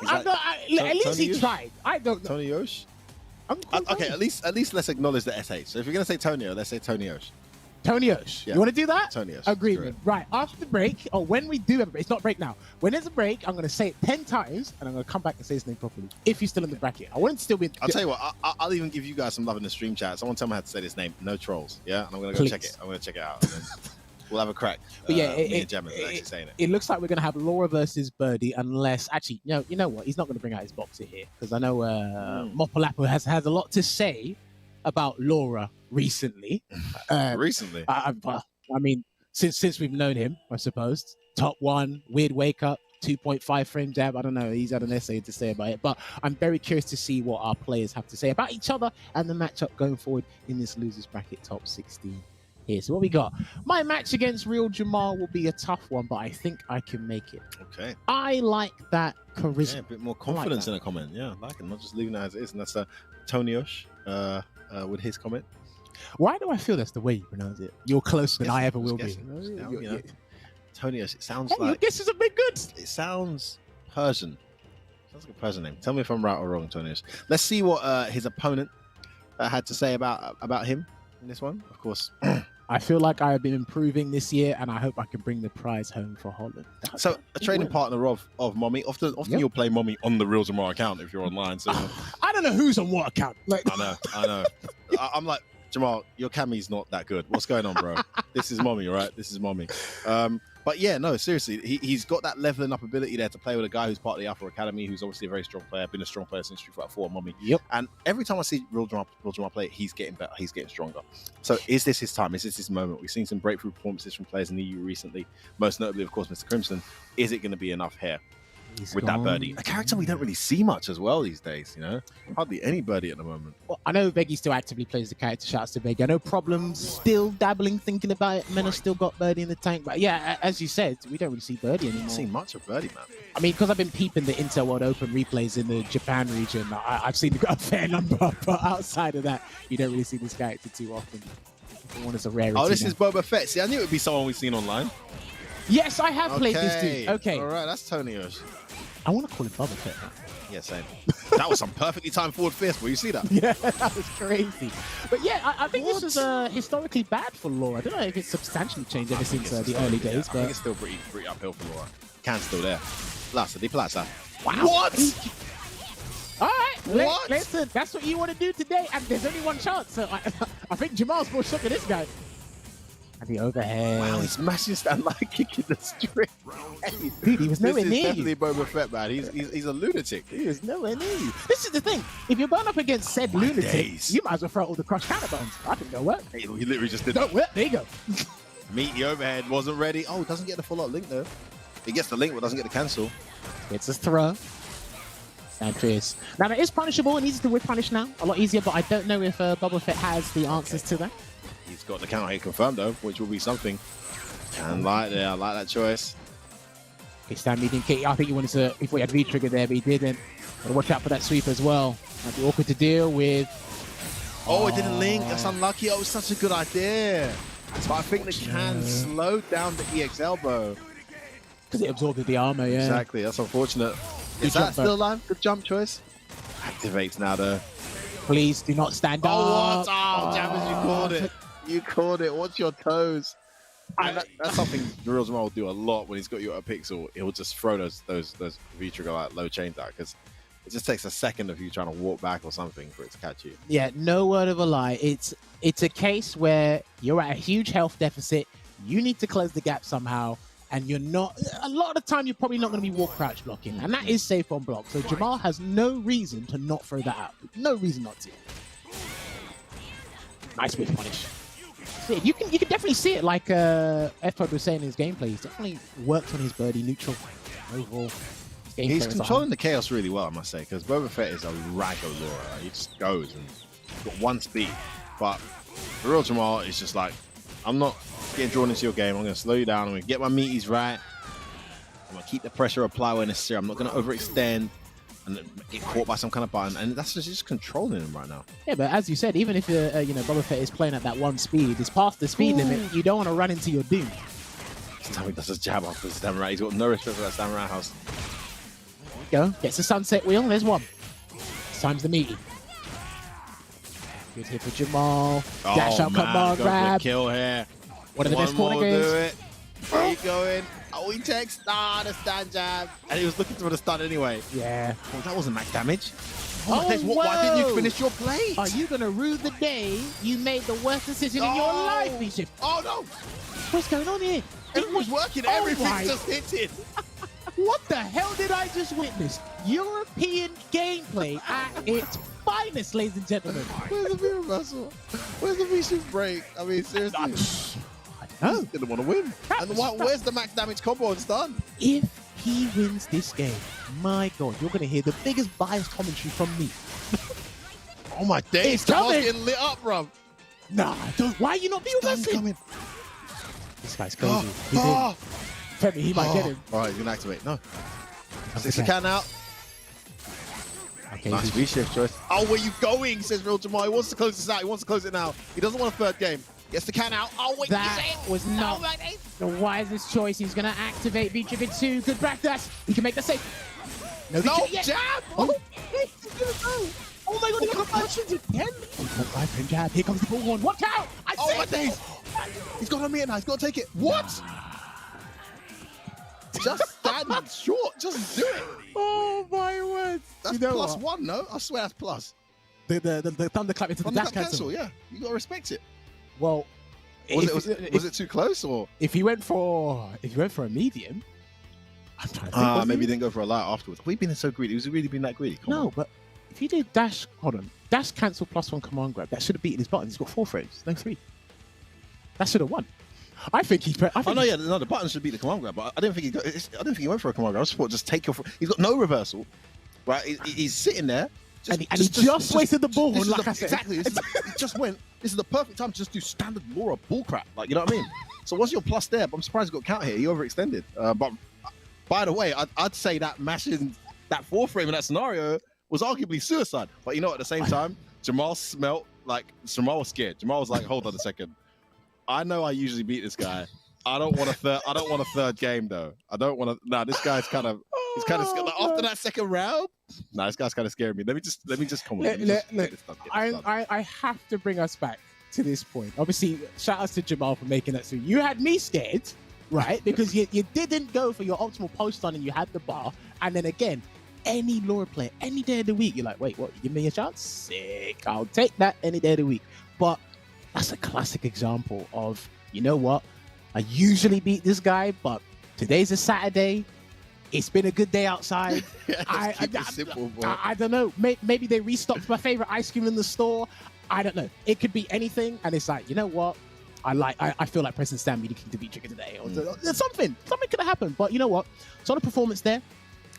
At least he tried. I don't know. Toniosh? Okay, at least let's acknowledge the SH. So if you're going to say Tonio, let's say Toniosh. Toniosh. Yeah. You want to do that? Toniosh. Agreement. Right. After the break, or when we do have a break, it's not break now. When there's a break, I'm going to say it 10 times, and I'm going to come back and say his name properly. If he's still in the bracket. I want him to still be... I'll tell you what, I'll even give you guys some love in the stream chat. Someone tell me how to say this name. No trolls. Yeah? And I'm going to go check it. I'm going to check it out. And then we'll have a crack. But yeah, it looks like we're going to have Laura versus Birdie, unless... Actually, you know what? He's not going to bring out his boxer here, because I know Mopolapo has a lot to say about Laura recently. Recently? I mean, since we've known him, I suppose. Top 1, weird wake up, 2.5 frame jab. I don't know. He's had an essay to say about it. But I'm very curious to see what our players have to say about each other and the matchup going forward in this losers bracket top 16 here. So what we got? My match against Real Jamal will be a tough one, but I think I can make it. Okay. I like that charisma. Yeah, a bit more confidence in a comment. Yeah, I like it. Not just leaving it as it is. And that's Toniosh with his comment. Why do I feel that's the way you pronounce it? You're closer than I ever will be. Toniosh, it sounds hey, like... This is a bit good. It sounds Persian. Sounds like a Persian name. Tell me if I'm right or wrong, Toniosh. Let's see what his opponent had to say about him in this one. Of course. I feel like I have been improving this year, and I hope I can bring the prize home for Holland. So, a training partner of Mommy. Often you'll play Mommy on the Real Jamal account if you're online. So I don't know who's on what account. Like... I know. I'm like, Jamal, your cammy's not that good. What's going on, bro? This is Mommy, all right? This is Mommy. But yeah, no, seriously, he's got that leveling up ability there to play with a guy who's part of the Alpha Academy, who's obviously a very strong player, been a strong player since Street Fighter 4, Mommy. Yep. And every time I see Real Jamal play, he's getting better, he's getting stronger. So is this his time? Is this his moment? We've seen some breakthrough performances from players in the EU recently, most notably, of course, Mr. Crimson. Is it going to be enough here? That Birdie, a character we don't really see much as well these days, you know, hardly any Birdie at the moment. Well, I know Veggie still actively plays the character. Shouts to Veggie. I know Problems still dabbling, thinking about it. Men have still got Birdie in the tank, but yeah, as you said, we don't really see Birdie anymore. I don't see much of Birdie, man. I mean, because I've been peeping the Intel World Open replays in the Japan region, I've seen a fair number, but outside of that, you don't really see this character too often. One is a rarity. Oh, this now. is Boba Fett. See, I knew it would be someone we've seen online. Yes, I have played this dude. Okay. All right, that's Toniosh. I want to call it Boba Fett now. Yeah, same. That was some perfectly timed forward fist. Will you see that? Yeah, that was crazy. But yeah, I think this was historically bad for Laura. I don't know if it's substantially changed ever since the early days. I but think it's still pretty uphill for Laura. Can's still there. Plaza di Plaza. Wow. What? All right. What? Listen, that's what you want to do today, and there's only one chance. So I think Jamal's more shocked at this guy. And the overhead. Wow, he's smashing stand like kicking the string. Dude, he was nowhere this is near definitely you. Boba Fett, man. He's a lunatic. He was nowhere near you. This is the thing. If you're going up against said lunatic, days. you might as well throw all the crush counterbones. I think they'll work. He literally just did Don't work. There you go. Meet the overhead. Wasn't ready. Oh, doesn't get the full out link though. He gets the link, but doesn't get the cancel. It's a throw. Sanchez. Now, that is punishable. It needs to whip punish now. A lot easier, but I don't know if Boba Fett has the answers to that. He's got the counter hit confirmed though, which will be something. And I like that choice. Okay, stand medium kick. I think he wanted to, before he had V-trigger there, but he didn't. Gotta watch out for that sweep as well. Might be awkward to deal with. Oh, it didn't link. That's unlucky. Oh, it was such a good idea. But I think the can slowed down the EX elbow. Because it absorbed the armor, yeah. Exactly. That's unfortunate. Good Is that jump, still alive? Good jump choice. Activates now though. Please do not stand up. Oh, what? Oh, Jammers, you called it. You called it. Watch your toes. And that's something Real Jamal will do a lot when he's got you at a pixel. He'll just throw those V-trigger like low chains out because it just takes a second of you trying to walk back or something for it to catch you. Yeah, no word of a lie. It's a case where you're at a huge health deficit. You need to close the gap somehow, and you're not. A lot of the time, you're probably not going to be walk crouch blocking, and that is safe on block. So Jamal has no reason to not throw that out. No reason not to. Nice whip punish. You can definitely see it, like F-Pod was saying in his gameplay. He's definitely worked on his birdie neutral overall. He's controlling the chaos really well, I must say, because Boba Fett is a ragolora. He just goes and he's got one speed. But for Real Jamal, it's just like, I'm not getting drawn into your game. I'm going to slow you down. I'm going to get my meaties right. I'm going to keep the pressure applied where necessary. I'm not going to overextend and get caught by some kind of button. And that's just controlling him right now. Yeah, but as you said, even if Boba Fett is playing at that one speed, it's past the speed limit. You don't want to run into your doom. He does his jab off the samurai. He's got no respect for that samurai house. Go. Gets the sunset wheel. There's one. This time's the meaty. Good hit for Jamal. Dash out, command grab. Kill here. One of the best corner games. Where you going? Oh, he takes the stand jab. And he was looking for the stun anyway. Yeah. Oh, that wasn't max damage. Oh, why didn't you finish your play? Are you going to rue the day you made the worst decision in your life, V-Shift? Oh, no. What's going on here? It was working. Everything's just hitting. What the hell did I just witness? European gameplay at its finest, ladies and gentlemen. Where's the mirror muscle? Where's the V-shift break? I mean, seriously. No. He didn't want to win. And where's the max damage combo and stun? If he wins this game, my God, you're going to hear the biggest biased commentary from me. Oh my days. It's coming. Getting lit up, bro. Nah, why are you not being coming? This guy's crazy. He's in. Femi, he might get him. All right, he's going to activate. No. Six the can out. Okay, Nice V-shift choice. Oh, where you going? Says Real Jamal. He wants to close this out. He wants to close it now. He doesn't want a third game. Gets the can out. Oh, wait. That was not the wisest choice. He's going to activate V-Trigger 2. Good backdash. He can make the save. No jab. Oh, oh my God, he got options again. Jab. Here comes the bullhorn. Watch out. Oh, my days. He's got on me now. He's got to take it. What? Just stand short. Just do it. Oh, my word. That's plus one, no? I swear that's plus. The thunderclap into the dash cancel. Yeah, you got to respect it. Well, was it too close, or if he went for a medium? I'm trying to think. Maybe he didn't go for a light afterwards. We've been so greedy. He's really been that greedy. Come on. But if he did dash, dash cancel plus one command grab, that should have beaten his button. He's got 4 frames, no 3. That should have won. I think he. The button should beat the command grab, but I didn't think he went for a command grab. I just thought just take your. He's got no reversal, right? He's sitting there. He just wasted the ball. Like I said. Exactly. He just went. This is the perfect time to just do standard Laura bullcrap. Like, you know what I mean? So what's your plus there? But I'm surprised he got count here. He overextended. But by the way, I'd say that mashing that 4 frame in that scenario was arguably suicide. But you know, at the same time, Jamal smelt like Jamal was scared. Jamal was like, hold on a second. I know I usually beat this guy. I don't want a third game though. I don't want to. Nah, this guy's kind of. He's kind of scared. Like, after that second round. Nah, this guy's kind of scaring me. Let me just come on. I have to bring us back to this point. Obviously, shout outs to Jamal for making that through. You had me scared, right? Because you didn't go for your optimal post on and you had the bar. And then again, any Laura player, any day of the week, you're like, wait, what? You give me a chance? Sick. I'll take that any day of the week. But that's a classic example of, you know what? I usually beat this guy, but today's a Saturday. It's been a good day outside. I don't know. Maybe they restocked my favorite ice cream in the store. I don't know. It could be anything. And it's like, you know what? I feel like pressing stand meeting King to V-Trigger today. Or something could have happened. But you know what? Solid performance there.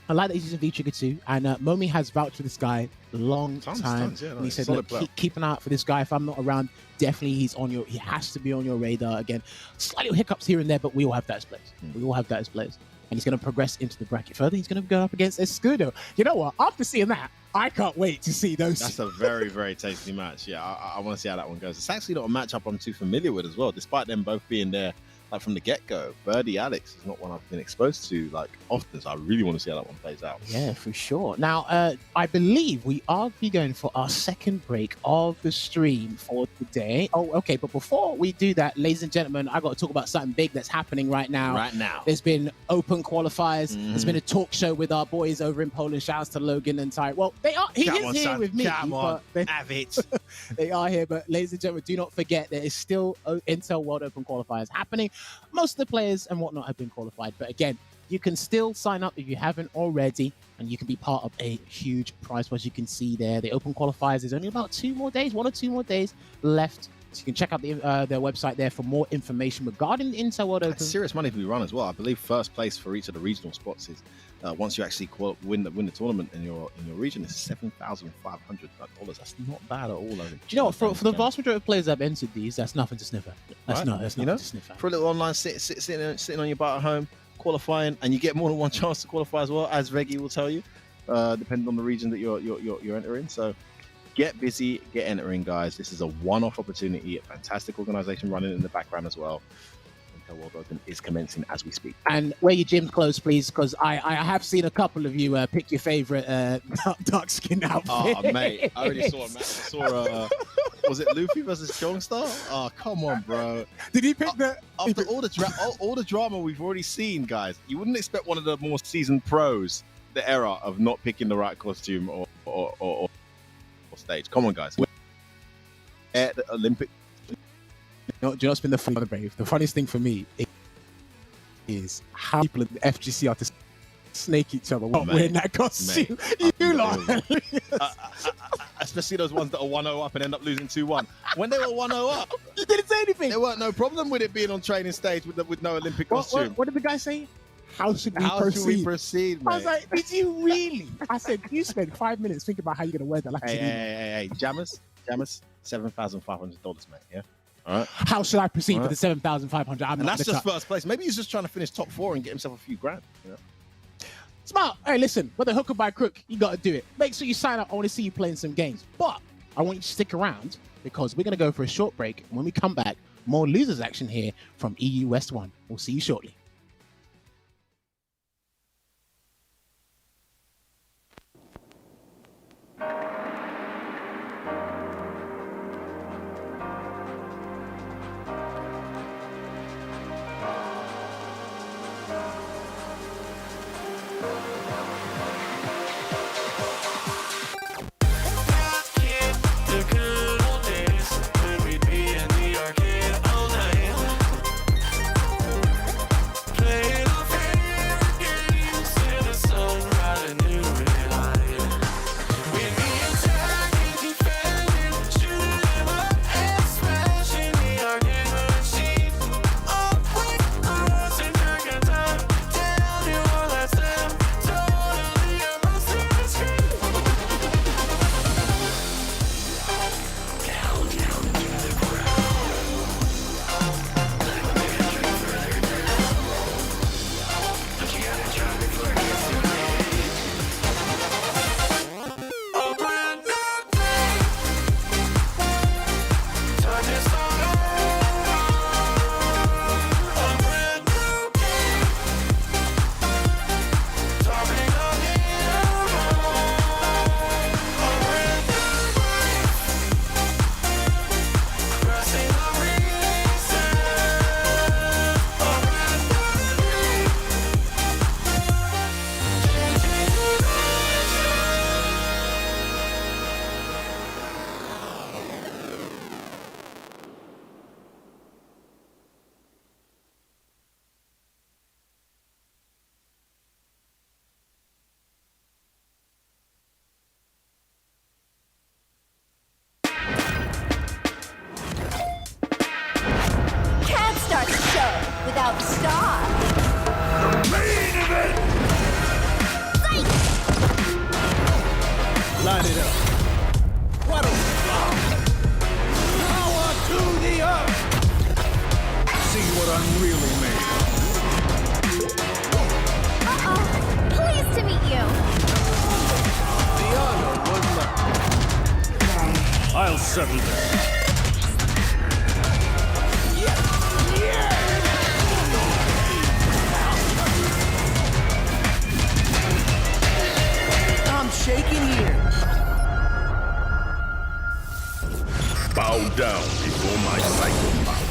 I like that he's using V-Trigger too. And Momi has vouched for this guy a long time. And he said, look, keep an eye out for this guy. If I'm not around, definitely he has to be on your radar. Again, slight little hiccups here and there, but we all have that as players. We all have that as players. And he's going to progress into the bracket further. He's going to go up against Escudo. You know what? After seeing that, I can't wait to see those. That's a very, very tasty match. Yeah, I want to see how that one goes. It's actually not a matchup I'm too familiar with as well, despite them both being there like from the get-go. Birdie Alex is not one I've been exposed to like often, so I really want to see how that one plays out. Yeah, for sure. Now, I believe we are going for our second break of the stream for today. Oh, okay. But before we do that, ladies and gentlemen, I got to talk about something big that's happening right now. Right now. There's been open qualifiers. There's been a talk show with our boys over in Poland. Shouts to Logan and Ty. Well, he is here with me. Come on, but have it. they are here. But ladies and gentlemen, do not forget there is still Intel World Open qualifiers happening. Most of the players and whatnot have been qualified. But again, you can still sign up if you haven't already, and you can be part of a huge prize. As you can see there, the open qualifiers, there's only about 2 more days, 1 or 2 more days left. So you can check out their website there for more information regarding the Intel World Open. That's serious money to be run as well. I believe first place for each of the regional spots is once you actually win the tournament in your region is $7,500. That's not bad at all. Do you know what? For the vast majority of players that have entered these, that's nothing to sniff at. That's nothing to sniff at. For a little online sitting on your butt at home, qualifying, and you get more than one chance to qualify as well, as Veggie will tell you, depending on the region that you're entering. So get busy, get entering, guys. This is a one-off opportunity, a fantastic organization running in the background as well. Intel World Open is commencing as we speak. And wear your gym clothes, please, because I have seen a couple of you pick your favorite dark skin outfit. Oh, mate, I already saw a match. I saw, was it Luffy versus Jongstar? Oh, come on, bro. Did he pick the... After all the drama we've already seen, guys, you wouldn't expect one of the more seasoned pros the era of not picking the right costume or stage. Come on, guys. At the Olympic... Do you know what's been the funny brave? The funniest thing for me is how people in the FGC are to snake each other while wearing that costume. You lot. Especially those ones that are 1-0 up and end up losing 2-1. When they were 1-0 up, you didn't say anything. There weren't no problem with it being on training stage with no Olympic costume. What did the guy say? How should we proceed, mate? I was like, did you really? I said, you spent 5 minutes thinking about how you're going to wear that. Like, hey, Jammers, $7,500, mate, yeah? All right. How should I proceed for the $7,500? And that's just first place. Maybe he's just trying to finish top 4 and get himself a few grand. You know? Smart. Hey, listen, whether hook or by crook, you got to do it. Make sure you sign up. I want to see you playing some games. But I want you to stick around because we're going to go for a short break. And when we come back, more losers action here from EU West 1. We'll see you shortly. without star. The main event! Fight! Line it up. What a power to the earth! See what I'm really made of. Pleased to meet you. The honor was mine. I'll settle that. down before my psycho power.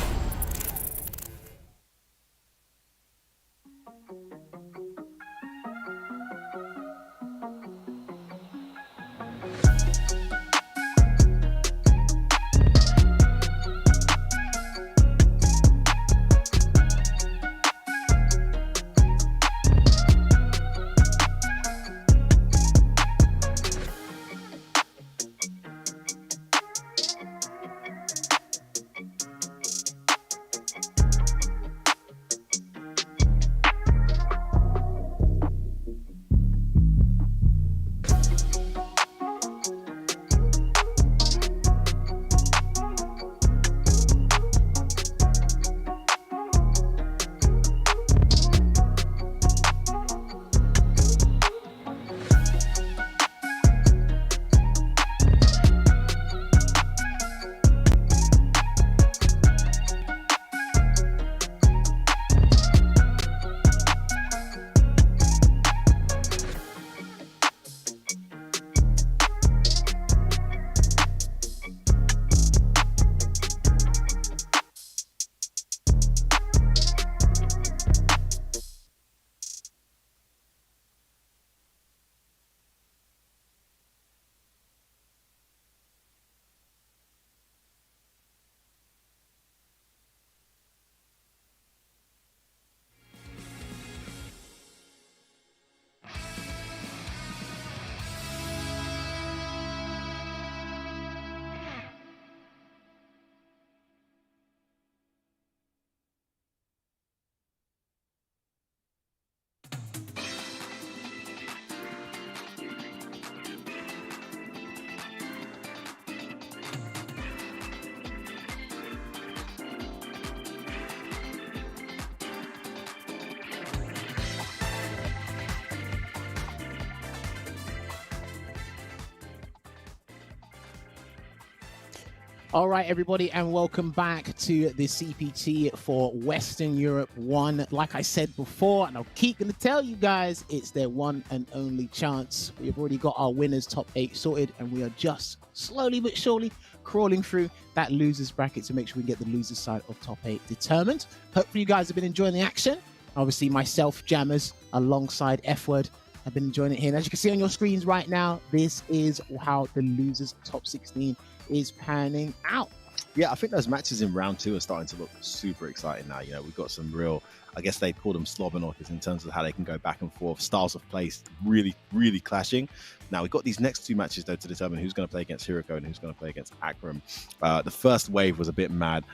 All right, everybody, and welcome back to the CPT for Western Europe 1. Like I said before, and I'll keep going to tell you guys, it's their one and only chance. We've already got our winners' top 8 sorted, and we are just slowly but surely crawling through that losers bracket to make sure we get the losers side of top 8 determined. Hopefully you guys have been enjoying the action. Obviously, myself, Jammers, alongside F-Word, have been enjoying it here. And as you can see on your screens right now, this is how the losers' top 16 is panning out. Yeah, I think those matches in round 2 are starting to look super exciting now. You know, we've got some real, I guess they call them slobberknockers in terms of how they can go back and forth. Styles of play really clashing. Now, we've got these next 2 matches, though, to determine who's going to play against Hiroko and who's going to play against Akram. The first wave was a bit mad.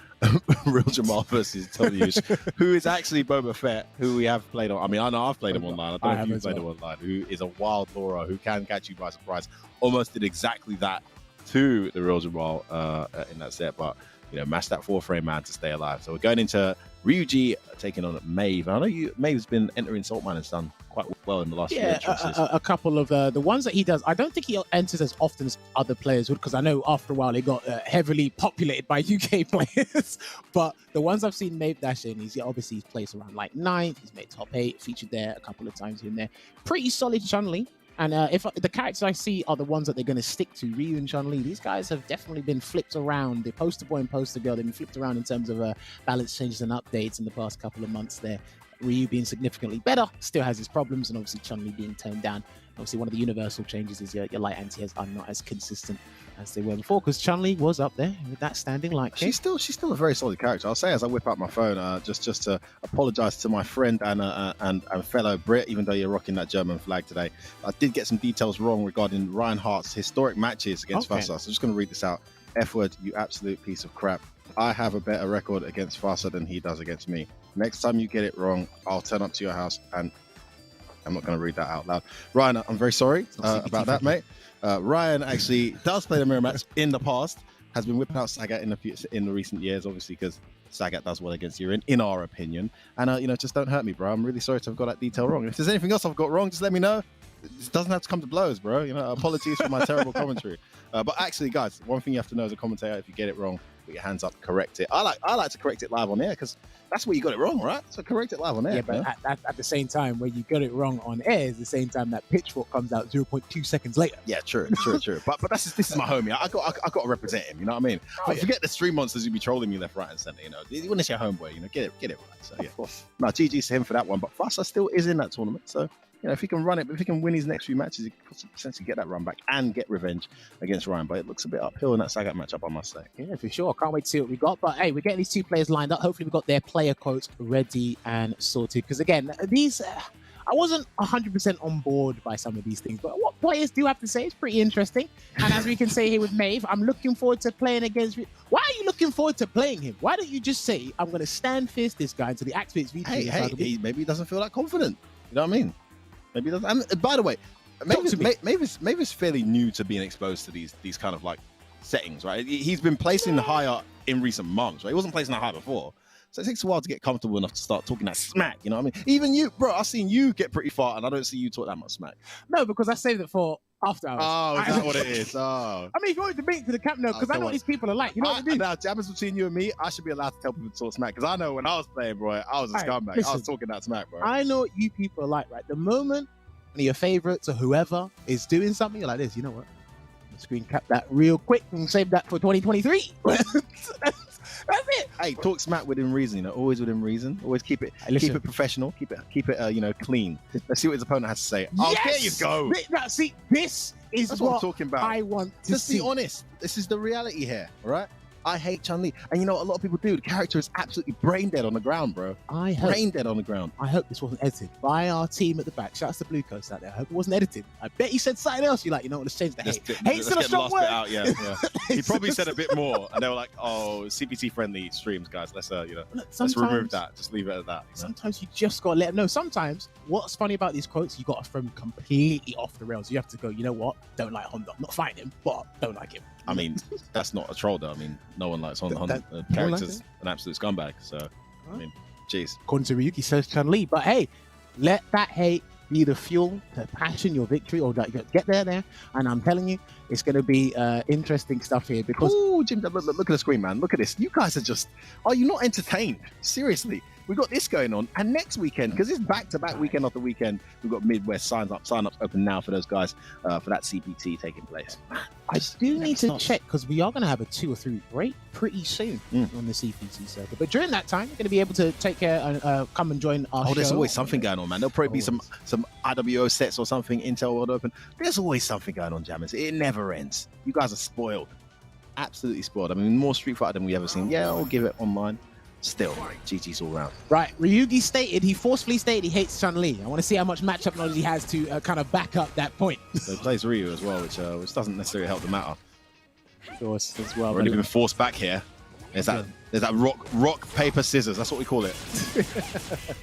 Real Jamal versus Tonyush, who is actually Boba Fett, who we have played on. I mean, I know I've played him online. I don't know if you've played him online. Who is a wild Laura who can catch you by surprise. Almost did exactly that to the Real Jamal in that set, but you know, match that 4-frame man to stay alive. So we're going into Ryuji taking on Maeve. I know Maeve's been entering Saltman and has done quite well in the last few entrances. A couple of the ones that he does, I don't think he enters as often as other players would, because I know after a while he got heavily populated by UK players. But the ones I've seen Maeve dash in, he's placed around like 9th. He's made top 8, featured there a couple of times here and there. Pretty solid Chun-Li. And if the characters I see are the ones that they're going to stick to, Ryu and Chun-Li, these guys have definitely been flipped around. The poster boy and poster girl, they've been flipped around in terms of balance changes and updates in the past couple of months there. Ryu being significantly better, still has his problems, and obviously Chun-Li being toned down. Obviously, one of the universal changes is your light anti-airs are not as consistent as they were before, because Chun-Li was up there with that standing light kick. She's still a very solid character. I'll say as I whip out my phone, just to apologise to my friend and fellow Brit, even though you're rocking that German flag today. I did get some details wrong regarding Ryan Hart's historic matches against Farsa. So I'm just going to read this out. F-word, you absolute piece of crap. I have a better record against Farsa than he does against me. Next time you get it wrong, I'll turn up to your house and I'm not going to read that out loud. Ryan, I'm very sorry about that, mate. Ryan actually does play the mirror match in the past, has been whipping out Sagat in the recent years, obviously, because Sagat does well against Yurin, in our opinion. And, just don't hurt me, bro. I'm really sorry to have got that detail wrong. If there's anything else I've got wrong, just let me know. It doesn't have to come to blows, bro. Apologies for my terrible commentary. But actually, guys, one thing you have to know as a commentator, if you get it wrong, put your hands up, correct it. I like to correct it live on air because That's where you got it wrong, right? So correct it live on air. Yeah, but at the same time, where you got it wrong on air is the same time that pitchfork comes out 0.2 seconds later. Yeah, true. But this is my homie. I got to represent him. You know what I mean? But forget the stream monsters who be trolling me left, right, and center. You know, when it's your homeboy, you know, get it right. So yeah, of course. No, GG's to him for that one. But Fassa still is in that tournament, so. You know, if he can run it, if he can win his next few matches, he could potentially get that run back and get revenge against Ryan. But it looks a bit uphill in that Sagat matchup, I must say. Yeah, for sure. Can't wait to see what we got. But hey, we're getting these two players lined up. Hopefully, we got their player quotes ready and sorted. Because again, these I wasn't 100% on board by some of these things, but what players do have to say is pretty interesting. And as we can say here with Maeve, I'm looking forward to playing against. Why are you looking forward to playing him? Why don't you just say I'm going to stand fist this guy until he activates VP? Hey, maybe he doesn't feel that confident. You know what I mean? Maybe it doesn't. And by the way, Mavis fairly new to being exposed to these kind of like settings, right? He's been placing higher in recent months, right? He wasn't placing that high before. So it takes a while to get comfortable enough to start talking that smack, you know what I mean? Even you, bro, I've seen you get pretty far and I don't see you talk that much smack. No, because I saved it for after hours. Oh, is that what it is? Oh. I mean, if you want to debate to the camp now, because I know what these people are like. You know what I mean? Now, jammers between you and me, I should be allowed to tell people to talk smack, because I know when I was playing, bro, I was a scumbag. Listen, I was talking that smack, bro. I know what you people are like, right? The moment one of your favorites or whoever is doing something, you're like this, you know what? Screen cap that real quick and save that for 2023. That's it. Hey, talk smack within reason, you know, always within reason. Always keep it professional, keep it you know, clean. Let's see what his opponent has to say. Oh, there you go. Now, see, this is That's what I'm talking about. I want to Just see. be honest. This is the reality here, all right? I hate Chun-Li. And you know what a lot of people do? The character is absolutely brain dead on the ground, bro. Brain dead on the ground. I hope this wasn't edited by our team at the back. Shout out to Blue Coast out there. I hope it wasn't edited. I bet he said something else. You're like, you know what, let's change the hate. Hate's still a strong word. Out, yeah. He probably said a bit more. And they were like, oh, CPT friendly streams, guys. Let's you know, let's remove that. Just leave it at that. Sometimes you just gotta let them know. Sometimes what's funny about these quotes, you gotta throw them completely off the rails. You have to go, you know what? Don't like Honda. I'm not fighting him, but don't like him. I mean, that's not a troll though. I mean, no one likes Honda. Character's an absolute scumbag. So, I mean, jeez. According to Ryuki, says Chun-Li. But hey, let that hate be the fuel to passion your victory, or that you get there. And I'm telling you, it's going to be interesting stuff here because. Ooh, Jim, look at the screen, man. Look at this. You guys are just. Are you not entertained? Seriously. We've got this going on, and next weekend, because it's back-to-back weekend after weekend, we've got Midwest sign-ups open now for those guys for that CPT taking place. I do need to check, because we are going to have a 2 or 3 week break pretty soon on the CPT circuit. But during that time, we're going to be able to take care and come and join our show. There's always something going on, man. There'll probably be some IWO sets or something, Intel World Open. There's always something going on, Jammers. It never ends. You guys are spoiled. Absolutely spoiled. I mean, more Street Fighter than we ever seen. Yeah, I'll give it online. Still, GG's all round. Right, Ryugi forcefully stated he hates Chun-Li. I want to see how much matchup knowledge he has to kind of back up that point. So he plays Ryu as well, which doesn't necessarily help the matter. Of course, as well. Already been forced back here. There's that rock, paper, scissors. That's what we call it.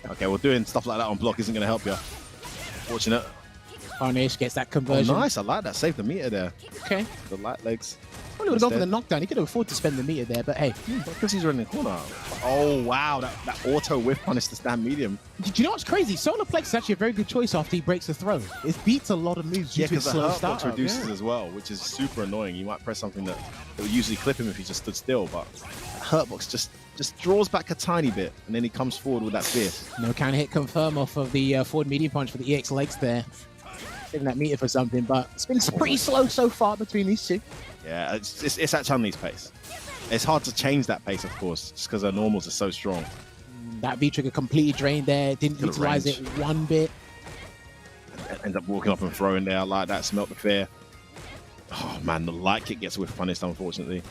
Okay, well, doing stuff like that on block isn't going to help you. Fortunate. Carnage gets that conversion. Oh, nice, I like that. Save the meter there. Okay. The light legs. Probably would have gone for the knockdown. He could have afforded to spend the meter there, but hey. Because he's running the corner. Oh, wow. That auto whiff punish to stand medium. Do you know what's crazy? Solar Plex is actually a very good choice after he breaks the throw. It beats a lot of moves due to its slow start. Yeah, because the hurtbox reduces as well, which is super annoying. You might press something that would usually clip him if he just stood still, but hurtbox just draws back a tiny bit, and then he comes forward with that fierce. No counter hit confirm off of the forward medium punch for the EX legs there. Saving that meter for something, but it's been pretty slow so far between these two. Yeah, it's at Chun-Li's pace. It's hard to change that pace, of course, just because her normals are so strong. That V-trigger completely drained there. Didn't utilize it one bit. Ends up walking up and throwing there like that. Smelt the fear. Oh, man, the light kick gets whiff punished, unfortunately.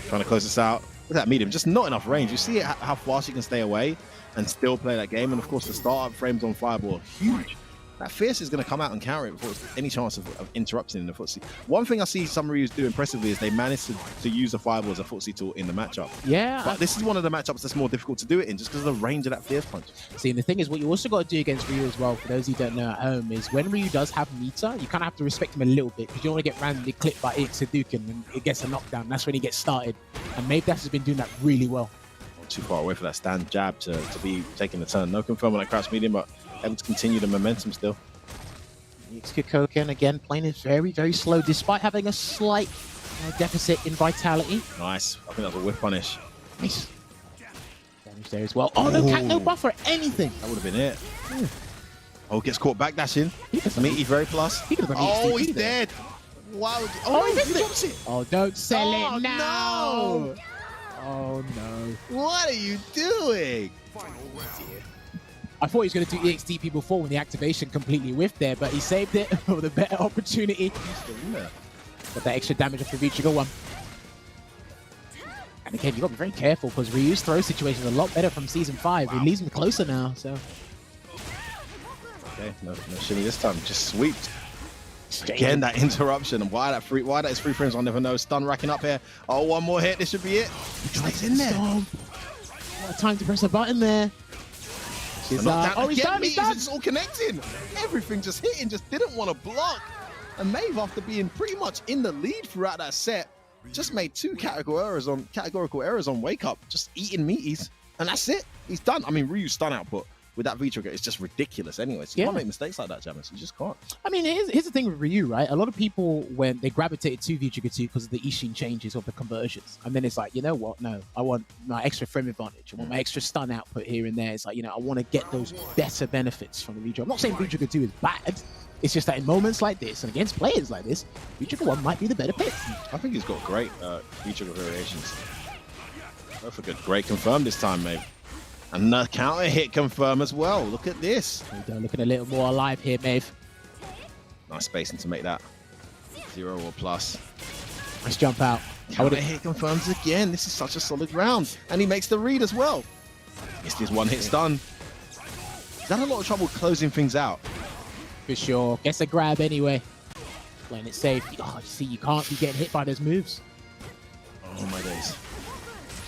Trying to close this out. Look at that medium. Just not enough range. You see how far she can stay away and still play that game. And, of course, the startup frames on Fireball are huge. That fierce is going to come out and counter it before it's any chance of interrupting in the footsie. One thing I see some Ryus do impressively is they manage to use the Fireball as a footsie tool in the matchup. Yeah. But this is one of the matchups that's more difficult to do it in just because of the range of that fierce punch. See, and the thing is, what you also got to do against Ryu as well, for those who don't know at home, is when Ryu does have meter, you kind of have to respect him a little bit because you don't want to get randomly clipped by EX Hadouken and it gets a knockdown. That's when he gets started. And Maeve Dash has been doing that really well. Not too far away for that stand jab to be taking the turn. No confirm on that crouch medium, but able to continue the momentum still. Koken again playing it very, very slow despite having a slight deficit in vitality. Nice. I think that was a whiff punish. Nice. Damage there as well. Oh, no, no buffer, anything. That would have been it. Oh, gets caught backdashing. Meaty very plus. Oh, he's dead. Wow. Oh, he drops it. Oh, don't sell it now. No. Oh, no. What are you doing? I thought he was going to do EXTP before when the activation completely whiffed there, but he saved it for the better opportunity. Got that extra damage off the V-Trigger one. And again, you got to be very careful because Ryu's throw situation is a lot better from Season 5. It leaves him closer now, so... Okay, no shimmy this time. Just sweeps. Again, that interruption. And why that is 3 frames, I'll never know. Stun racking up here. Oh, one more hit. This should be it. Stays in there. What a time to press a button there. He's done. He's done. It's all connecting. Everything just hitting. Just didn't want to block. And Maeve, after being pretty much in the lead throughout that set, just made 2 categorical errors on wake up. Just eating meaties. And that's it. He's done. I mean, Ryu's stun output with that V-Trigger is just ridiculous anyway. So you can't make mistakes like that, Jamis. You just can't. I mean, here's the thing with Ryu, right? A lot of people, when they gravitated to V-Trigger 2 because of the Ishin changes of the conversions, and then it's like, you know what? No, I want my extra frame advantage. I want my extra stun output here and there. It's like, you know, I want to get those better benefits from the V-Trigger. I'm not saying V-Trigger 2 is bad. It's just that in moments like this and against players like this, V-Trigger 1 might be the better pick. I think he's got great V-Trigger variations. Both are good. Great confirm this time, Maeve. And the counter hit confirm as well. Look at this. There we go, looking a little more alive here, Maeve. Nice spacing to make that 0 or plus. Nice jump out. Counter hit confirms again. This is such a solid round. And he makes the read as well. Missed his one hit stun. He's had a lot of trouble closing things out. For sure. Gets a grab anyway. Playing it safe. Oh, see, you can't be getting hit by those moves. Oh my days.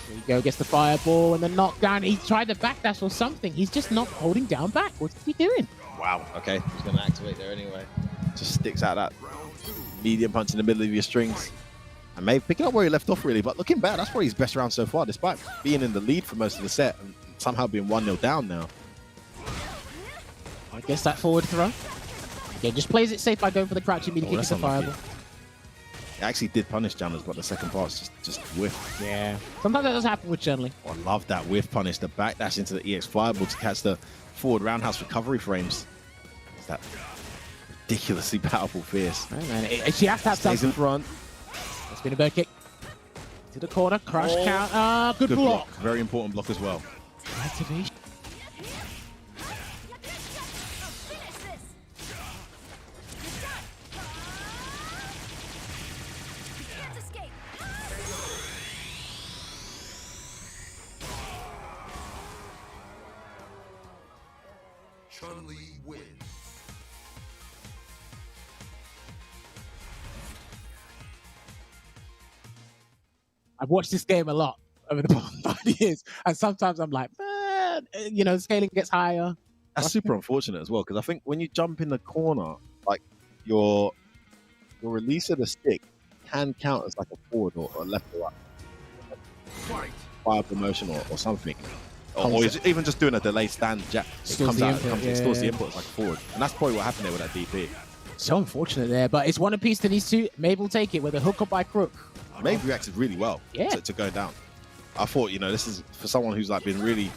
There you go, gets the fireball and the knockdown. He tried the backdash or something. He's just not holding down back. What's he doing? Wow. Okay, he's going to activate there anyway. Just sticks out that medium punch in the middle of your strings. And maybe picking up where he left off, really. But looking back, that's probably his best round so far, despite being in the lead for most of the set and somehow being 1-0 down now. I guess that forward throw. Again, just plays it safe by going for the crouching meter kick with the fireball. It actually did punish Janners, but the second pass just whiffed. Yeah. Sometimes that does happen with Chun-Li. Oh, I love that whiff punish. The backdash into the EX fireball to catch the forward roundhouse recovery frames. It's that ridiculously powerful fierce. Oh, man. She has to have Stays in front. Let's spin a bird kick. To the corner. Crush count. Good block. Very important block as well. Activation. Chun-Li wins. I've watched this game a lot over the past 5 years, and sometimes I'm like, man, you know, scaling gets higher. That's super unfortunate as well, because I think when you jump in the corner, like your release of the stick can count as like a forward or a left or right. Fire promotion or something. Or even just doing a delayed stand jab. It stores the input like forward. And that's probably what happened there with that DP. So unfortunate there, but it's one apiece to these two. Maeve will take it with a hook or by crook. Maeve reacted really well to go down. I thought, you know, this is for someone who's like been really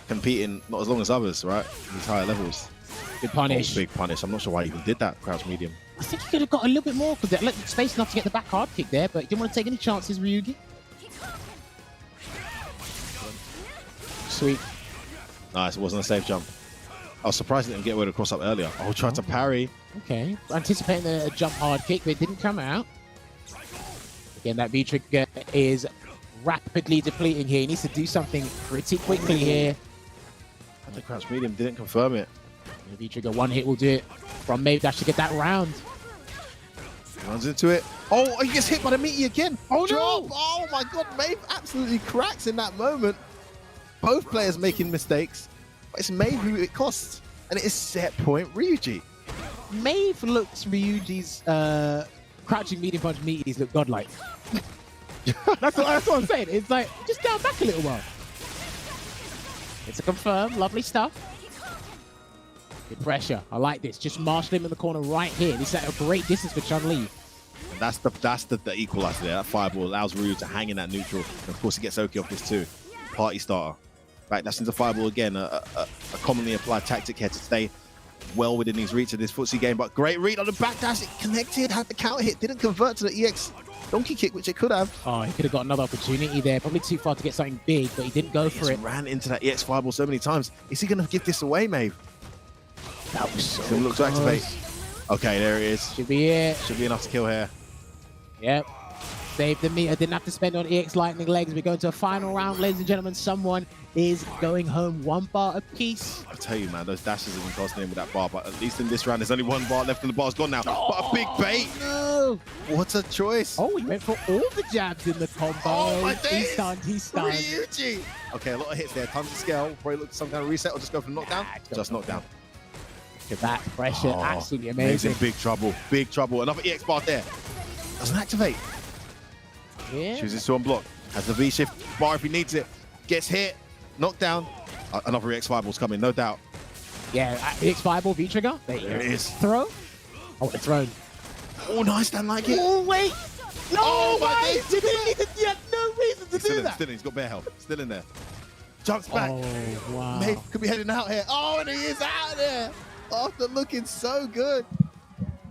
competing, not as long as others, right? These higher levels. Good punish. Big punish. I'm not sure why he even did that, crouch medium. I think he could have got a little bit more because they let space enough to get the back hard kick there, but he didn't want to take any chances, Ryugi. Sweet. Nice, it wasn't a safe jump. I was surprised he didn't get away with a cross up earlier. Oh, tried to parry. Okay, anticipating a jump hard kick, but it didn't come out. Again, that V-Trigger is rapidly depleting here. He needs to do something pretty quickly here. And the crouch medium didn't confirm it. The V-Trigger one hit will do it from Maeve Dash to get that round. Runs into it. Oh, he gets hit by the meaty again. Oh, drop. no. Oh, my God. Maeve absolutely cracks in that moment. Both players making mistakes. But it's Maeve who it costs. And it is set point Ryuji. Maeve looks Ryuji's crouching medium punch meaties look godlike. that's what I'm saying. It's like, just down back a little while. It's a confirm. Lovely stuff. Good pressure. I like this. Just marshal him in the corner right here. This is at a great distance for Chun-Li. That's the equalizer there. That fireball allows Ryu to hang in that neutral. And of course, he gets Oki off this too. Party starter. Backdash into fireball again, a commonly applied tactic here to stay well within his reach of this footsie game. But great read on the backdash. It connected, had the counter hit, didn't convert to the EX donkey kick, which it could have. Oh, he could have got another opportunity there. Probably too far to get something big, but he didn't go for it. Ran into that EX fireball so many times. Is he going to give this away, Maeve? That was so He'll look to activate. Okay, there it is. Should be it. Should be enough to kill here. Yep. Saved the meter. Didn't have to spend on EX Lightning Legs. We go into a final round, ladies and gentlemen. Someone is going home 1 bar apiece. I tell you, man, those dashes have been costing him with that bar, but at least in this round, there's only 1 bar left and the bar's gone now. But a big bait. No. What a choice. Oh, he went for all the jabs in the combo. Oh, my days. He's stunned. He's stunned. Ryuji. Okay, a lot of hits there. Tons of scale. Probably look for some kind of reset or just go for knockdown. Just knockdown. Look at that pressure. Absolutely amazing. Big trouble. Big trouble. Another EX bar there. Doesn't activate. Yeah. Chooses to unblock. Has the V shift bar if he needs it. Gets hit. Knockdown. Another EX fireball's coming, no doubt. Yeah, EX fireball V trigger. There it is. Throw. Oh, the thrown. Oh, nice. Dan like it. Oh, wait. No, Oh, my way. days. He had no reason to do that. Still in. He's got bare health. Still in there. Jumps back. Oh, wow. Maeve could be heading out here. Oh, and he is out there. After looking so good.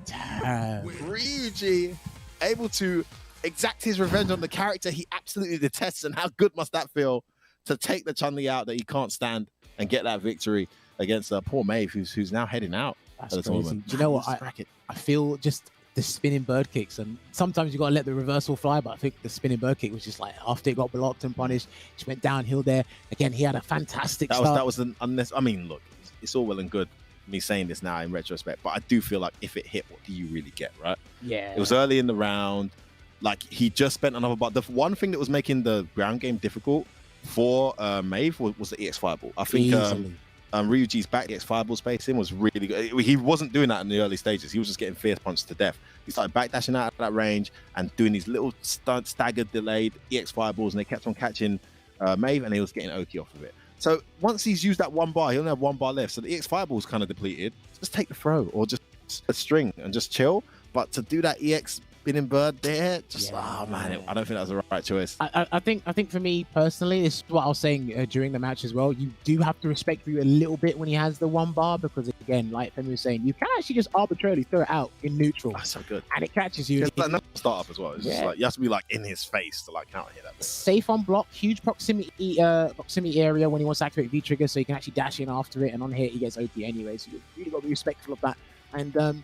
Damn. Ryuji able to exact his revenge on the character he absolutely detests, and how good must that feel to take the Chun-Li out that he can't stand and get that victory against poor Maeve, who's now heading out. That's crazy. Do you know what? I feel just the spinning bird kicks, and sometimes you got to let the reversal fly, but I think the spinning bird kick was just like, after it got blocked and punished, just went downhill there. Again, he had a fantastic start. That was an unnecessary. I mean, look, it's all well and good me saying this now in retrospect, but I do feel like if it hit, what do you really get, right? Yeah. It was early in the round. Like, he just spent another bar. The one thing that was making the ground game difficult for Maeve was the EX fireball. I think Ryuji's back EX fireball spacing was really good. He wasn't doing that in the early stages. He was just getting fierce punched to death. He started backdashing out of that range and doing these little staggered, delayed EX fireballs, and they kept on catching Maeve, and he was getting Oki off of it. So once he's used that 1 bar, he only have 1 bar left. So the EX fireball's kind of depleted. Just take the throw or just a string and just chill. But to do that EX spinning bird there, just oh man, I don't think that was the right choice. I think for me personally, this is what I was saying during the match as well. You do have to respect Ryu a little bit when he has the 1 bar, because again, like Femi was saying, you can actually just arbitrarily throw it out in neutral. That's so good, and it catches you. It's like no startup as well. It's just like you have to be like in his face to like counter hit that bit. Safe on block, huge proximity area when he wants to activate V trigger, so you can actually dash in after it, and on hit he gets OP anyway. So you really got to be respectful of that. And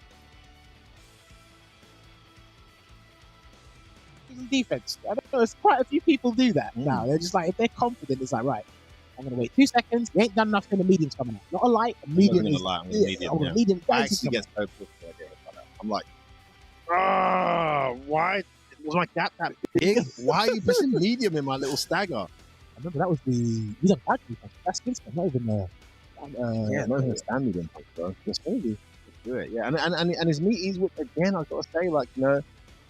defense. I don't know, there's quite a few people do that now. They're just like, if they're confident, it's like, right, I'm gonna wait 2 seconds. You ain't done enough, and the medium's coming out. Not a light, a medium. Medium. I actually get so pissed when I get it. I'm like, why was my gap that big? Why are you pressing medium in my little stagger? I remember that was these are bad defense. That's good stuff. Not even not even stand medium, bro. Just maybe do it. Yeah, and his meaties, which again, I've got to say, like, you know,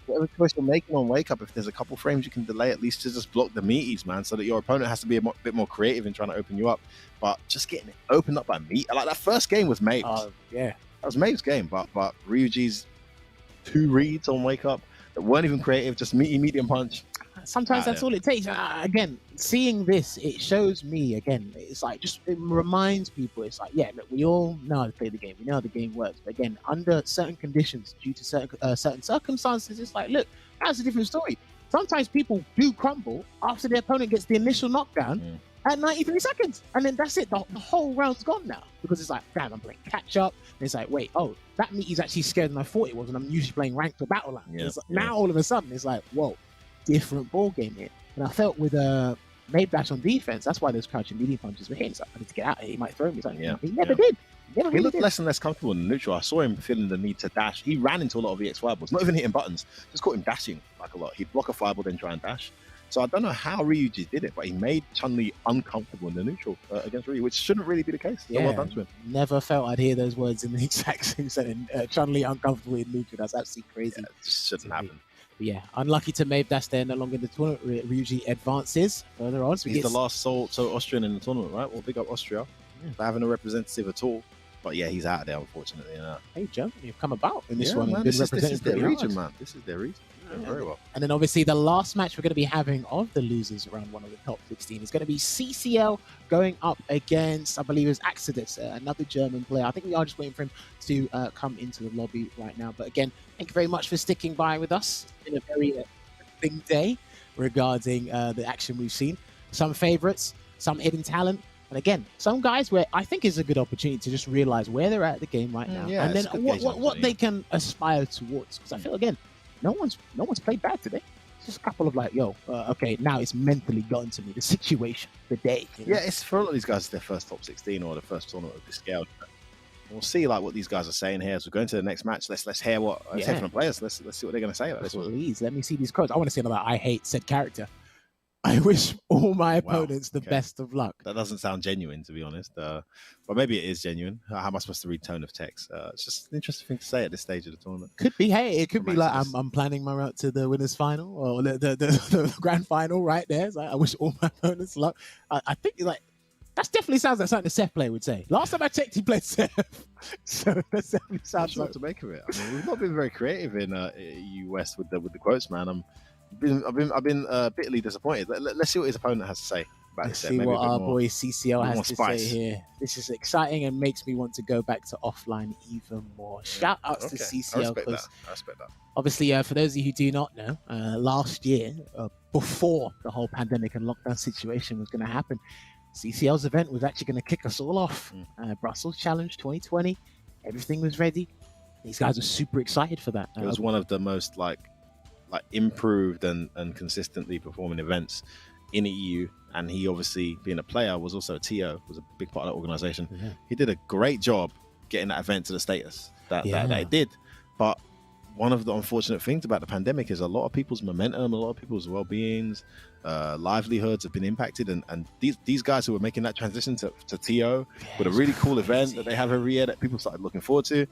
whatever choice you're making on wake up, if there's a couple frames you can delay, at least to just block the meaties, man, so that your opponent has to be a bit more creative in trying to open you up. But just getting it opened up by meat, like that first game was Maeve's. Yeah, that was Maeve's game. But Ryuji's 2 reads on wake up that weren't even creative, just meaty medium punch. Sometimes that's all it takes. Again, seeing this, it shows me, again, it's like, just it reminds people, it's like, yeah, look, we all know how to play the game. We know how the game works. But again, under certain conditions, due to certain circumstances, it's like, look, that's a different story. Sometimes people do crumble after their opponent gets the initial knockdown at 93 seconds. And then that's it. The whole round's gone now. Because it's like, damn, I'm playing catch up. And it's like, wait, oh, that meaty's actually scared than I thought it was. And I'm usually playing ranked or battle line. Now, all of a sudden, it's like, whoa. Different ball game here, and I felt with Maeve dash on defense, that's why those crouching medium punches were hitting. So I need to get out here. He might throw me. Like, he never did. He looked less and less comfortable in the neutral. I saw him feeling the need to dash. He ran into a lot of EX fireballs, not even hitting buttons. Just caught him dashing like a lot. He'd block a fireball, then try and dash. So I don't know how Ryuji did it, but he made Chun-Li uncomfortable in the neutral against Ryu, which shouldn't really be the case. So well done to him. Never felt I'd hear those words in the exact same sentence. Chun-Li uncomfortable in neutral. That's absolutely crazy. Yeah, it just shouldn't happen. But yeah, unlucky to Maeve dash there, no longer in the tournament. Ryuji advances further on. So he's the last sole Austrian in the tournament, right? Well, big up Austria for having a representative at all. But yeah, he's out of there, unfortunately. Hey, Germany have come about in this Yeah, one. man, and been this is represented their pretty region, hard. man. This is their region. They're very well. And then obviously the last match we're going to be having of the losers round one of the top 16 is going to be CCL going up against, I believe it was Exodus, another German player. I think we are just waiting for him to come into the lobby right now. But again, thank you very much for sticking by with us. It's been a very big day regarding the action we've seen. Some favorites, some hidden talent. And again, some guys where I think is a good opportunity to just realize where they're at the game right now, Yeah, and then it's a good gauge what they can aspire towards. Because I feel again, no one's played bad today. It's just a couple of like, okay, now it's mentally gotten to me. The situation, the day. You know? Yeah, it's for a lot of these guys, it's their first top 16 or the first tournament of this scale. We'll see like what these guys are saying here as we go into the next match. Let's hear what let's hear from the players. Let's see what they're going to say about this one. Please let me see these quotes. I want to see another I hate said character. I wish all my opponents the best of luck. That doesn't sound genuine, to be honest. But maybe it is genuine. How am I supposed to read tone of text? It's just an interesting thing to say at this stage of the tournament. Could be. Hey, it could be like I'm planning my route to the winners final or the grand final right there. It's like, I wish all my opponents luck. I think like that definitely sounds like something a Seth player would say. Last time I checked, he played Seth, so that definitely sounds like to make of it. I mean, we've not been very creative in US with the quotes, man. I've been bitterly disappointed. Let's see what his opponent has to say about Let's this. see what our boy CCL has to spice. say here. This is exciting and makes me want to go back to offline even more. Shout outs to CCL because I respect that. obviously, for those of you who do not know, last year, before the whole pandemic and lockdown situation was going to happen, CCL's event was actually going to kick us all off. Brussels Challenge 2020, everything was ready. These guys are super excited for that. It was one of the most like improved and consistently performing events in the EU. And he obviously, being a player, was also a TO, was a big part of that organization. Yeah. He did a great job getting that event to the status that it did. But one of the unfortunate things about the pandemic is a lot of people's momentum, a lot of people's well-beings, livelihoods have been impacted. And these guys who were making that transition to TO with a really cool event that they have every year that people started looking forward to.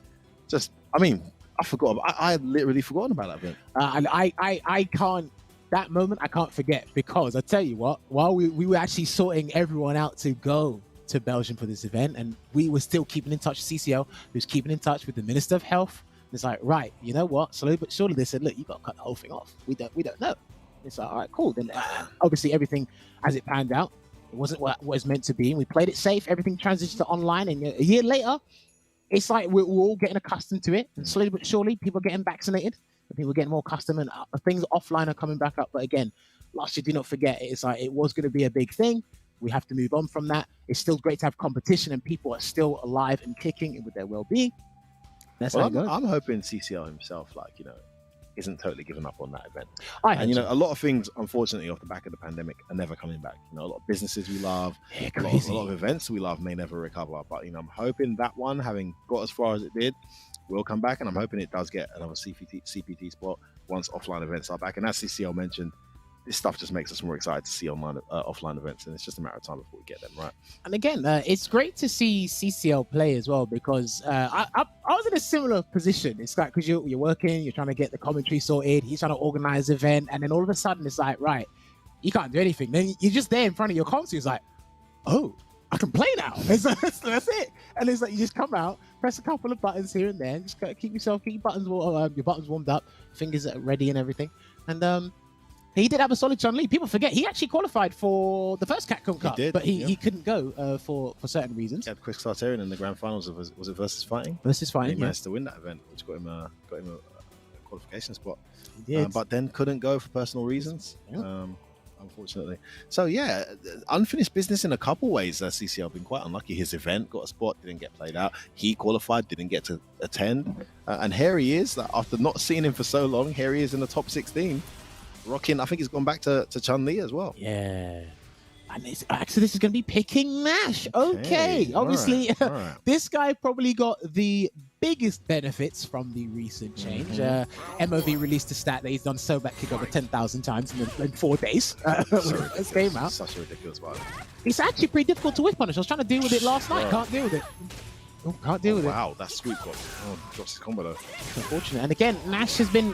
I forgot. I literally forgotten about that event. And I can't. That moment I can't forget because I tell you what, while we were actually sorting everyone out to go to Belgium for this event, and we were still keeping in touch with CCL, who's keeping in touch with the Minister of Health. And it's like, right, you know what? Slowly but surely they said, look, you got to cut the whole thing off. We don't know. It's like, all right, cool. Then obviously everything as it panned out, it wasn't what it was meant to be. And we played it safe. Everything transitioned to online, and a year later, it's like we're all getting accustomed to it, and slowly but surely, people are getting vaccinated, and people are getting more accustomed, and things offline are coming back up. But again, last year, do not forget, it's like it was going to be a big thing. We have to move on from that. It's still great to have competition, and people are still alive and kicking with their well-being. That's how it goes. I'm hoping CCL himself, isn't totally giving up on that event. And a lot of things, unfortunately, off the back of the pandemic are never coming back. A lot of businesses we love, a lot of events we love may never recover. But I'm hoping that one, having got as far as it did, will come back, and I'm hoping it does get another CPT spot once offline events are back. And as CCL mentioned, this stuff just makes us more excited to see offline events, and it's just a matter of time before we get them right. And again, it's great to see CCL play as well, because I was in a similar position. It's like, because you're working, you're trying to get the commentary sorted, he's trying to organize the event, and then all of a sudden it's like, right, you can't do anything. Then you're just there in front of your console. It's like, oh, I can play now. That's it. And it's like you just come out, press a couple of buttons here and there, and just keep your buttons warmed up, fingers ready and everything. And he did have a solid Chun-Li. People forget he actually qualified for the first Capcom Cup, but he couldn't go for certain reasons. He had Chris Sartarian in the grand finals of, was it Versus Fighting? Versus Fighting, and he managed to win that event, which got him a qualification spot. He did. But then couldn't go for personal reasons, unfortunately. So yeah, unfinished business in a couple ways. CCL been quite unlucky. His event got a spot, didn't get played out. He qualified, didn't get to attend. And here he is, after not seeing him for so long, here he is in the top 16. Rocking, I think he's gone back to Chun-Li as well. Yeah. And actually, this is going to be picking Nash. Okay. Obviously, all right. This guy probably got the biggest benefits from the recent change. MOV released a stat that he's done so back kick over 10,000 times in 4 days. This came out. Such a ridiculous one. It's actually pretty difficult to whip punish. I was trying to deal with it last night. Can't deal with it. Can't deal with it. Wow, that sweep got drops his combo though. Unfortunate. And again, Nash has been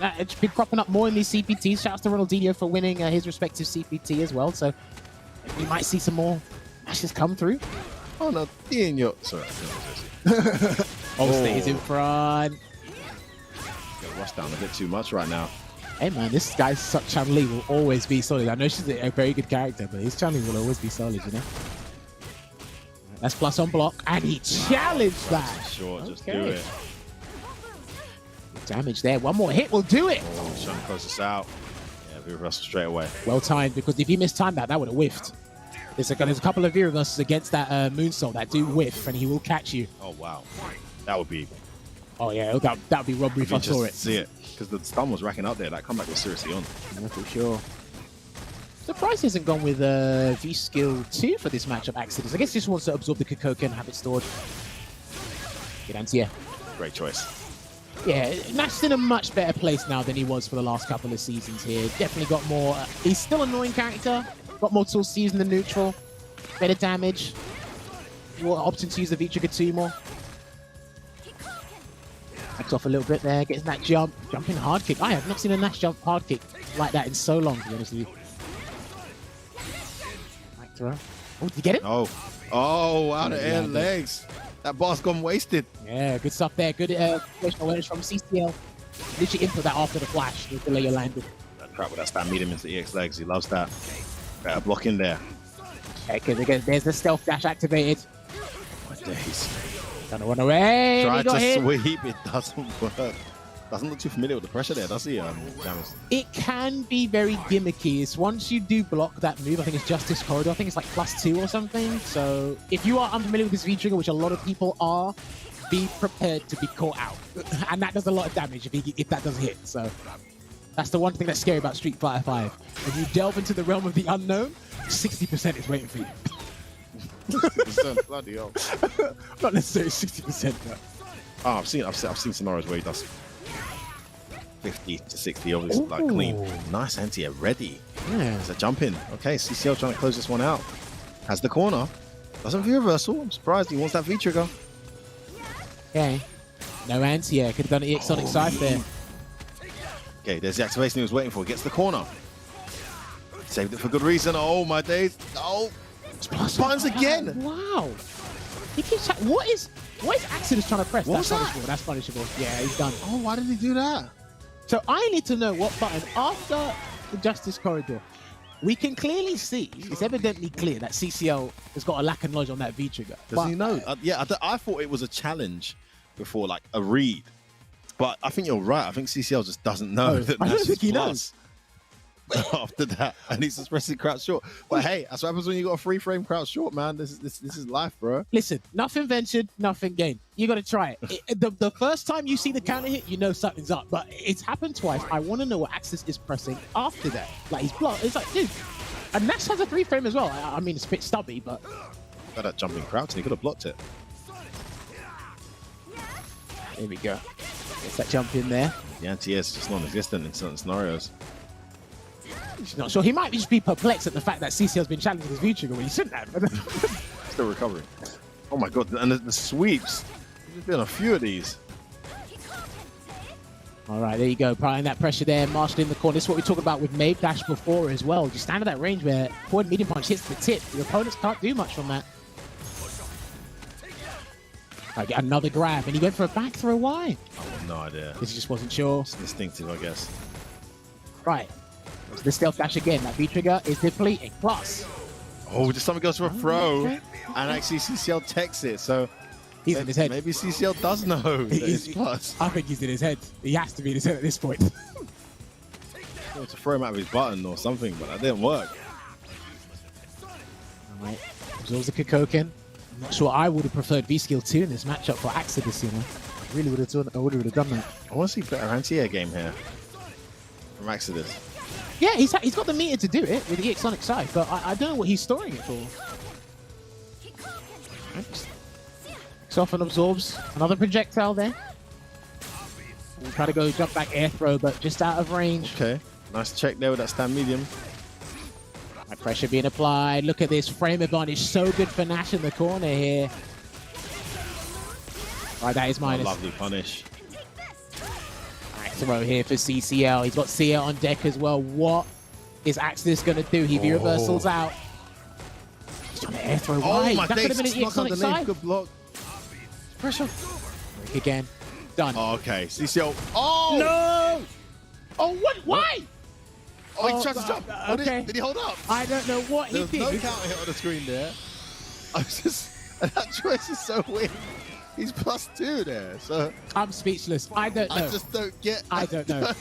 cropping up more in these CPTs. Shout out to Ronaldinho for winning his respective CPT as well. So we might see some more Nashes come through. Oh no, Dino. Sorry. Oh, stays in front. Get rushed down a bit too much right now. Hey man, this guy's Chun-Li will always be solid. I know she's a very good character, but his Chun-Li will always be solid, you know? That's plus on block, and he challenged that. Sure, just do Okay. it. Damage there. One more hit will do it. Oh, he's trying to close this out. Yeah, we reversal straight away. Well timed, because if he mistimed that, that would have whiffed. There's a couple of reversals against that moonsault that do whiff, and he will catch you. Oh wow, that would be. Oh yeah, that would be robbery if I saw it. See it, because the stun was racking up there. That comeback was seriously on. Yeah, for sure. Surprised he hasn't gone with V skill 2 for this matchup, Exodus. I guess he just wants to absorb the Kikoken and have it stored. Good anti-air. Great choice. Yeah, Nash's in a much better place now than he was for the last couple of seasons here. Definitely got more. He's still an annoying character. Got more tools to use than neutral. Better damage. More option to use the V-Trigger 2 more. Backs off a little bit there. Gets that jump. Jumping hard kick. I have not seen a Nash jump hard kick like that in so long, to be honest with you. Back throw. Oh, did you get it? Oh, out of air legs. That bar's gone wasted. Yeah, good stuff there. Good situational awareness from CCL. Literally input that after the flash. The delay you landed. That crap with that stand medium into EX legs. He loves that. Better block in there. Okay, there's the stealth dash activated. My days. Gonna run away. Try He got to hit. sweep. It doesn't work. Doesn't look too familiar with the pressure there, does he? Jammers? It can be very gimmicky. It's once you do block that move, I think it's Justice Corridor. I think it's like +2 or something. So if you are unfamiliar with this V-Trigger, which a lot of people are, be prepared to be caught out. And that does a lot of damage if that does hit. So that's the one thing that's scary about Street Fighter 5. If you delve into the realm of the unknown, 60% is waiting for you. 60%, bloody hell. Not necessarily 60%, but... Oh, I've seen scenarios where he does 50 to 60, obviously, like clean. Nice anti-air, ready. Yeah. There's a jump in. Okay, CCL trying to close this one out. Has the corner. Doesn't have reversal. I'm surprised he wants that V-Trigger. Okay. No anti-air. Could have done an EX Sonic side there. Okay, there's the activation he was waiting for. Gets the corner. Saved it for good reason. Oh, my days. Oh, buttons again. Wow. He keeps what is Exodus trying to press? What's That's that? punishable. That's punishable. Yeah, he's done. Oh, why did he do that? So I need to know what button after the Justice Corridor. We can clearly see, it's evidently clear that CCL has got a lack of knowledge on that V-Trigger. Does he know? Yeah, I thought it was a challenge before, like a read. But I think you're right. I think CCL just doesn't know that I don't that's think he plus. After that, and he's just pressing crouch short. But hey, that's what happens when you got a free frame crouch short, man. This is life, bro. Listen, nothing ventured, nothing gained. You got to try it. The first time you see the counter hit, you know something's up. But it's happened twice. I want to know what Axis is pressing after that. Like he's blocked. It's like, dude. And Nash has a 3 frame as well. I mean, it's a bit stubby, but Got that jumping crouch, and he could have blocked it. there we go. Gets that jump in there. The anti-air is just non-existent in certain scenarios. He's not sure. He might just be perplexed at the fact that CCL's been challenging his V-Trigger when he shouldn't have. Still recovering. Oh my god, and the sweeps. There's been a few of these. All right, there you go. Applying that pressure there, marshalling the corner. This is what we talked about with Maeve Dash before as well. Just stand at that range where forward medium punch hits the tip. Your opponents can't do much from that. I get another grab, and he went for a back throw. Why? I have no idea. Because he just wasn't sure. It's instinctive, I guess. Right. So the stealth dash again. That V-Trigger is depleting. Plus. Oh, just something goes for a throw, okay. and actually CCL techs it, so He's in his head. maybe CCL does know that it's plus. I think he's in his head. He has to be in his head at this point. I wanted to throw him out of his button or something, but that didn't work. All right. Absorbs the Kikoken. I'm not sure I would have preferred V-Skill 2 in this matchup for Axidus, you know. I really would have done that. I want to see better anti-air game here from Exodus. Yeah, he's got the meter to do it with the EX Sonic side, but I don't know what he's storing it for. Often absorbs another projectile there. We'll try to go jump back air throw, but just out of range. Okay, nice check there with that stand medium. High pressure being applied. Look at this frame advantage. So good for Nash in the corner here. Right, that is minus. Oh, lovely punish. Nice throw here for CCL. He's got CL on deck as well. What is Axis going to do? He reversals out. He's trying to Air throw Oh wide. my That could days, have been an knock EX Sonic underneath, side. good block. Pressure. Break again. Done. Oh, okay, CCL. Oh! No! Oh, what? Why? Oh, he tried to jump. Okay. Did he hold up? I don't know what There he was did. no counter hit on the screen there. I was just, that choice is so weird. He's +2 there, so I'm speechless. I don't know. I just don't get. I don't know.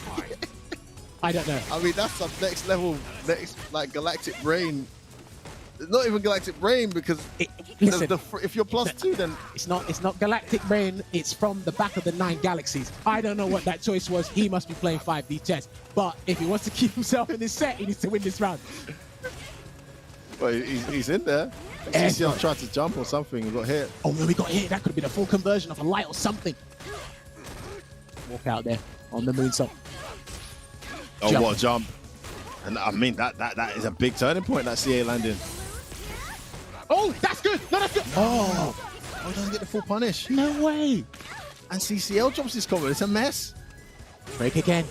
I don't know. I mean, that's some next level, like galactic brain. Not even galactic brain because Listen, if you're +2, then it's not galactic brain. It's from the back of the 9 galaxies. I don't know what that choice was. He must be playing 5D chess. But if he wants to keep himself in this set, he needs to win this round. well, he's in there. CCL tried to jump or something and got hit. Oh no, he got hit. That could have been a full conversion of a light or something. Walk out there on the moonsault. Oh, Jump. what a jump! And I mean that is a big turning point. That CA landing. Oh, that's good. No, that's good. Oh, Oh, doesn't get the full punish. no way. And CCL drops his combo. It's a mess. Break again.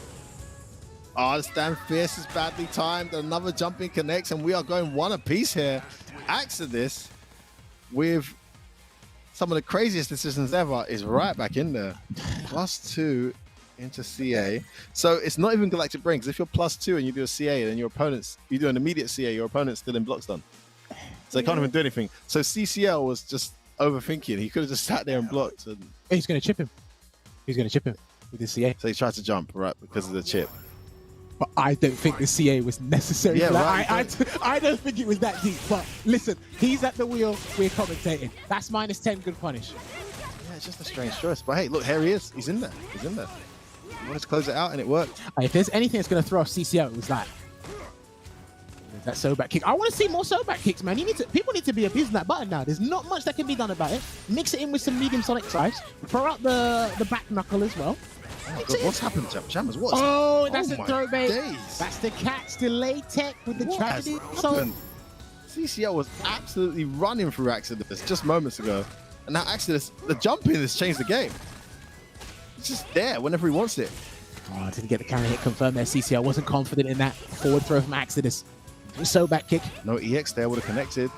Oh, this damn Fierce is badly timed. Another jumping connects, and we are going one apiece here. Exodus, with some of the craziest decisions ever, is right back in there. +2 into CA. So it's not even Galactic Brain, because if you're +2 and you do a CA, then you do an immediate CA, your opponent's still in block stun. So they can't even do anything. So CCL was just overthinking. He could have just sat there and blocked. And He's going to chip him. He's going to chip him with the CA. so he tried to jump, right, because of the chip. But I don't think the CA was necessary. Yeah, for that. right. I don't think it was that deep. But listen, he's at the wheel. We're commentating. That's -10. Good punish. Yeah, it's just a strange choice. But hey, look, here he is. He's in there. He's in there. He wanted to close it out, and it worked. If there's anything that's going to throw off CCL, it was that. That Soback kick. I want to see more Soback kicks, man. People need to be abusing that button now. There's not much that can be done about it. Mix it in with some medium Sonic drives. Throw out the back knuckle as well. Oh, God, what's happened, Jammers? What? Oh, that's a my throw bait. days. That's the cat's delay tech with the What has tragedy. happened? CCL was absolutely running through Exodus just moments ago. And now Exodus, the jumping has changed the game. It's just there whenever he wants it. Oh, didn't get the counter hit confirmed there. CCL wasn't confident in that forward throw from Exodus. Soback kick. No EX there, would have connected.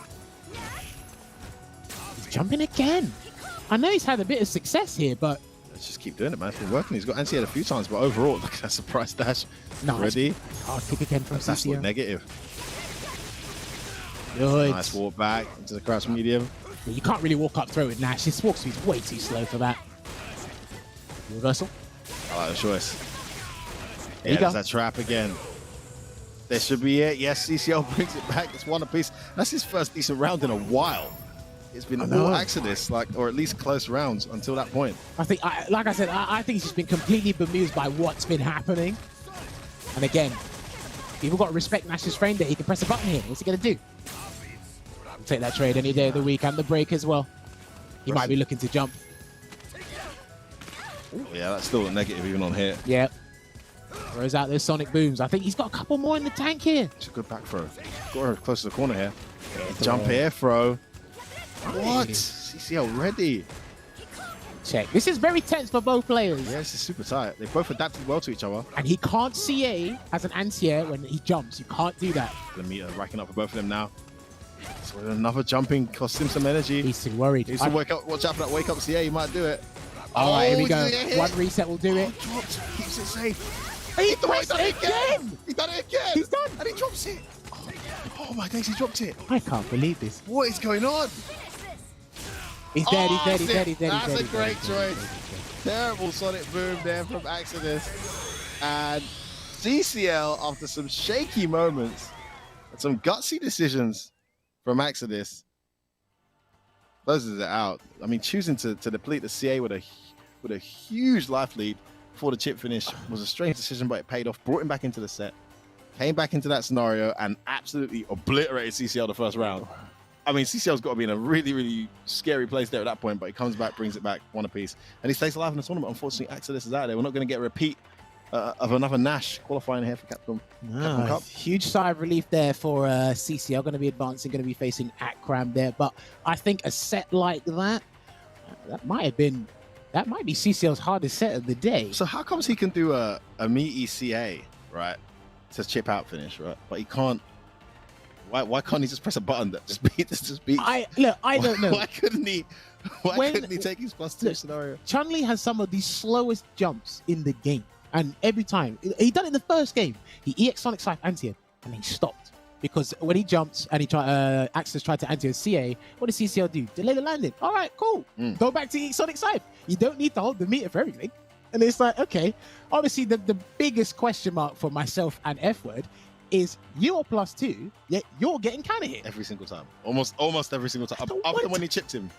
He's jumping again. I know he's had a bit of success here, but Let's just keep doing it, man. It's been working. He's got anti-air a few times, but overall, look at that surprise dash. no. Ready? Hard kick again from That's absolute CCL. negative. Good. Nice walk back into the crouch medium. Well, you can't really walk up throw with Nash. His walk speed's way too slow for that. Reversal. I like the choice. There you There's go. that trap again. This should be it. Yes, CCL brings it back. It's one apiece. That's his first decent round in a while. It's been all Exodus, or at least close rounds until that point. I think, like I said, I think he's just been completely bemused by what's been happening. And again, people got to respect Nash's frame that he can press a button here. What's he going to do? Take that trade any day of the week and the break as well. He might be looking to jump. Ooh, yeah, that's still a negative even on here. Yeah. Throws out those sonic booms. I think he's got a couple more in the tank here. It's a good back throw. Got her close to the corner here. Jump air throw. What? CCL ready. Check. This is very tense for both players. Yeah, this is super tight. They both adapted well to each other. And he can't CA as an anti-air when he jumps. You can't do that. The meter racking up for both of them now. So another jumping costs him some energy. He's too worried. He's to wake up. Watch out for that wake up CA. He might do it. All right, here we go. did he hit? One reset will do it. Dropped. Keeps it safe. He Done pressed it again. He done it again. He's done. And he drops it. Oh my days, he dropped it. I can't believe this. What is going on? He's dead, he's dead, he's that's dead, it. he's dead. That's he's dead, a he's great dead, he's dead, choice. he's dead. Terrible sonic boom there from Exodus. And CCL, after some shaky moments and some gutsy decisions from Exodus, closes it out. I mean, choosing to deplete the CA with a huge life lead before the chip finish was a strange decision, but it paid off. Brought him back into the set, came back into that scenario, and absolutely obliterated CCL the first round. I mean, CCL's got to be in a really, really scary place there at that point, but he comes back, brings it back, one apiece, and he stays alive in the tournament. Unfortunately, Exodus is out there. We're not going to get a repeat of another Nash qualifying here for Capcom Cup. Huge sigh of relief there for CCL. Going to be advancing, going to be facing Akram there. But I think a set like that, that might be CCL's hardest set of the day. So how comes he can do a meaty CA, right, to chip out finish, right, but he can't Why can't he just press a button that just beats? I don't know. Why couldn't he take his +2 scenario? Chun-Li has some of the slowest jumps in the game, and every time he done it in the first game, he EX Sonic Scythe anti-air and he stopped because when he jumped and he tried Axis tried to anti-air CA, what did CCL do? Delay the landing. All right, cool. Go back to EX Sonic Scythe. You don't need to hold the meter for everything. And it's like, okay, obviously the biggest question mark for myself and F-Word is you're +2, yet you're getting counter hit every single time, almost every single time. Other than when he chipped him.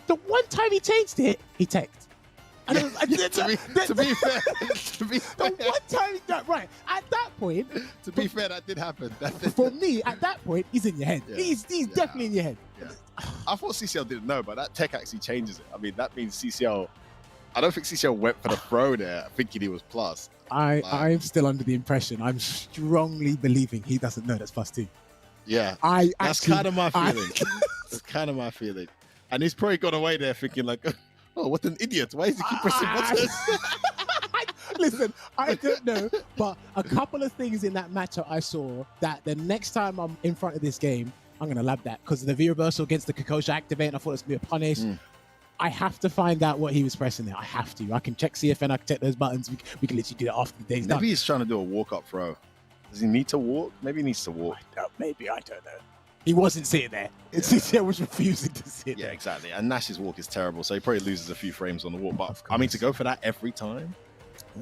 The one time he changed it, he teched. And it was, to be fair, the one time, right at that point. To be fair, that did happen. For me, at that point, he's in your head. Yeah. He's definitely in your head. Yeah. I thought CCL didn't know, but that tech actually changes it. I mean, that means CCL. I don't think CCL went for the throw there, thinking he was plus. I'm still under the impression. I'm strongly believing he doesn't know that's +2. Yeah, that's kind of my feeling. That's kind of my feeling. And he's probably gone away there thinking like, oh, what an idiot! Why does he keep pressing buttons? Listen, I don't know, but a couple of things in that matchup I saw that the next time I'm in front of this game, I'm gonna lab that because the V reversal against the Kokosha activate, and I thought it was gonna be a punish. I have to find out what he was pressing there. I have to. I can check CFN. I can check those buttons. We can literally do that after the day's done. Maybe he's trying to do a walk-up throw. Does he need to walk? Maybe he needs to walk. Maybe, I don't know. He wasn't sitting there. Yeah. CCL was refusing to sit there. Yeah, exactly. And Nash's walk is terrible, so he probably loses a few frames on the walk. But I mean, to go for that every time?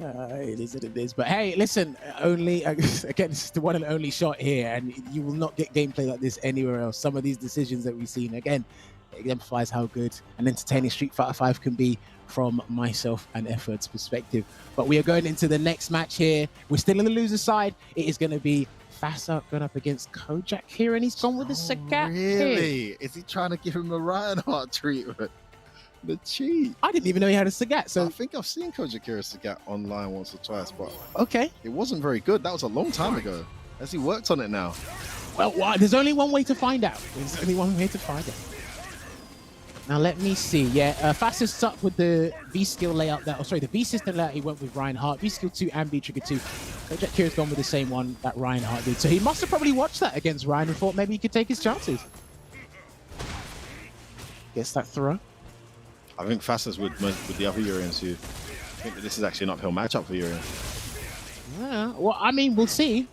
It is what it is. But hey, listen, again, this is the one and only shot here, and you will not get gameplay like this anywhere else. Some of these decisions that we've seen, again, it exemplifies how good and entertaining Street Fighter V can be from myself and F-Word's perspective. But we are going into the next match here. We're still on the loser side. It is going to be Fassa going up against Kojak here, and he's gone with the Sagat. Really? Is he trying to give him a Reinhardt treatment? The cheat. I didn't even know he had a Sagat. So I think I've seen Kojak hear a Sagat online once or twice, but okay, it wasn't very good. That was a long time ago. Has he worked on it now? Well, there's only one way to find out. There's only one way to find out. Now let me see. Yeah, Fassa's stuck with the V skill layout. The V system layout. He went with Reinhardt. V skill 2 and V trigger 2. Kojak Kira's gone with the same one that Reinhardt did. So he must have probably watched that against Ryan and thought maybe he could take his chances. Gets that throw. I think Fassa's with the other Urians who think that this is actually an uphill matchup for Urian. Yeah, well, I mean, we'll see.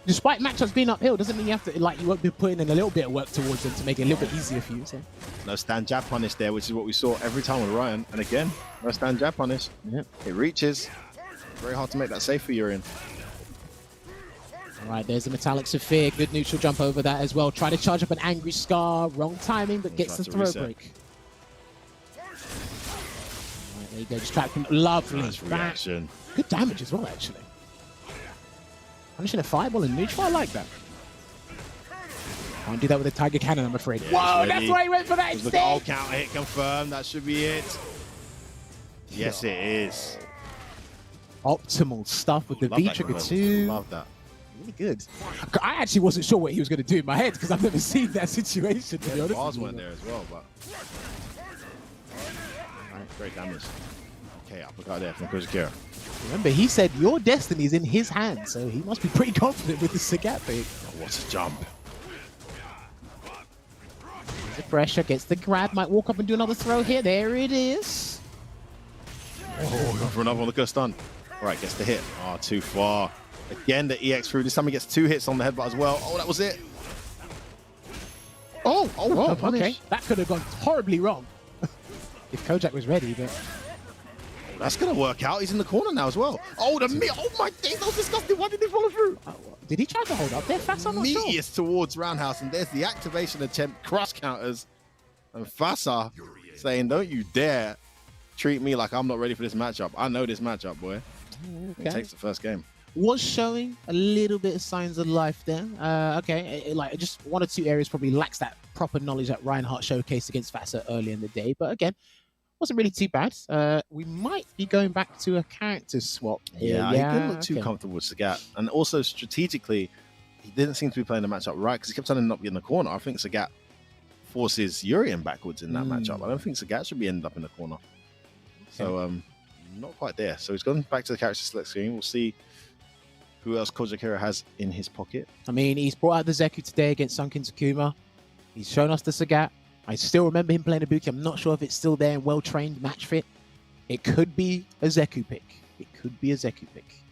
Despite matchups being uphill, doesn't mean you have to, you won't be putting in a little bit of work towards them to make it a little bit easier for you. So. No stand jab punish there, which is what we saw every time with Ryan. And again, no stand jab punish. Yep. It reaches. Very hard to make that safe for Urian. All right, there's the Metallic Sapphire. Good neutral jump over that as well. Try to charge up an Angry Scar. Wrong timing, but gets the throw break. All right, there you go. Just trapped him. Lovely. Nice reaction. Good damage as well, actually. Punishing a fireball and neutral, I like that. Can't do that with a Tiger Cannon, I'm afraid. Yeah, whoa, that's why he went for that instead. Oh, counter hit confirmed. That should be it. Yes, it is. Optimal stuff with the V trigger 2. Love that. Really good. I actually wasn't sure what he was going to do in my head because I've never seen that situation. To be honest, bars went there as well, but great damage. Okay, uppercut there from Kojak. Remember, he said your destiny is in his hands, so he must be pretty confident with the Sagat pick. Oh, what a jump. There's the pressure, gets the grab, might walk up and do another throw here. There it is. Oh, going for another one. Look at the stun. All right, gets the hit. Oh, too far. Again, the EX through. This time he gets 2 hits on the headbutt as well. Oh, that was it. Oh, okay. That could have gone horribly wrong if Kojak was ready, but... That's going to work out. He's in the corner now as well. Oh, the meat. Oh, my days. That was disgusting. Why did he follow through? Did he try to hold up there? Fassa, I'm not sure. Meatiest towards Roundhouse, and there's the activation attempt. Cross counters. And Fassa saying, don't you dare treat me like I'm not ready for this matchup. I know this matchup, boy. Okay. He takes the first game. Was showing a little bit of signs of life there. Okay, just 1 or 2 areas probably lacks that proper knowledge that Reinhardt showcased against Fassa early in the day. But again, wasn't really too bad. We might be going back to a character swap here. Yeah, he didn't look too comfortable with Sagat. And also, strategically, he didn't seem to be playing the matchup right because he kept ending up in the corner. I think Sagat forces Urian backwards in that matchup. I don't think Sagat should be ended up in the corner. Okay. So, not quite there. So he's gone back to the character select screen. We'll see who else Kojikira has in his pocket. I mean, he's brought out the Zeku today against Sunken Takuma. He's shown us the Sagat. I still remember him playing Ibuki. I'm not sure if it's still there and well-trained, match fit. It could be a Zeku pick. It could be a Zeku pick.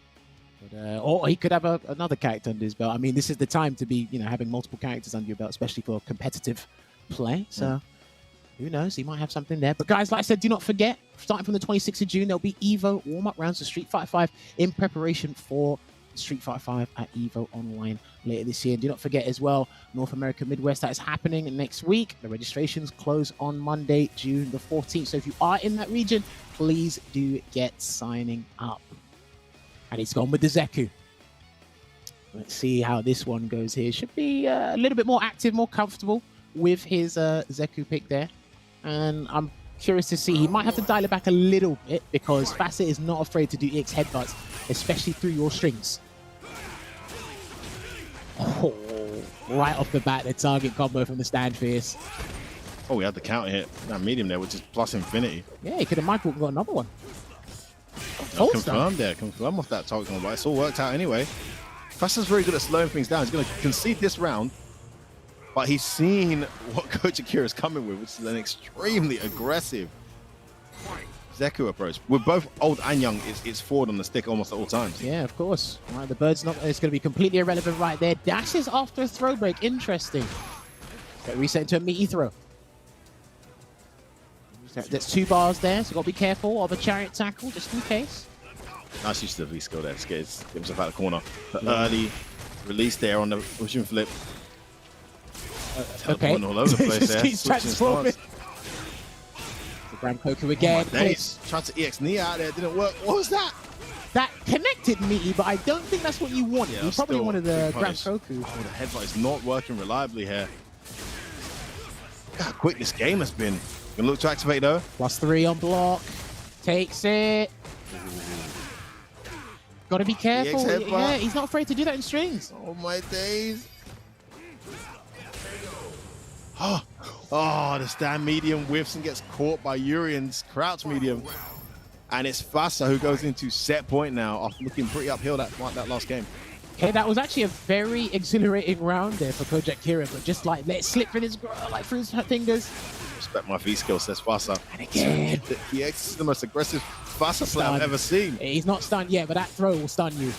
But, or he could have another character under his belt. I mean, this is the time to be, having multiple characters under your belt, especially for competitive play. So, who knows? He might have something there. But guys, like I said, do not forget, starting from the 26th of June, there'll be EVO warm-up rounds of Street Fighter 5 in preparation for Street Fighter 5 at EVO Online later this year. And do not forget as well, North America Midwest, that is happening next week. The registrations close on Monday, June the 14th. So if you are in that region, please do get signing up. And he's gone with the Zeku. Let's see how this one goes here. Should be a little bit more active, more comfortable with his Zeku pick there. And I'm curious to see. He might have to dial it back a little bit because Facet is not afraid to do EX headbutts, especially through your strings. Oh, right off the bat, the target combo from the stand fierce. Oh, we had the counter hit. That medium there, which is plus infinity. Yeah, he could have Michael got another one. Confirmed there. Confirmed off that target combo. It's all worked out anyway. Faster's very good at slowing things down. He's going to concede this round. But he's seen what Coach Akira is coming with, which is an extremely aggressive Zeku approach. We're both old and young. It's forward on the stick almost at all times. Yeah, of course. Right, the bird's not. It's going to be completely irrelevant right there. Dashes after a throw break. Interesting. Get reset into a meaty throw. There's 2 bars there, so got to be careful of a chariot tackle just in case. Nice use of the V-skill there. Get himself out of the corner. The early release there on the pushing flip. Okay. All over the place there. Keeps transforming. The Grand Koku again. Tried to EX knee out there. Didn't work. What was that? That connected meaty, but I don't think that's what you wanted. Yeah, you probably wanted the Grand Koku. Oh, the headbutt is not working reliably here. Look how quick this game has been. Gonna look to activate though. +3 on block. Takes it. Gotta be careful. Yeah, he's not afraid to do that in strings. Oh my days. Oh, the stand medium whiffs and gets caught by Urian's crouch medium. And it's Fasa who goes into set point now after looking pretty uphill that last game. Okay, that was actually a very exhilarating round there for Kojak Kira, but just like let it slip through his fingers. Respect my V-skill, says Fasa. And again. The X is the most aggressive Fasa play I've ever seen. He's not stunned yet, but that throw will stun you.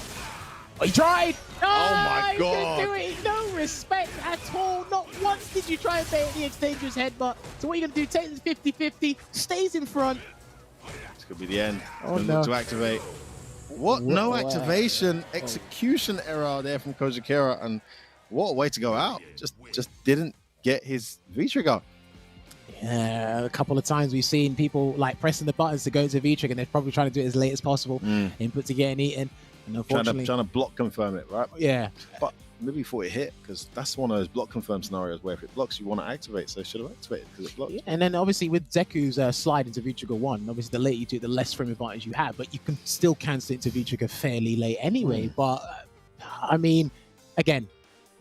Oh, he tried! No, oh my God! He didn't do it. No respect at all. Not once did you try and bait the X dangerous headbutt. So what are you going to do? Take this 50-50, stays in front. This could be the end. Oh, no. Look to activate. What? No activation. Execution error there from Kojikira, and what a way to go out. Just didn't get his V-trigger. Yeah, a couple of times we've seen people like pressing the buttons to go to V-trigger, and they're probably trying to do it as late as possible. Input to getting eaten. And unfortunately, trying to block confirm it, right? Yeah. But maybe before it hit, because that's one of those block confirm scenarios where if it blocks, you want to activate. So should have activated because it blocked. Yeah, and then obviously with Zeku's slide into V-trigger 1, obviously the later you do it, the less frame advantage you have, but you can still cancel it into V-trigger fairly late anyway. But I mean, again,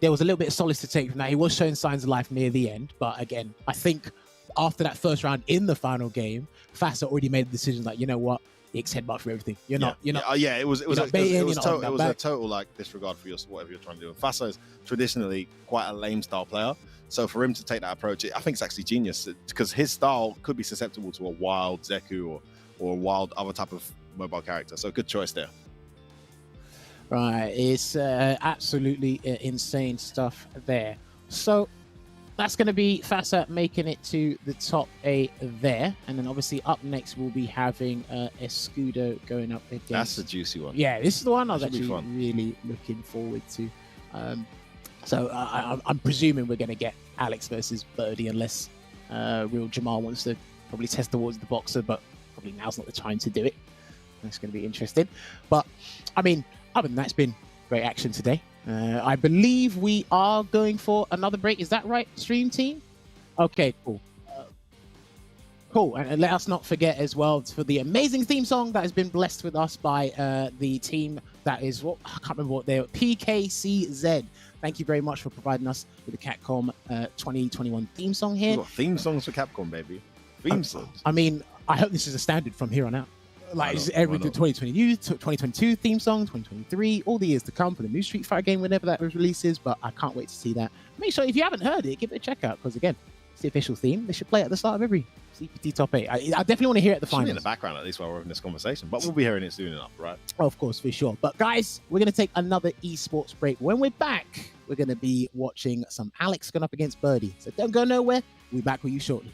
there was a little bit of solace to take from that. He was showing signs of life near the end, but again, I think after that first round in the final game, Fasa already made the decision like, you know what? X headbutt for everything. You're not. Yeah, it was a total like disregard for whatever you're trying to do. And Fasa is traditionally quite a lame style player, so for him to take that approach, I think it's actually genius because his style could be susceptible to a wild Zeku or a wild other type of mobile character. So good choice there. Right, it's absolutely insane stuff there. So that's going to be Fasa making it to the top 8 there. And then obviously up next, we'll be having Escudo going up against... That's a juicy one. Yeah, this is the one I was actually really looking forward to. So I'm presuming we're going to get Alex versus Birdie unless real Jamal wants to probably test the waters of the boxer, but probably now's not the time to do it. That's going to be interesting. But, I mean, other than that, it's been great action today. I believe we are going for another break. Is that right, stream team? Okay, cool. Cool. And let us not forget as well for the amazing theme song that has been blessed with us by the team that is, I can't remember what they are, PKCZ. Thank you very much for providing us with the Capcom 2021 theme song here. We've got theme songs for Capcom, baby. Theme songs. I mean, I hope this is a standard from here on out. Like Why it's not? every Why the not? 2022 theme song, 2023, all the years to come for the new Street Fighter game whenever that releases. But I can't wait to see that. Make sure if you haven't heard it, give it a check out because again, it's the official theme. They should play it at the start of every CPT top 8. I definitely want to hear it at the Should be in finals. the background at least while we're having this conversation, but we'll be hearing it soon enough, right? Oh, of course, for sure. But guys, we're going to take another esports break. When we're back, we're going to be watching some Alex going up against Birdie. So don't go nowhere. We'll be back with you shortly.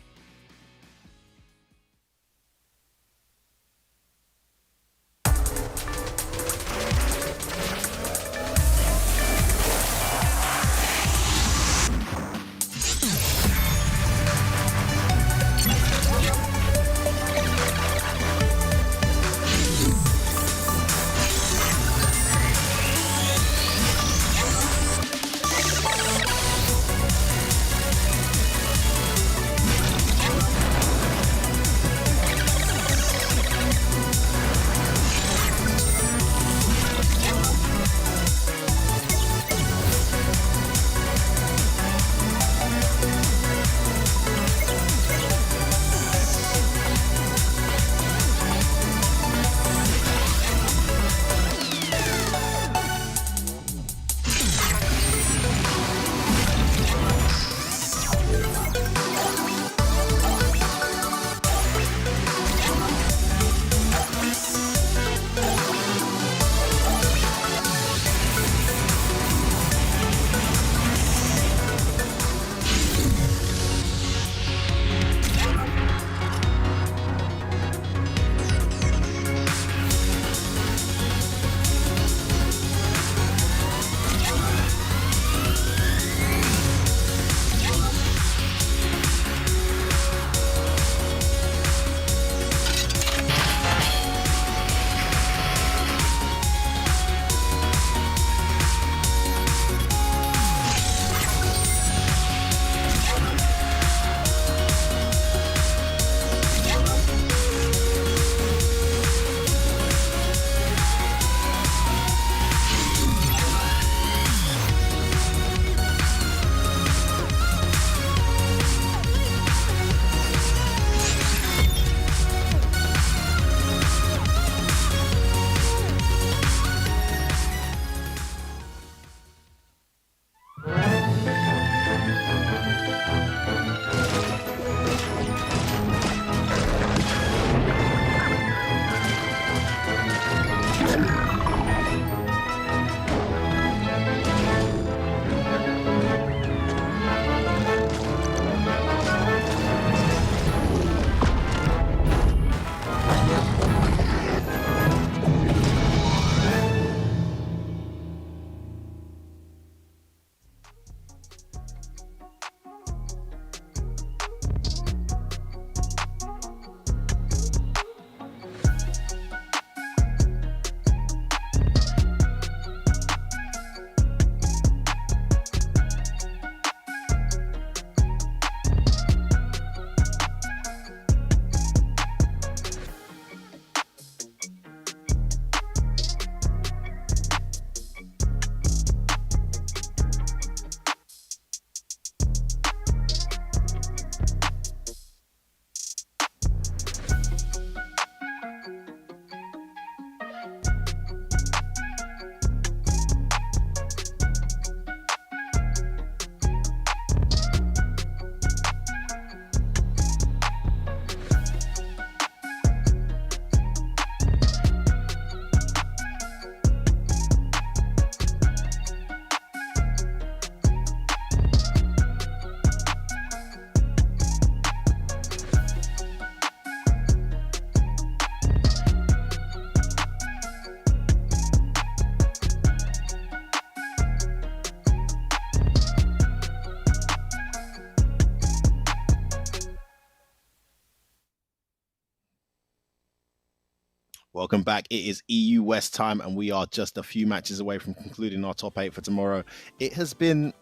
Welcome back. It is EU West time, and we are just a few matches away from concluding our top 8 for tomorrow. It has been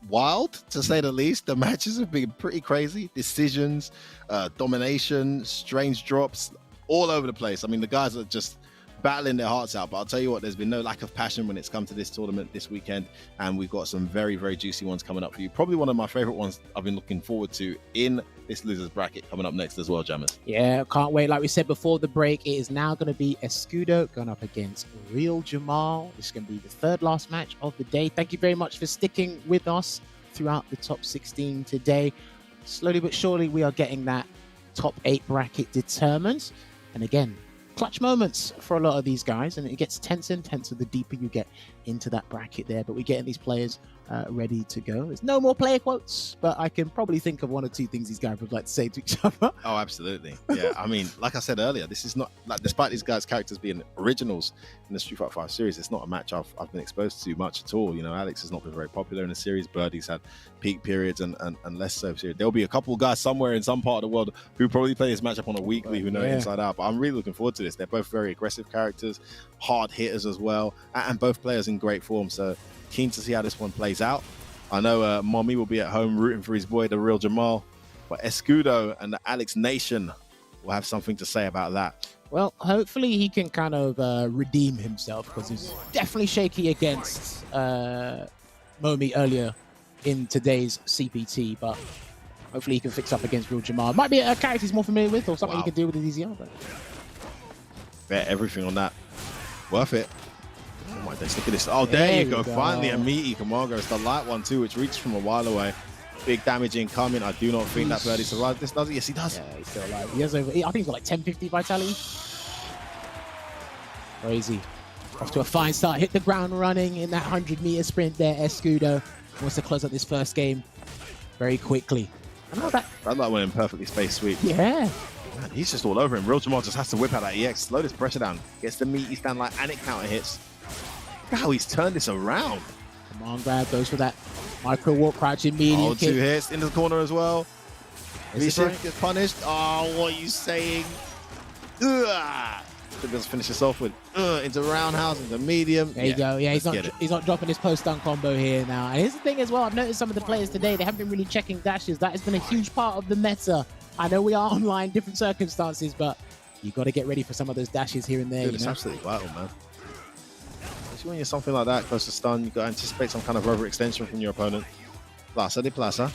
wild, to say the least. The matches have been pretty crazy. Decisions, domination, strange drops, all over the place. I mean, the guys are just battling their hearts out. But I'll tell you what, there's been no lack of passion when it's come to this tournament this weekend, and we've got some very, very juicy ones coming up for you. Probably one of my favorite ones I've been looking forward to in this losers bracket coming up next as well, Jammers. Yeah, can't wait. Like we said before the break, it is now going to be Escudo going up against Real Jamal. This is going to be the third last match of the day. Thank you very much for sticking with us throughout the top 16 today. Slowly but surely, we are getting that top 8 bracket determined. And again, clutch moments for a lot of these guys, and it gets tenser and tenser the deeper you get into that bracket there. But we're getting these players ready to go. There's no more player quotes, but I can probably think of 1 or 2 things these guys would like to say to each other. Oh, absolutely. Yeah, I mean, like I said earlier, this is not, like, despite these guys' characters being originals in the Street Fighter 5 series, it's not a match I've been exposed to much at all. You know, Alex has not been very popular in the series. Birdie's had peak periods and less so. There'll be a couple of guys somewhere in some part of the world who probably play this matchup on a weekly, who know it inside out. But I'm really looking forward to this. They're both very aggressive characters, hard hitters as well, and both players in great form. So keen to see how this one plays out. I know Mommy will be at home rooting for his boy, the Real Jamal, but Escudo and the Alex Nation will have something to say about that. Well, hopefully he can kind of redeem himself, because he's definitely shaky against Momi earlier in today's CPT, but hopefully he can fix up against Real Jamal. Might be a character he's more familiar with, or something he can deal with as easier. But Bet everything on that. Worth it. Oh my days, look at this. Oh, there you go. Finally a meaty Camargo. It's the light one too, which reached from a while away. Big damage incoming. I do not think that Birdie survived this, does it? Yes, he does. Yeah, he's still alive. He has over, I think he's got like 1050 vitality. Crazy. Off to a fine start. Hit the ground running in that 100-meter sprint there. Escudo wants to close out this first game very quickly. I know that went in perfectly spaced sweep. Yeah. Man, he's just all over him. Real Jamal just has to whip out that EX, slow this pressure down, gets the meaty stand like, and it counter hits. Look how he's turned this around. Come on, grab, goes for that micro warp crouching medium Oh, kick. 2 hits into the corner as well. Is it V-shift gets punished. Oh, what are you saying? Ugh. Just finish this off with into roundhouse, into medium. There you go. Yeah, he's not dropping his post stun combo here now. And here's the thing as well. I've noticed some of the players today, they haven't been really checking dashes. That has been a huge part of the meta. I know we are online, different circumstances, but you got to get ready for some of those dashes here and there. Dude, it's absolutely vital, man. Especially when you're something like that, close to stun, you got to anticipate some kind of overextension from your opponent. Plaza de Plaza.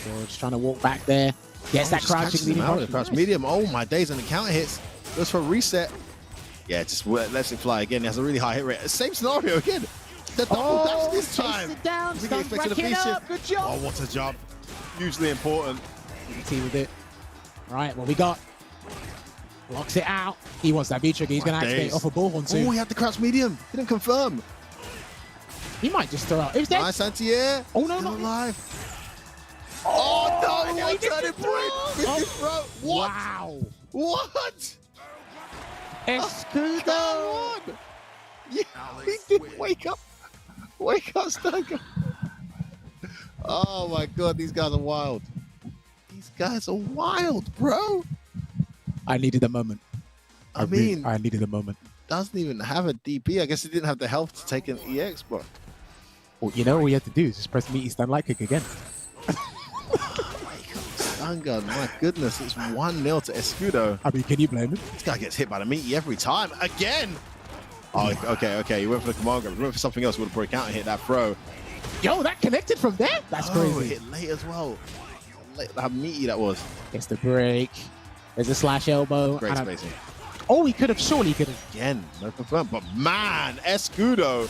George trying to walk back there. Gets that crouching medium. Crouch medium. Oh my days, and the counter hits. Goes for a reset. Yeah, just lets it fly again. He has a really high hit rate. Same scenario again. The double dash this time. It down. Good job. Oh, what a job. Hugely important. DT with it. Right, what we got? Blocks it out. He wants that V-trigger. He's going to activate off a bullhorn too. Oh, he had the crouch medium. Didn't confirm. He might just throw out. It was dead. Nice anti-air. Oh, no, not not alive. Oh, no. He turning point. What? Wow. What? Escudo. Oh, come on. Yeah, he did wake up. Wake up, Stunker. Oh, my God. These guys are wild. These guys are wild, bro. I needed a moment. I mean, I needed a moment. Doesn't even have a DP. I guess he didn't have the health to take an EX, but well, you know, all you have to do is just press meaty stand light kick again. Stun gun, my goodness, it's 1-0 to Escudo. I mean, can you blame him? This guy gets hit by the meaty every time. Again! Oh, okay. He went for the command grab. He went for something else. Would have probably counter hit that throw. Yo, that connected from there? That's crazy. Hit late as well. How meaty that was. Gets the break. There's a slash elbow. Great spacing. Oh, he could have. Surely he could have. Again, no confirm. But man, Escudo.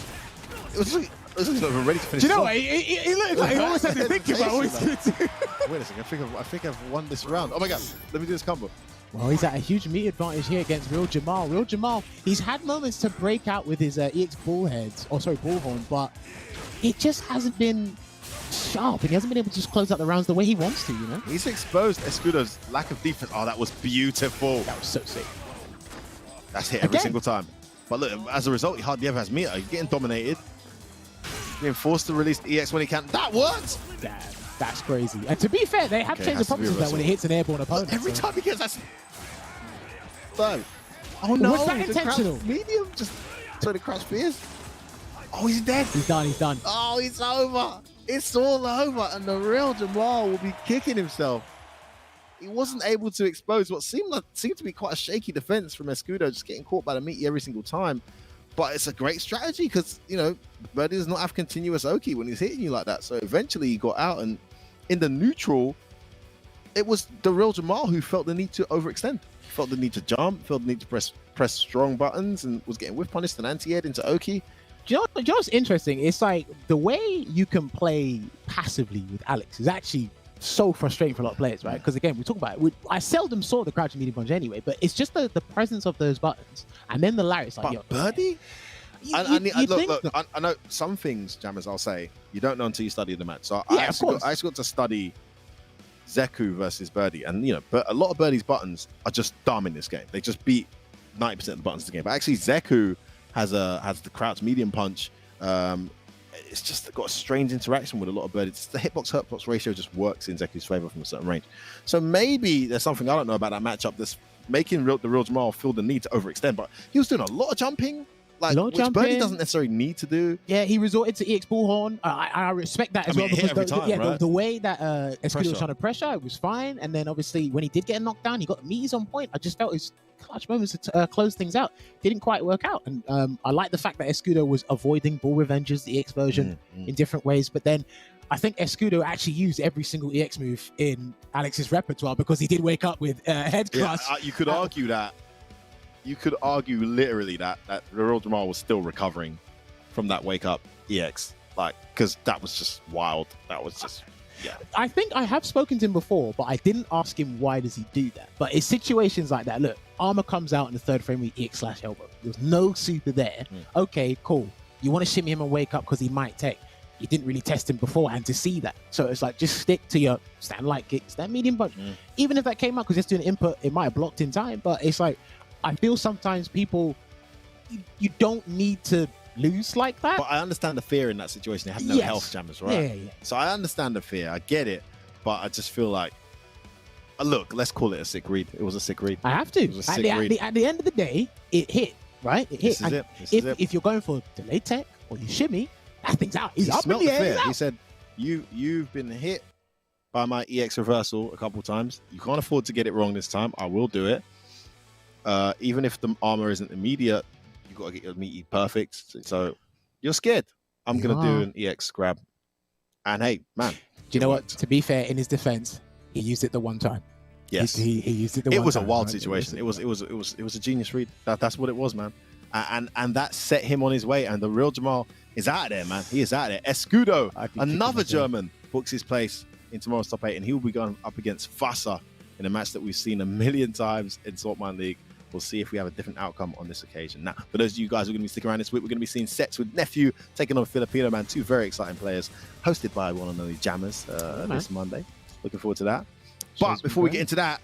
It was like not even ready to finish. Do you know what? He looked like he always had to think about what he's going to do. Wait a second. I think I've won this round. Oh my God. Let me do this combo. Well, he's at a huge meat advantage here against Real Jamal. Real Jamal, he's had moments to break out with his EX bullhorn, but it just hasn't been sharp, and he hasn't been able to just close out the rounds the way he wants to, you know? He's exposed Escudo's lack of defense. Oh, that was beautiful. That was so sick. That's hit every single time. But look, as a result, he hardly ever has meter. He's getting dominated. Being forced to release the EX when he can. That worked! Damn, that's crazy. And to be fair, they have changed the properties of that when it hits an airborne opponent. Every time he gets that... Oh no! Was that intentional? Medium just so the crouch fears. Oh, he's dead. He's done. Oh, it's over. It's all over, and the Real Jamal will be kicking himself. he wasn't able to expose what seemed to be quite a shaky defense from Escudo, just getting caught by the meaty every single time. But it's a great strategy because, you know, Birdie does not have continuous Oki when he's hitting you like that. So eventually he got out, and in the neutral, it was the real Jamal who felt the need to overextend. Felt the need to jump, felt the need to press strong buttons, and was getting whiff punished and anti-air into Oki. Do you know what's interesting? It's like the way you can play passively with Alex is actually so frustrating for a lot of players, right? Because again, we talk about it. I seldom saw the crouching medium punch anyway, but it's just the presence of those buttons, and then the Lariat's like, but Birdie? I know some things, Jammers, I'll say, you don't know until you study the match. So I actually got to study Zeku versus Birdie, and you know, but a lot of Birdie's buttons are just dumb in this game. They just beat 90% of the buttons of the game. But actually, Zeku has the crouch medium punch. It's just got a strange interaction with a lot of Birdies. The hitbox hurtbox ratio just works in Zeku's favor from a certain range. So maybe there's something I don't know about that matchup that's making the real Jamal feel the need to overextend. But he was doing a lot of jumping. Which Birdie doesn't necessarily need to do. Yeah, he resorted to EX Bullhorn. I respect that as well, because the way that Escudo was trying to pressure, it was fine. And then obviously when he did get knocked down, he got the meaties on point. I just felt his clutch moments to close things out didn't quite work out. And I like the fact that Escudo was avoiding Bull Revenges, the EX version, in different ways. But then I think Escudo actually used every single EX move in Alex's repertoire because he did wake up with head crush. You could argue that. You could argue literally that the real Jamal was still recovering from that wake up EX, because that was just wild. That was just, yeah. I think I have spoken to him before, but I didn't ask him why does he do that. But it's situations like that. Look, armor comes out in the third frame with EX/elbow. There's no super there. Okay, cool. You want to shimmy him and wake up because he might take. You didn't really test him beforehand to see that. So it's like, just stick to your stand light kick, stand medium punch. Even if that came out because just doing input, it might have blocked in time. But it's like, I feel sometimes people, you don't need to lose like that. But I understand the fear in that situation. They have no health, Jammers, right? Yeah. So I understand the fear. I get it. But I just feel like, look, let's call it a sick read. It was a sick read. I have to. It was a sick read. At the end of the day, it hit, right? It hit. This is it. If you're going for delayed tech or you shimmy, that thing's out. He's up in smelt the the air. fear. He said, you've been hit by my EX reversal a couple times. You can't afford to get it wrong this time. I will do it. Even if the armor isn't immediate, you got to get your meaty perfect. So you're scared. I'm going to do an EX grab. And hey, man. Do you know what? To be fair, in his defense, he used it the one time. Yes. He used it the one time. It was a wild situation. It was a genius read. That's what it was, man. And that set him on his way. And the real Jamal is out of there, man. He is out of there. Escudo, another German, books his place in tomorrow's top 8. And he will be going up against Fassa in a match that we've seen a million times in Saltmine League. We'll see if we have a different outcome on this occasion. Now, for those of you guys who are going to be sticking around this week, we're going to be seeing sets with Nephew taking on Filipino Man, two very exciting players, hosted by one and only Jammers this Monday. Looking forward to that. But before we get into that,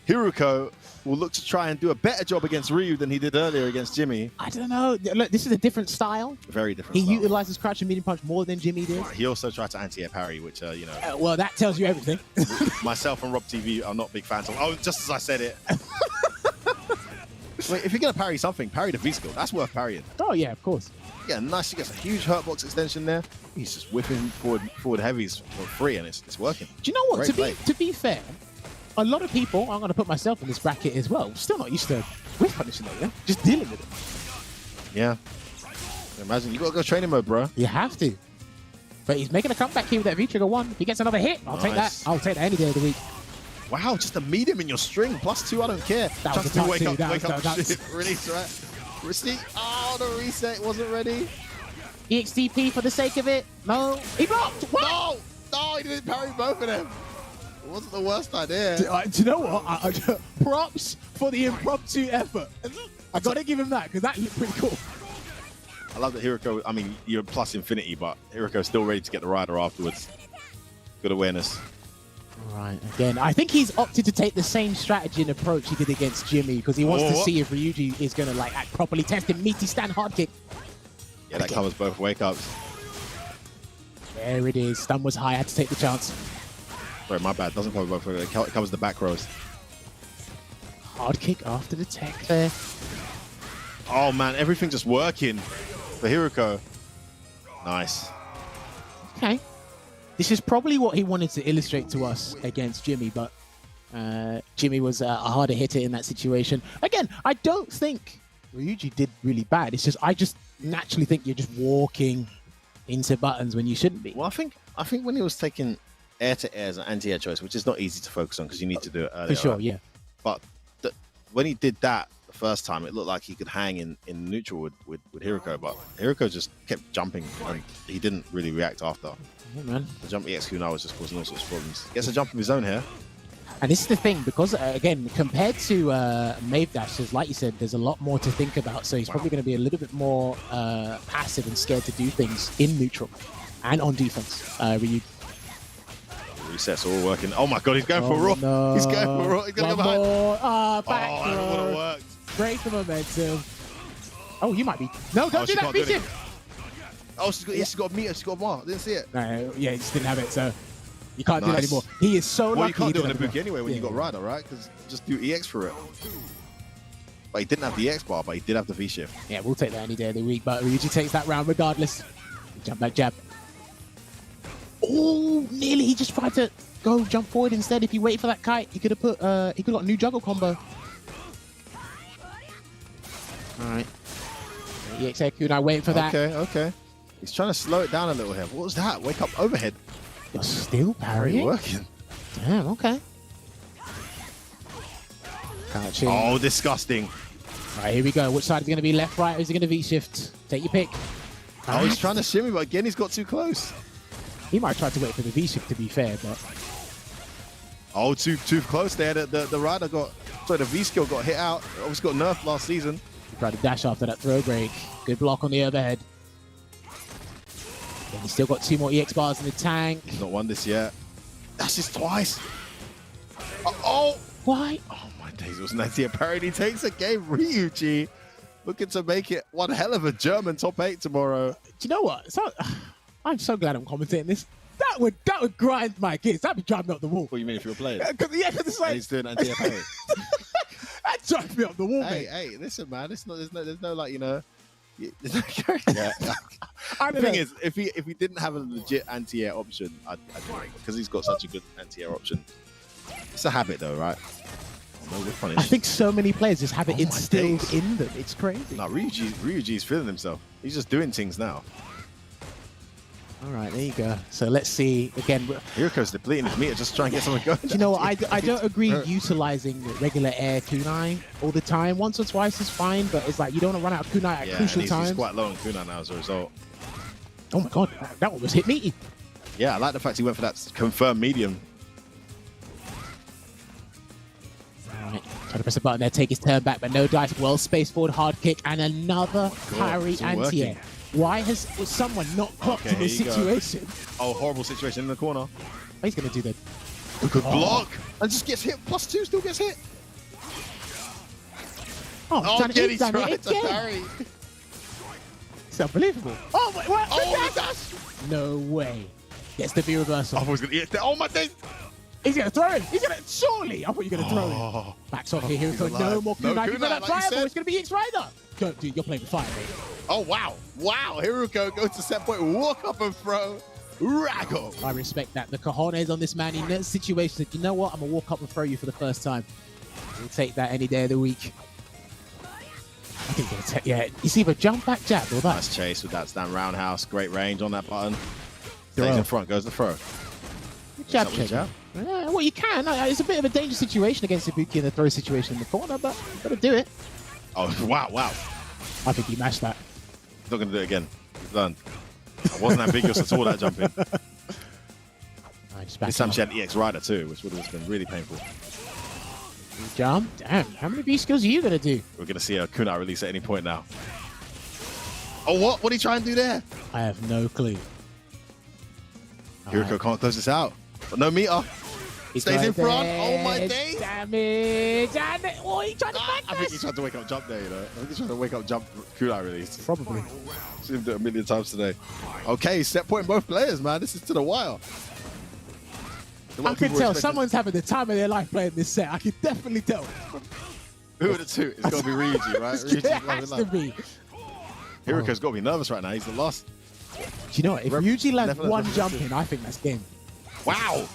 Hiruko will look to try and do a better job against Ryu than he did earlier against Jimmy. I don't know. Look, this is a different style. Very different He style. utilizes crouch and medium punch more than Jimmy did. He also tried to anti-air parry, which, well, that tells you everything. myself and Rob TV are not big fans of. Oh, just as I said it. Wait, if you're going to parry something, parry the V-skill. That's worth parrying. Oh, yeah, of course. Yeah, nice. He gets a huge hurtbox extension there. He's just whipping forward heavies for free, and it's working. Do you know what? To be fair, a lot of people, I'm going to put myself in this bracket as well, still not used to whiff punishing it, yeah? Just dealing with it. Yeah. Imagine, you got to go training mode, bro. You have to. But he's making a comeback here with that V-trigger 1. If he gets another hit, I'll take that. I'll take that any day of the week. Wow, just a medium in your string. +2, I don't care. That was just a to wake up. Shit. Release, right? Receipt. Oh, the reset wasn't ready. EXTP for the sake of it. No. He blocked. What? No, he didn't parry both of them. It wasn't the worst idea. Do you know what? Props for the impromptu effort. I got to give him that because that looked pretty cool. I love that Hiruko, I mean, you're plus infinity, but Hiruko's still ready to get the rider afterwards. Good awareness. Right, again, I think he's opted to take the same strategy and approach he did against Jimmy because he wants to see if Ryuji is going to act properly, test him, meaty stand hard kick. Yeah, that covers both wake-ups. There it is. Stun was high, I had to take the chance. Sorry, my bad. Doesn't cover both wake-ups. It covers the back rows. Hard kick after the tech there. Oh, man, everything just working for Hiruko. Nice. Okay. This is probably what he wanted to illustrate to us against Jimmy, but Jimmy was a harder hitter in that situation. Again, I don't think Ryuji did really bad. It's just I just naturally think you're just walking into buttons when you shouldn't be. Well, I think when he was taking air to air as an anti-air choice, which is not easy to focus on because you need to do it earlier. For sure, right? yeah. But when he did that the first time, it looked like he could hang in neutral with Hiroko, but Hiroko just kept jumping and he didn't really react after. Yeah, man. The jump EX Kunai was just causing all sorts of problems. Gets a jump of his own here. And this is the thing, because again, compared to Mave Dashes, like you said, there's a lot more to think about. So he's probably going to be a little bit more passive and scared to do things in neutral and on defense. Ryu. Resets are all working. Oh my god, he's going for Raw. No. He's going for Raw. He's going to go behind. Back that would have worked. Break the momentum. Oh, you might be. No, don't do that. Beat him. Oh, she's got a meter. She's got a bar. Didn't see it. No, yeah, he just didn't have it. So you can't do that anymore. He is so lucky. Well, you can't do it in a book anyway when you got Rider, right? Because just do EX for it. But he didn't have the EX bar, but he did have the V shift. Yeah, we'll take that any day of the week. But Ryuji takes that round regardless. Jump back jab. Oh, nearly. He just tried to go jump forward instead. If he waited for that kite, he could have put. He could have got a new juggle combo. All right. EX Kunai waiting for that. Okay. He's trying to slow it down a little here. What was that? Wake up overhead. You're still parrying? Working. Damn, okay. Catching. Oh, disgusting. All right, here we go. Which side is going to be left, right, or is it going to V-shift? Take your pick. Oh, he's trying to shimmy, but again, he's got too close. He might try to wait for the V-shift, to be fair, but... Oh, too close there. The rider got... Sorry, the V-skill got hit out. Obviously got nerfed last season. He tried to dash after that throw break. Good block on the overhead. And he's still got 2 more EX bars in the tank. He's not won this yet. That's just twice. Oh! Why? Oh my days, it was 90 parry. He takes a game. Ryuji looking to make it one hell of a German top 8 tomorrow. Do you know what? I'm so glad I'm commentating this. That would grind my gears. That'd be driving me up the wall. What do you mean if you're a player? Because it's like... And he's doing anti-parry. That drives me up the wall, mate. Hey, listen, man. There's no like, you know... Yeah. The thing is, if he didn't have a legit anti-air option, I'd do it because he's got such a good anti-air option. It's a habit, though, right? No, we're punished. I think so many players just have it instilled in them. It's crazy. No, Ryuji's feeling himself. He's just doing things now. All right, there you go. So let's see again. Hiroko's depleting his meter, just trying to get something going. Do you know what? I don't agree utilizing regular air kunai all the time. Once or twice is fine, but it's like you don't want to run out of kunai at crucial times. He's quite low on kunai now as a result. Oh my god, that one was hit me. Yeah, I like the fact he went for that confirmed medium. All right, try to press a button there, take his turn back, but no dice. Well spaced forward, hard kick, and another parry anti-air. Why was someone not clocked in this situation? Oh, horrible situation in the corner. He's going to do the... Good block. And just gets hit. +2 still gets hit. Oh, again, he tried to parry. It's unbelievable. Oh, wait, what? Oh, dash. No way. Gets the V reversal. Oh, my days. He's going to throw him. He's going to... Surely. I thought you were going to throw him. Backs off here. No more kunai. Give me that fireball. It's going to be X Rider. Go, dude, you're playing with fire, mate. Oh, wow. Wow. Hiruko goes to set point, walk up and throw. Raggle. I respect that. The cojones on this man in that situation said, you know what? I'm going to walk up and throw you for the first time. We'll take that any day of the week. I think he's going to yeah, it's either jump back jab or that. Nice chase with that stand roundhouse. Great range on that button. Stays in front, goes the throw. Jab check. Yeah, well, you can. It's a bit of a dangerous situation against Ibuki in the throw situation in the corner, but you've got to do it. Oh, wow. I think he mashed that. He's not going to do it again. He's done. I wasn't ambiguous at all, that jumping. This time she had EX Rider too, which would have been really painful. Jump? Damn, how many B skills are you going to do? We're going to see a kunai release at any point now. Oh, what? What are you trying to do there? I have no clue. Hiroko can't close this out. But no meter. He stays in front. Oh, my days. Damage. Oh, he tried to back I think he tried to wake up jump there, you know. I think he's trying to wake up jump kunai release. Probably. Seen him do it a million times today. Okay, set point both players, man. This is to the wire. I can tell someone's having the time of their life playing this set. I can definitely tell. Who are the two? It's got to be Ryuji, right? It has to be. Hiroko's got to be nervous right now. He's the last. Do you know what? If Ryuji lands one jump in, I think that's game. Wow.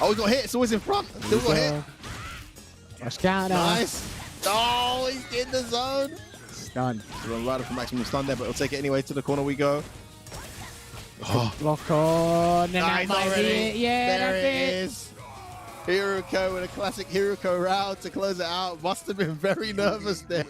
Oh, he got hit. It's always in front. Still got hit. Rush counter. Nice. Oh, he's in the zone. Stun. Run right for maximum stun there, but he'll take it anyway. To the corner we go. Oh, Block on. And nice that might be already. it. Yeah, there that's it it. is. Hiruko with a classic Hiruko round to close it out. Must have been very nervous there.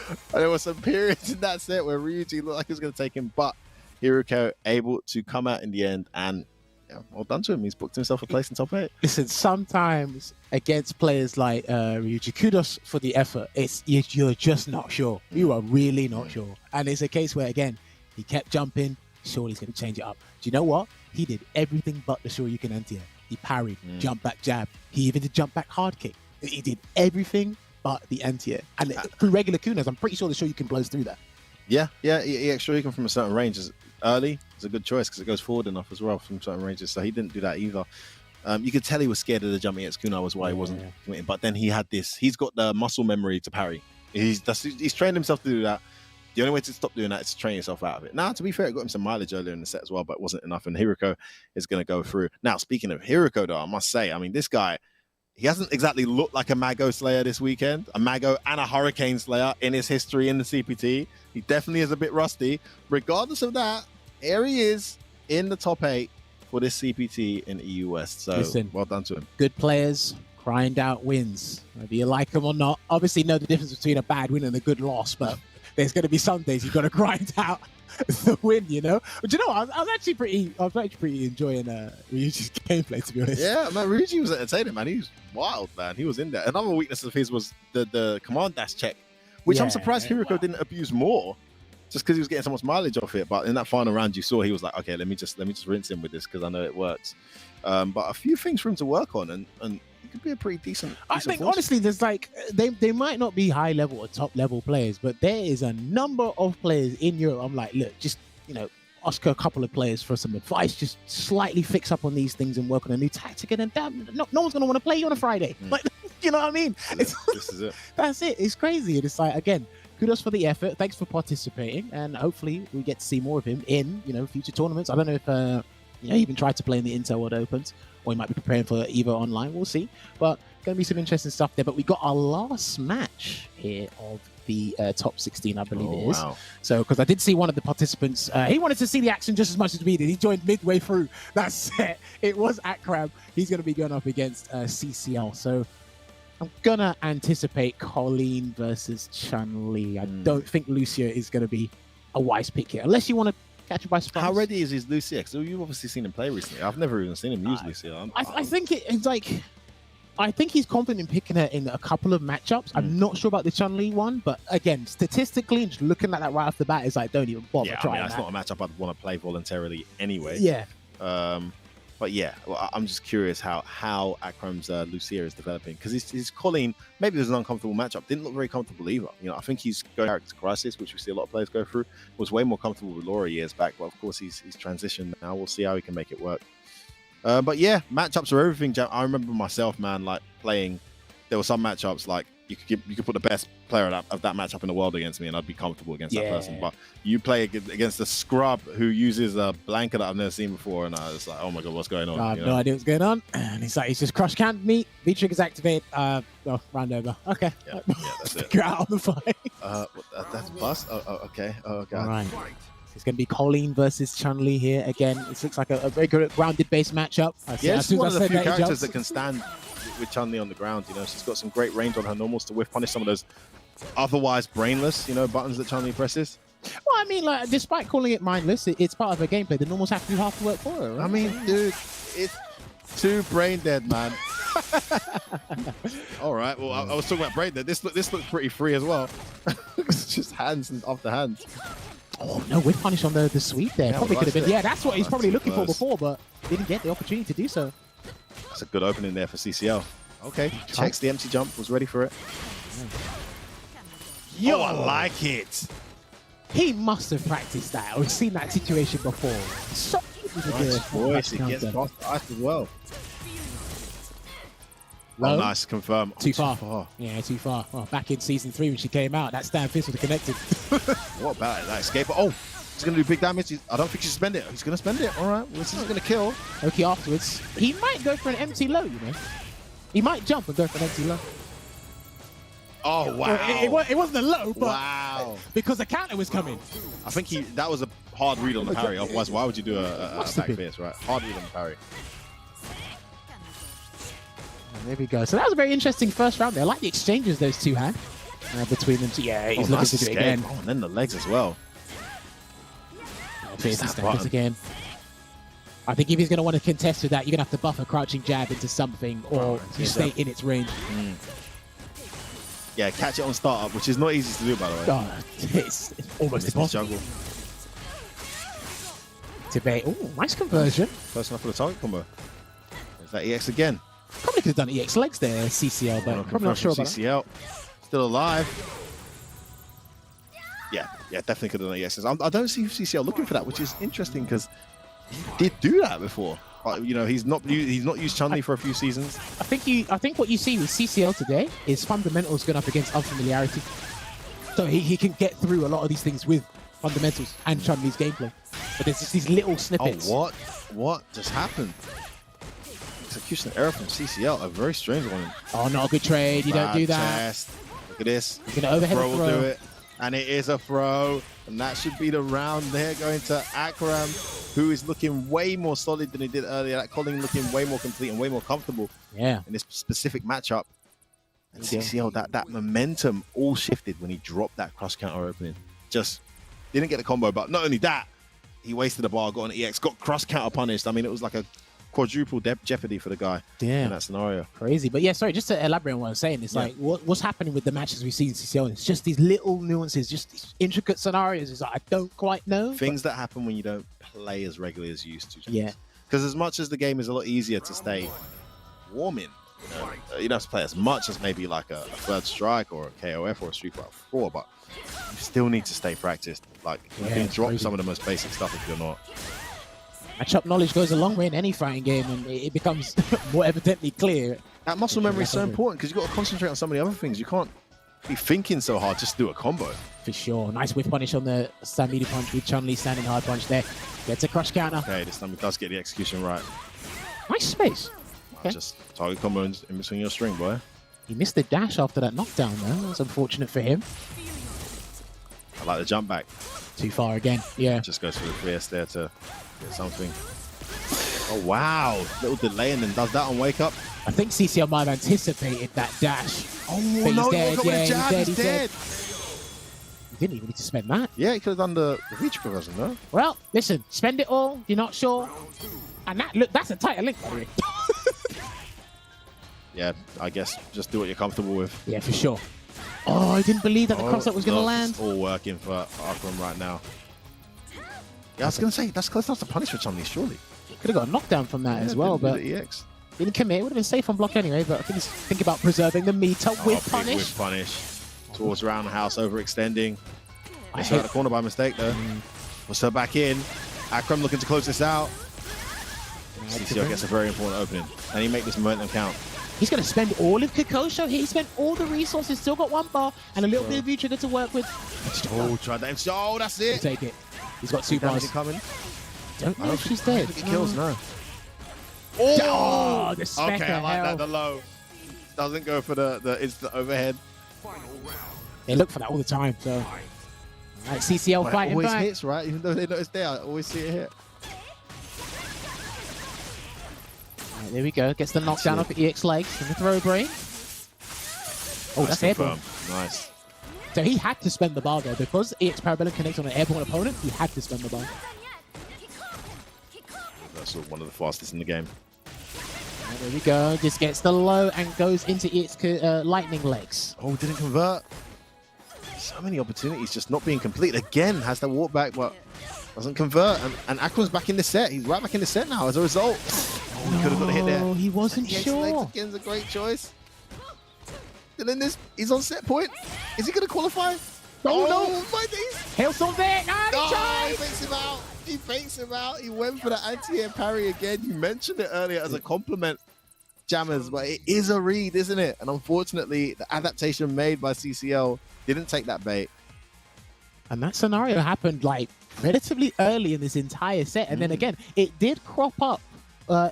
And there were some periods in that set where Ryuji looked like he was going to take him, but Hiruko able to come out in the end, and yeah, well done to him. He's booked himself a place in top 8. Listen, sometimes against players like Ryuji, kudos for the effort. You're just not sure. You are really not sure. And it's a case where, again, he kept jumping. Surely he's going to change it up. Do you know what? He did everything but the sure you can anti-air. He parried, jump back jab. He even did jump back hard kick. He did everything but the anti-air. And through regular kunas, I'm pretty sure the sure you can blows through that. Yeah, sure you can from a certain range. Early is a good choice because it goes forward enough as well from certain ranges. So he didn't do that either. You could tell he was scared of the jumping against Kuna, was why he wasn't committing. But then he had this. He's got the muscle memory to parry. He's trained himself to do that. The only way to stop doing that is to train yourself out of it. Now, to be fair, it got him some mileage earlier in the set as well, but it wasn't enough. And Hiruko is going to go through. Now, speaking of Hiruko, though, I must say, I mean, this guy, he hasn't exactly looked like a Mago Slayer this weekend, a Mago and a Hurricane Slayer in his history in the CPT. He definitely is a bit rusty. Regardless of that, here he is in the top 8 for this CPT in EU West. So, listen, well done to him. Good players grind out wins, whether you like them or not. Obviously, know the difference between a bad win and a good loss, but there's going to be some days you've got to grind out the win, you know. But you know, I was actually pretty enjoying Ryuji's gameplay, to be honest. Yeah, man, Ryuji was entertaining, man. He was wild, man. He was in there. Another weakness of his was the command dash check, which I'm surprised Hiruko didn't abuse more, just because he was getting so much mileage off it. But in that final round, you saw he was like, okay, let me just rinse him with this because I know it works. But a few things for him to work on, and it could be a pretty decent. I think force. honestly, there's like they might not be high level or top level players, but there is a number of players in Europe. I'm like, look, just ask a couple of players for some advice, just slightly fix up on these things and work on a new tactic, and then damn, no one's gonna want to play you on a Friday. Like, you know what I mean? This is it. That's it. It's crazy. And it's like, again, kudos for the effort. Thanks for participating, and hopefully we get to see more of him in future tournaments. I don't know if he even tried to play in the Intel World Opens, or he might be preparing for EVO Online. We'll see. But going to be some interesting stuff there. But we got our last match here of the top 16, I believe it is. Wow. So, because I did see one of the participants, he wanted to see the action just as much as we did. He joined midway through that set. It was Akram. He's going to be going up against CCL. So, I'm going to anticipate Colleen versus Chun-Li. I don't think Lucia is going to be a wise pick here, unless you want to catch him by surprise. How ready is his Lucia? So you've obviously seen him play recently. I've never even seen him use Lucia. I think it's like, I think he's confident in picking her in a couple of matchups. I'm not sure about the Chun-Li one, but again, statistically, and just looking at that right off the bat, it's like, don't even bother trying that's not a matchup I'd want to play voluntarily anyway. Yeah. But yeah, well, I'm just curious how Akram's Lucia is developing, because his Colleen, maybe it was an uncomfortable matchup, didn't look very comfortable either. I think he's going character crisis, which we see a lot of players go through, was way more comfortable with Laura years back, but of course he's transitioned now. We'll see how he can make it work. But yeah, matchups are everything. I remember myself, man, like playing, there were some matchups like you could put the best player of that matchup in the world against me and I'd be comfortable against that person. But you play against a scrub who uses a blanket that I've never seen before, and I was like, oh my god, what's going on? I have no idea what's going on. And he's just crush canned me. V-trigger's activated. Round over. Okay. Yeah, that's it. Figure out on the fight. That's bust. Okay. Oh god. All right. It's going to be Colleen versus Chun-Li here again. It looks like a very good grounded-based matchup. She's one of the few characters that can stand with Chun-Li on the ground. She's got some great range on her normals to whiff punish some of those otherwise brainless, buttons that Chun-Li presses. Well, I mean, like, despite calling it mindless, it's part of her gameplay. The normals have to do half the work for her, right? I mean, dude, it's too brain dead, man. All right. Well, I was talking about brain dead. This looks pretty free as well. It's just hands and off the hands. Oh no, whiff punish on the sweep there. Probably could have been. Yeah, that's what he's probably looking for before, but didn't get the opportunity to do so. That's a good opening there for CCL. Okay, checks the empty jump, was ready for it. Yo, I like it. He must have practiced that or seen that situation before. So nice voice. He gets past the ice as well. Oh, nice. Confirm. Too far. Yeah, too far. Well, back in season 3 when she came out, that stand fist was connected. What about it? That escape? Oh, He's going to do big damage. I don't think he should spend it. He's going to spend it. All right. Well, this is going to kill. Okay, afterwards. He might go for an empty low, you know. He might jump and go for an empty low. Oh, wow. Well, it wasn't a low, but wow. because the counter was coming. I think that was a hard read on the parry. Otherwise, why would you do a back fierce, right? Hard read on the parry. And there we go. So that was a very interesting first round there. I like the exchanges those two had between them. So yeah, he's looking to do it again. Oh, and then the legs as well. Again. I think if he's going to want to contest with that, you're going to have to buff a crouching jab into something or you stay in its range. Yeah, catch it on startup, which is not easy to do, by the way. Oh, it's almost impossible. Jungle. Debate. Oh, nice conversion. Close enough for the target combo. Is that EX again? Probably could have done EX legs there, CCL, but probably not sure about CCL. Still alive. Yeah, definitely could have done EXs. I don't see CCL looking for that, which is interesting because he did do that before. But, you know, he's not used Chun-Li for a few seasons. I think what you see with CCL today is fundamentals going up against unfamiliarity. So he can get through a lot of these things with fundamentals and Chun-Li's gameplay. But there's just these little snippets. Oh, what just happened? Execution error from CCL, a very strange one. Oh, not a good trade. You don't do that. Chest. Look at this. He's going to overhead Throw the will throw. do it. And it is a throw. And that should be the round there going to Akram, who is looking way more solid than he did earlier. That Colin looking way more complete and way more comfortable in this specific matchup. And CCL, that momentum all shifted when he dropped that cross counter opening. Just didn't get the combo, but not only that, he wasted a bar, got an EX, got cross counter punished. I mean, it was like a quadruple jeopardy for the guy in that scenario. Crazy. But yeah, sorry, just to elaborate on what I'm saying, it's like what's happening with the matches we've seen in CCL. It's just these little nuances, just these intricate scenarios. It's like I don't quite know. Things that happen when you don't play as regularly as you used to. Yeah. Because as much as the game is a lot easier to stay warm in, you don't have to play as much as maybe like a Third Strike or a KOF or a Street Fighter 4, but you still need to stay practiced. Like, you can drop some of the most basic stuff if you're not. Matchup knowledge goes a long way in any fighting game, and it becomes more evidently clear. That muscle memory is so important because you've got to concentrate on so many other things. You can't be thinking so hard just to do a combo. For sure. Nice whiff punish on the Samidi punch with Chun-Li standing hard punch there. Gets a crush counter. Okay, this time he does get the execution right. Nice space. Okay. Just target combo in between your string, boy. He missed the dash after that knockdown, though. That's unfortunate for him. I like the jump back. Too far again. Yeah. Just goes for the fierce there to get something. Oh, wow. Little delay and then does that on wake up. I think CCL might have anticipated that dash. Oh, but no, he's dead. he's dead. He didn't even need to spend that. Yeah, he could have done the reach conversion, no? Well, listen, spend it all. You're not sure. And that's a tighter link, by the way. Yeah, I guess just do what you're comfortable with. Yeah, for sure. Oh, I didn't believe that the cross-up was going to land. It's all working for Akram right now. Yeah, I was going to say, that's close enough to punish for Chun-Li, surely. Could have got a knockdown from that as well, but EX. Didn't commit. Would have been safe on block anyway, but I think he's thinking about preserving the meter with punish. With punish. Towards roundhouse, overextending. It's out the corner by mistake, though. Puts her back in. Akram looking to close this out. CCL gets a very important opening. And he make this momentum count. He's going to spend all of Kokosho. He spent all the resources, still got one bar, and a little bit of V-trigger to work with. Oh, tried that. Oh, that's it. Take it. He's got 2 bars. Coming. Don't know if she's dead. It kills, no. Oh, the spec okay, I like hell. that, the low. Doesn't go for the instant overhead. They look for that all the time, so. All right, CCL fighting always back. hits, right? Even though they know it's there, I always see it hit. Right, there we go. Gets the knockdown off at EX legs and the throw brain. Oh, that's airborne. Nice. So he had to spend the bar there because EX Parabellum connects on an airborne opponent. He had to spend the bar. That's one of the fastest in the game. Right, there we go. Just gets the low and goes into EX lightning legs. Oh, didn't convert. So many opportunities just not being complete. Again, has to walk back, but doesn't convert. And Akram's back in the set. He's right back in the set now as a result. Oh, he could have got a hit there. He wasn't sure. Legs again is a great choice. And then he's on set point. Is he going to qualify? Oh, no. My days. Hailstorm there. Oh, he fakes him out. He fakes him out. He went for the anti-air parry again. You mentioned it earlier as a compliment, Jammers, but it is a read, isn't it? And unfortunately, the adaptation made by CCL didn't take that bait. And that scenario happened like relatively early in this entire set. And then again, it did crop up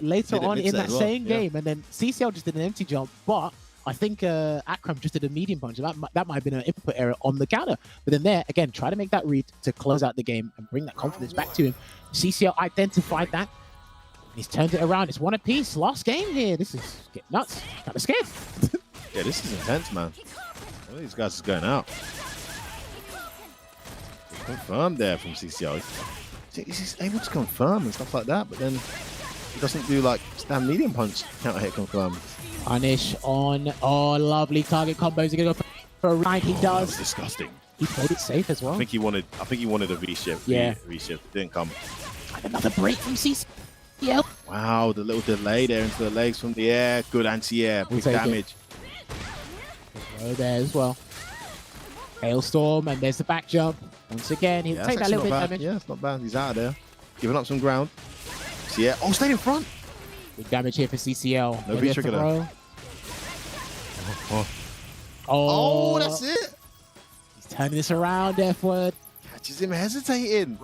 later on in that same game. And then CCL just did an empty jump, but I think Akram just did a medium punch. That might have been an input error on the counter. But then there, again, try to make that read to close out the game and bring that confidence back to him. CCL identified that. He's turned it around. It's one apiece. Last game here. This is getting nuts. Kind of scared. Yeah, this is intense, man. All these guys are going out. Confirmed there from CCL. He's able to confirm and stuff like that, but then he doesn't do like stand medium punch counter hit confirm. Punish on. Oh, lovely target combos. He's gonna go for a ride. He does. That was disgusting. He played it safe as well. I think he wanted a V shift. Yeah. V shift didn't come. And another break from CCL. Wow, the little delay there into the legs from the air. Good anti-air. Big damage. Low there as well. Hailstorm, and there's the back jump. Once again, he'll take that little bit of damage. Yeah, it's not bad. He's out of there. Giving up some ground. Yeah. Oh, stayed in front. Big damage here for CCL. No V trigger there. Oh, that's it. He's turning this around, F-word. Catches him hesitating.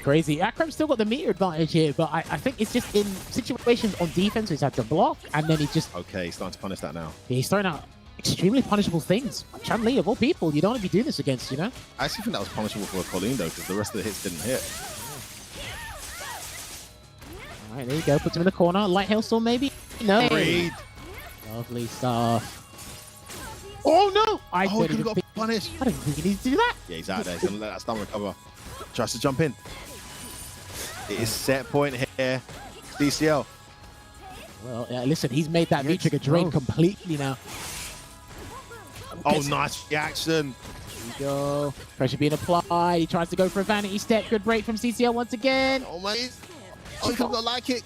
Crazy. Akram's still got the meter advantage here, but I think it's just in situations on defense he's had to block, and then he just... Okay, he's starting to punish that now. He's throwing out extremely punishable things. Chun-Li, of all people, you don't want to be doing this against, you know? I actually think that was punishable for Colleen, though, because the rest of the hits didn't hit. All right, there you go. Puts him in the corner. Light Hailstorm, maybe? No. Read. Lovely stuff. Oh, no! He could have got punished. I don't think he needs to do that. Yeah, he's out there. He's going to let that stun recover. Tries to jump in. It is set point here. DCL. Well, yeah, listen, he's made that V-trigger drain completely now. Oh, nice reaction. There you go. Pressure being applied. He tries to go for a vanity step. Good break from CCL once again. Oh, mate. Oh, he comes out like it.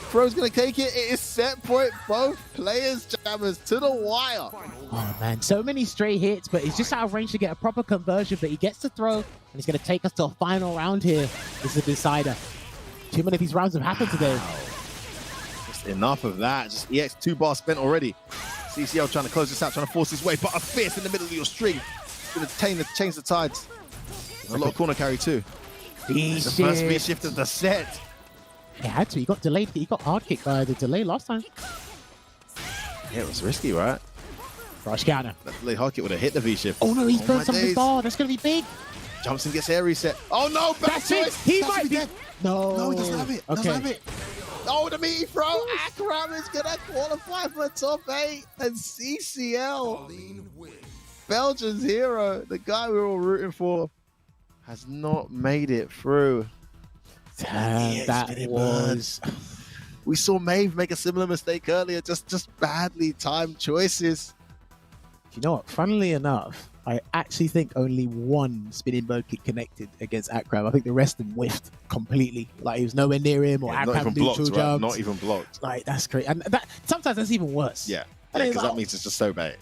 Pro's going to take it. It is set point. Both players jammers to the wire. Oh, man. So many stray hits, but he's just out of range to get a proper conversion, but he gets to throw, and he's going to take us to a final round here. This is a decider. Too many of these rounds have happened today. Just enough of that. Just EX 2 bar spent already. CCL trying to close this out, trying to force his way, but a fierce in the middle of your string. Going to change the tides. There's a lot of corner carry too. The first V shift of the set. He had to. He got delayed. He got hard kicked by the delay last time. Yeah, it was risky, right? Rush counter. That delayed hard kick would have hit the V shift. Oh no, he's burned some of the bar. That's going to be big. Jumps and gets air reset. Oh no, bad That's choice. it. He might be dead. No, he doesn't have it. Okay. Doesn't have it. Oh, the meaty throw. Akram is going to qualify for top 8. And CCL, Belgium's hero, the guy we were all rooting for, has not made it through. Damn, that was... We saw Maeve make a similar mistake earlier, just badly timed choices. You know what? Funnily enough, I actually think only one spinning bird kick connected against Akram. I think the rest of them whiffed completely. Like he was nowhere near him, or Akram not even blocked, neutral right? jumped. Not even blocked. Like that's great, and that sometimes that's even worse. Yeah, because that means it's just so bad.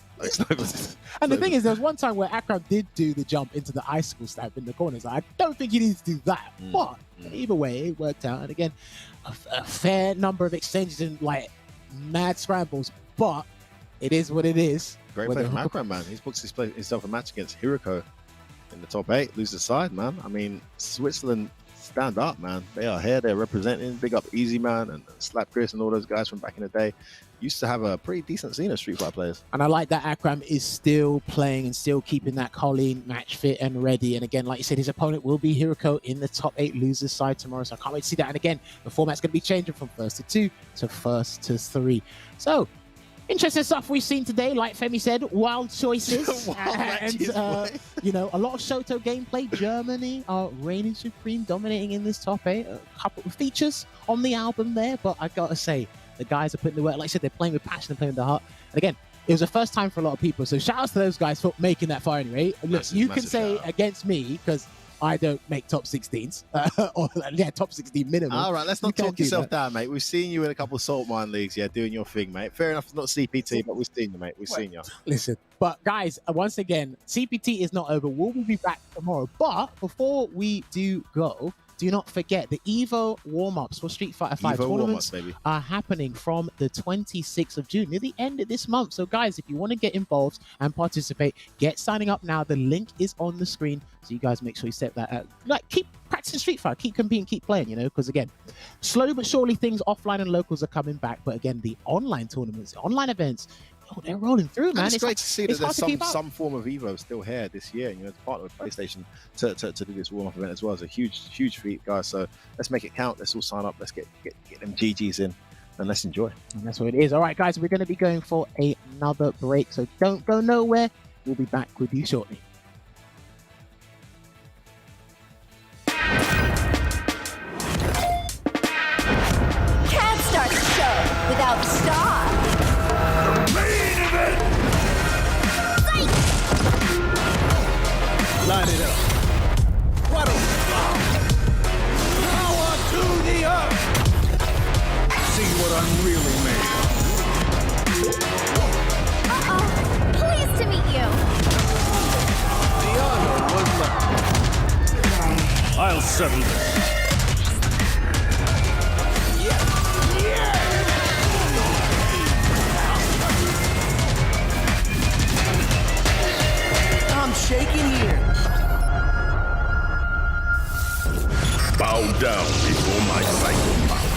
And the thing is, there was one time where Akram did do the jump into the icicle stamp in the corners. Like, I don't think he needs to do that, but either way, it worked out. And again, a fair number of exchanges and like mad scrambles, but it is what it is. Great play from Akram, man. He's booked himself a match against Hiroko in the top 8. Lose the side, man. I mean, Switzerland, stand up, man. They are here. They're representing. Big up Easy Man and Slap Chris and all those guys from back in the day. Used to have a pretty decent scene of Street Fighter players. And I like that Akram is still playing and still keeping that Colleen match fit and ready. And again, like you said, his opponent will be Hiroko in the top 8 losers side tomorrow. So I can't wait to see that. And again, the format's going to be changing from first to 2 to first to 3. So interesting stuff we've seen today. Like Femi said, wild choices. And, you know, a lot of Shoto gameplay. Germany are reigning supreme, dominating in this top 8. A couple of features on the album there, but I gotta say, the guys are putting the work. Like I said, they're playing with passion and playing with the heart. And again, it was the first time for a lot of people. So shout out to those guys for making that far anyway. Look, you can say against me, because I don't make top 16s. Or yeah, top 16 minimum. All right, let's not talk yourself down, mate. We've seen you in a couple of Salt Mine leagues, yeah, doing your thing, mate. Fair enough, it's not CPT, but we've seen you, mate. We've seen you. Listen, but guys, once again, CPT is not over. We'll be back tomorrow. But before we do go, do not forget the Evo warm-ups for Street Fighter V Evo tournaments warm-ups, baby. are happening from the 26th of June, near the end of this month. So guys, if you want to get involved and participate, get signing up now. The link is on the screen, so you guys make sure you set that like, keep practicing Street Fighter, keep competing, keep playing, you know, because again, slowly but surely things offline and locals are coming back. But again, the online tournaments, online events, they're rolling through, man. And it's great to see that hard to keep there's up. some form of Evo still here this year. You know, to partner with PlayStation to do this warm-up event as well. It's a huge feat, guys. So let's make it count. Let's all sign up. Let's get them GGs in and let's enjoy. And that's what it is. All right, guys, we're going to be going for another break, so don't go nowhere. We'll be back with you shortly. Can't start the show without stars. Line it up. What a power to the earth. See what I'm really made of. Pleased to meet you. The honor was mine. I'll settle this. I'm shaking here. Bow down before my psycho power.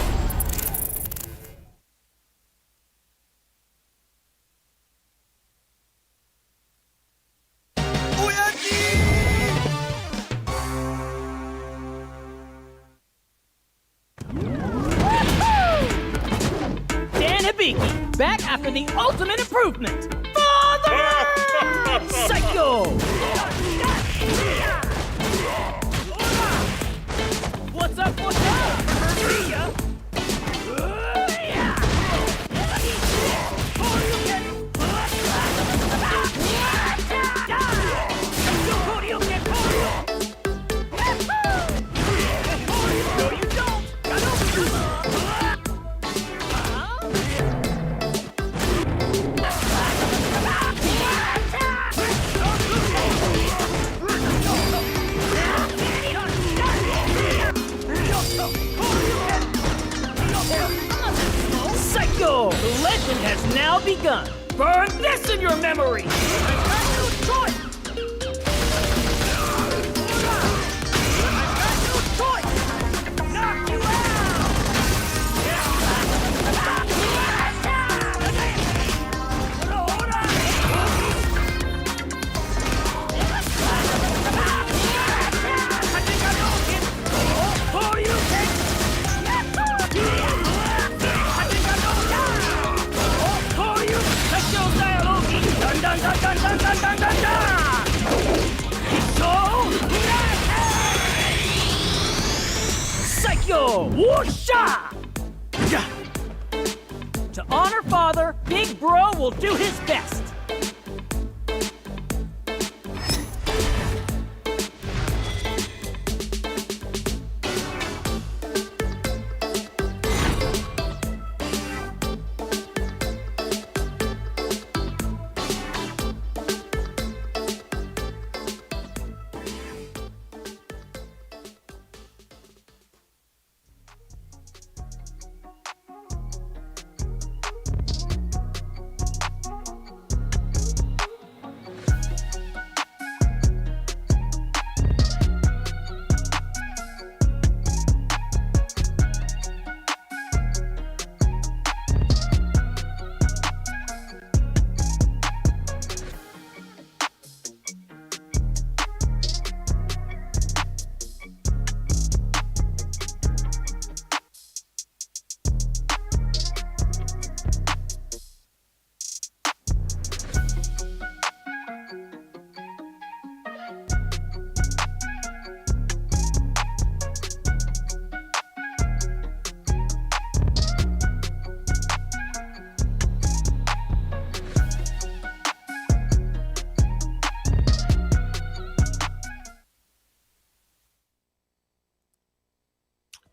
Dan Hibiki, back after the ultimate improvement. Father! Psycho! What's up, what's up? See ya! No, you don't! Psycho! The legend has now begun! Burn this in your memory! Knock you Psycho! Whoosha! To honor father, Big Bro will do his best.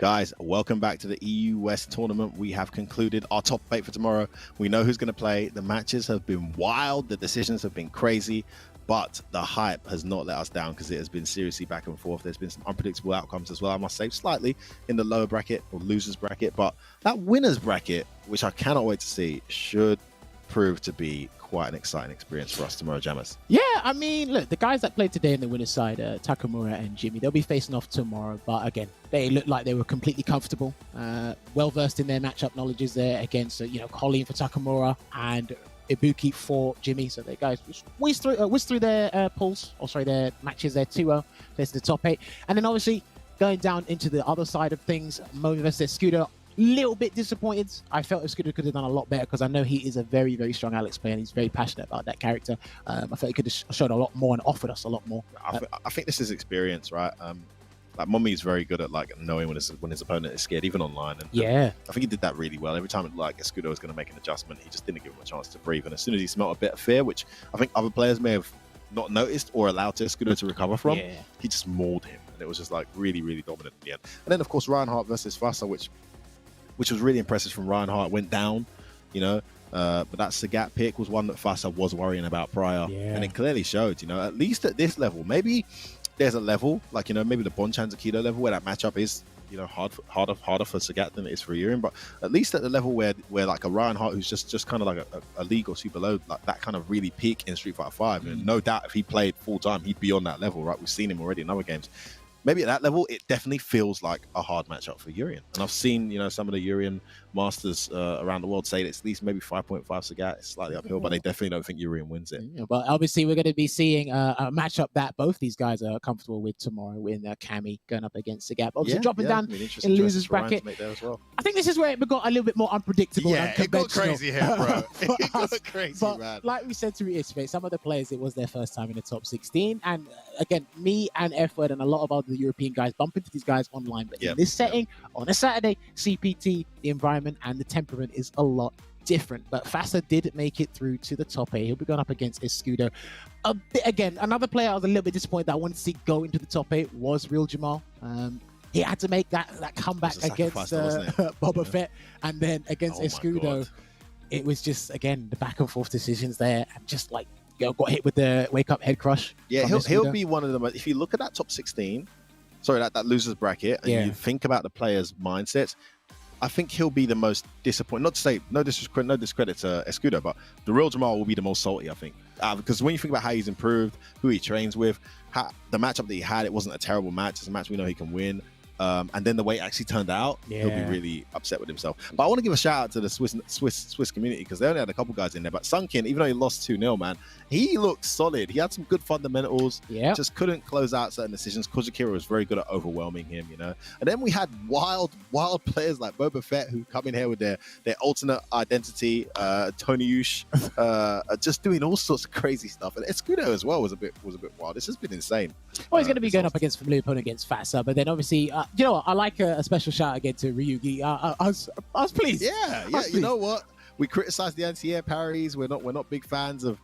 Guys, welcome back to the EU West tournament. We have concluded our top 8 for tomorrow. We know who's going to play. The matches have been wild. The decisions have been crazy. But the hype has not let us down because it has been seriously back and forth. There's been some unpredictable outcomes as well, I must say, slightly in the lower bracket or losers bracket. But that winners bracket, which I cannot wait to see, should prove to be quite an exciting experience for us tomorrow, Jammers. Yeah, I mean, look, the guys that played today in the winner's side, Takamura and Jimmy, they'll be facing off tomorrow. But again, they looked like they were completely comfortable, well-versed in their matchup knowledges there against, Colleen for Takamura and Ibuki for Jimmy. So they guys whiz through their their matches there 2-0, face the top 8. And then obviously going down into the other side of things, Momi versus Scooter. Little bit disappointed. I felt Scooter could have done a lot better because I know he is a very, very strong Alex player and he's very passionate about that character. I felt he could have shown a lot more and offered us a lot more. I think this is experience, right? Like Mommy is very good at knowing when his opponent is scared, even online. And I think he did that really well. Every time Escudo was going to make an adjustment, he just didn't give him a chance to breathe. And as soon as he smelled a bit of fear, which I think other players may have not noticed or allowed Escudo to recover from, he just mauled him. And it was just really, really dominant in the end. And then of course Reinhardt versus Fassa, which was really impressive from Reinhardt, went down, but that Sagat pick was one that Fassa was worrying about prior. And it clearly showed, at least at this level, maybe there's a level, maybe the Bonchan Aikido level where that matchup is, harder for Sagat than it is for Urien, but at least at the level where like a Reinhardt who's just kind of like a league or super low, like that kind of really peak in Street Fighter V. And no doubt if he played full time, he'd be on that level, right? We've seen him already in other games. Maybe at that level, it definitely feels like a hard matchup for Urien. And I've seen, some of the Urien masters around the world say it's at least maybe 5.5 Sagat. It's slightly uphill, but they definitely don't think Urien wins it. Yeah, but obviously, we're going to be seeing a matchup that both these guys are comfortable with tomorrow in Cammy going up against Sagat. Obviously, dropping down in losers bracket. Well. I think this is where it got a little bit more unpredictable. Yeah, it got crazy here, bro. It got crazy, man. Like we said, to reiterate, some of the players, it was their first time in the top 16. And again, me and F-Word and a lot of other European guys bump into these guys online. But in this setting, on a Saturday, CPT, the environment and the temperament is a lot different. But Fassa did make it through to the top 8. He'll be going up against Escudo. Again, another player I was a little bit disappointed that I wanted to see go into the top 8 was Real Jamal. He had to make that comeback against Boba Fett, and then against Escudo. It was just, again, the back and forth decisions there, and just got hit with the wake up head crush. Yeah, he'll be one of them. If you look at that top 16, that losers bracket, and you think about the players' mindsets, I think he'll be the most disappointed. Not to say no discredit to Escudo, but the Real Jamal will be the most salty, I think, because when you think about how he's improved, who he trains with, the matchup that he had, it wasn't a terrible match. It's a match we know he can win. And then the way it actually turned out, he'll be really upset with himself. But I want to give a shout out to the Swiss community because they only had a couple guys in there. But Sunkin, even though he lost 2-0, man, he looked solid. He had some good fundamentals. Just couldn't close out certain decisions. Kozukira was very good at overwhelming him, And then we had wild players like Boba Fett who come in here with their alternate identity, Tony Yush, just doing all sorts of crazy stuff. And Escudo as well was a bit wild. This has been insane. Well, he's going to be going up against familiar opponent against Fassa, but then obviously, you know what? I like a special shout again to Ryugi. I was pleased. Yeah. You know what? We criticize the anti-air parries. We're not big fans of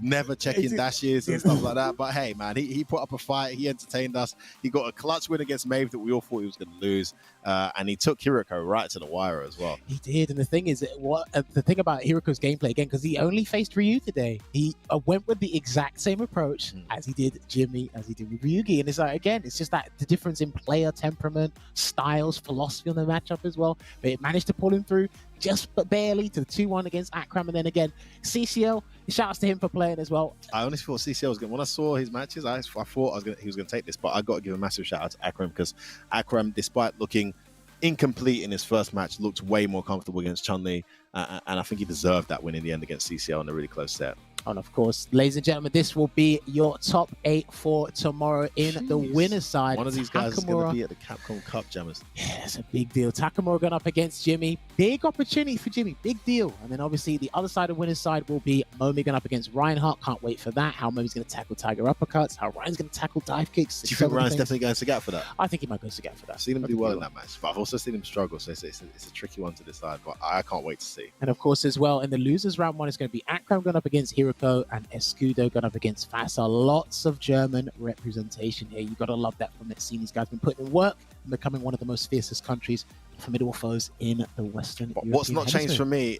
never checking dashes and stuff like that. But hey, man, he put up a fight. He entertained us. He got a clutch win against Maeve that we all thought he was going to lose. And he took Hiroko right to the wire as well. He did. And the thing is, the thing about Hiroko's gameplay, again, because he only faced Ryu today, he went with the exact same approach as he did Jimmy, as he did with Ryugi. And it's again, it's just that the difference in player temperament, styles, philosophy on the matchup as well. But it managed to pull him through just but barely to the 2-1 against Akram. And then again, CCL, shouts to him for playing as well. I honestly thought CCL was going to, when I saw his matches, I thought he was going to take this, but I got to give a massive shout out to Akram because Akram, despite looking incomplete in his first match, looked way more comfortable against Chun-Li, and I think he deserved that win in the end against CCL in a really close set. And of course, ladies and gentlemen, this will be your top 8 for tomorrow in the winner's side. One of these guys is going to be at the Capcom Cup, Jammers. Yeah, that's a big deal. Takamura going up against Jimmy. Big opportunity for Jimmy. Big deal. And then obviously the other side of winner's side will be Momi going up against Reinhardt. Can't wait for that. How Momi's going to tackle Tiger uppercuts. How Ryan's going to tackle dive kicks. Do you think Ryan's definitely going to Sagat for that? I think he might go Sagat for that. I've seen him do well in that match, but I've also seen him struggle. So it's a tricky one to decide, but I can't wait to see. And of course, as well, in the losers round 1, it's going to be Akram going up against Hiroko. Yuriko and Escudo going up against Fassa. Lots of German representation here. You got to love that from that scene. These guys have been putting in work and becoming one of the most fiercest countries, formidable foes in the Western European What's not changed hemisphere. for me,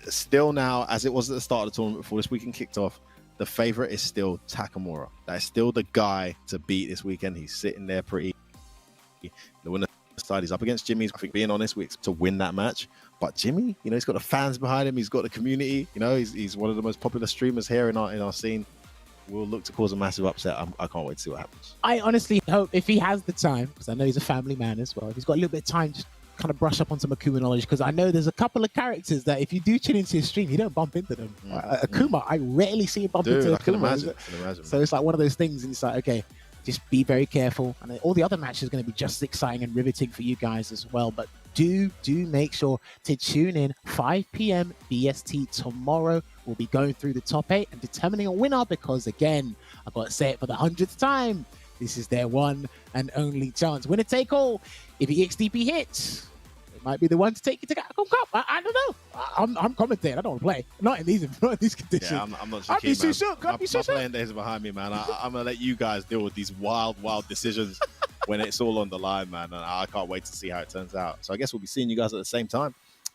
still now, as it was at the start of the tournament before this weekend kicked off, the favorite is still Takamura. That is still the guy to beat this weekend. He's sitting there pretty. The winner side, he's up against Jimmy. I think being honest, we expect to win that match. But Jimmy, you know, he's got the fans behind him. He's got the community. You know, he's one of the most popular streamers here in our scene. We'll look to cause a massive upset. I can't wait to see what happens. I honestly hope if he has the time, because I know he's a family man as well, if he's got a little bit of time to kind of brush up on some Akuma knowledge, because I know there's a couple of characters that if you do tune into his stream, you don't bump into them. Akuma, I rarely see him bump into I can Akuma. imagine. So it's like one of those things, and it's like, okay, just be very careful. And all the other matches are going to be just as exciting and riveting for you guys as well. But do make sure to tune in 5 p.m. BST tomorrow. We'll be going through the top 8 and determining a winner, because again, I've got to say it for the 100th time, this is their one and only chance. Winner take all. If EXDP hits, it might be the one to take you to Capcom Cup. I don't know. I'm commentating. I don't want to play. Not in these conditions. Yeah, I'm not I'd be too too shook. My playing days are behind me, man. I'm going to let you guys deal with these wild decisions when it's all on the line, man. And I can't wait to see how it turns out. So I guess we'll be seeing you guys at the same time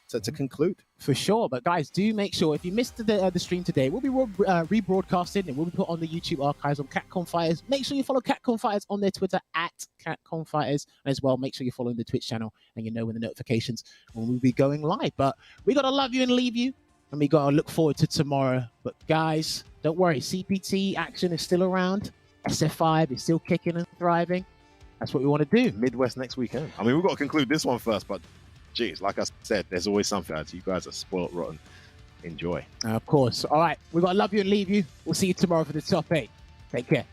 to conclude. For sure. But guys, do make sure, if you missed the stream today, we'll be rebroadcasting and we'll be put on the YouTube archives on Capcom Fighters. Make sure you follow Capcom Fighters on their Twitter at Capcom Fighters. And as well, make sure you're following the Twitch channel and you know when the notifications when we'll be going live. But we got to love you and leave you. And we got to look forward to tomorrow. But guys, don't worry. CPT action is still around. SF5 is still kicking and thriving. That's what we want to do. Midwest next weekend. I mean, we've got to conclude this one first, but geez, like I said, there's always something. You guys are spoiled rotten. Enjoy. Of course. All right. We've got to love you and leave you. We'll see you tomorrow for the top 8. Take care.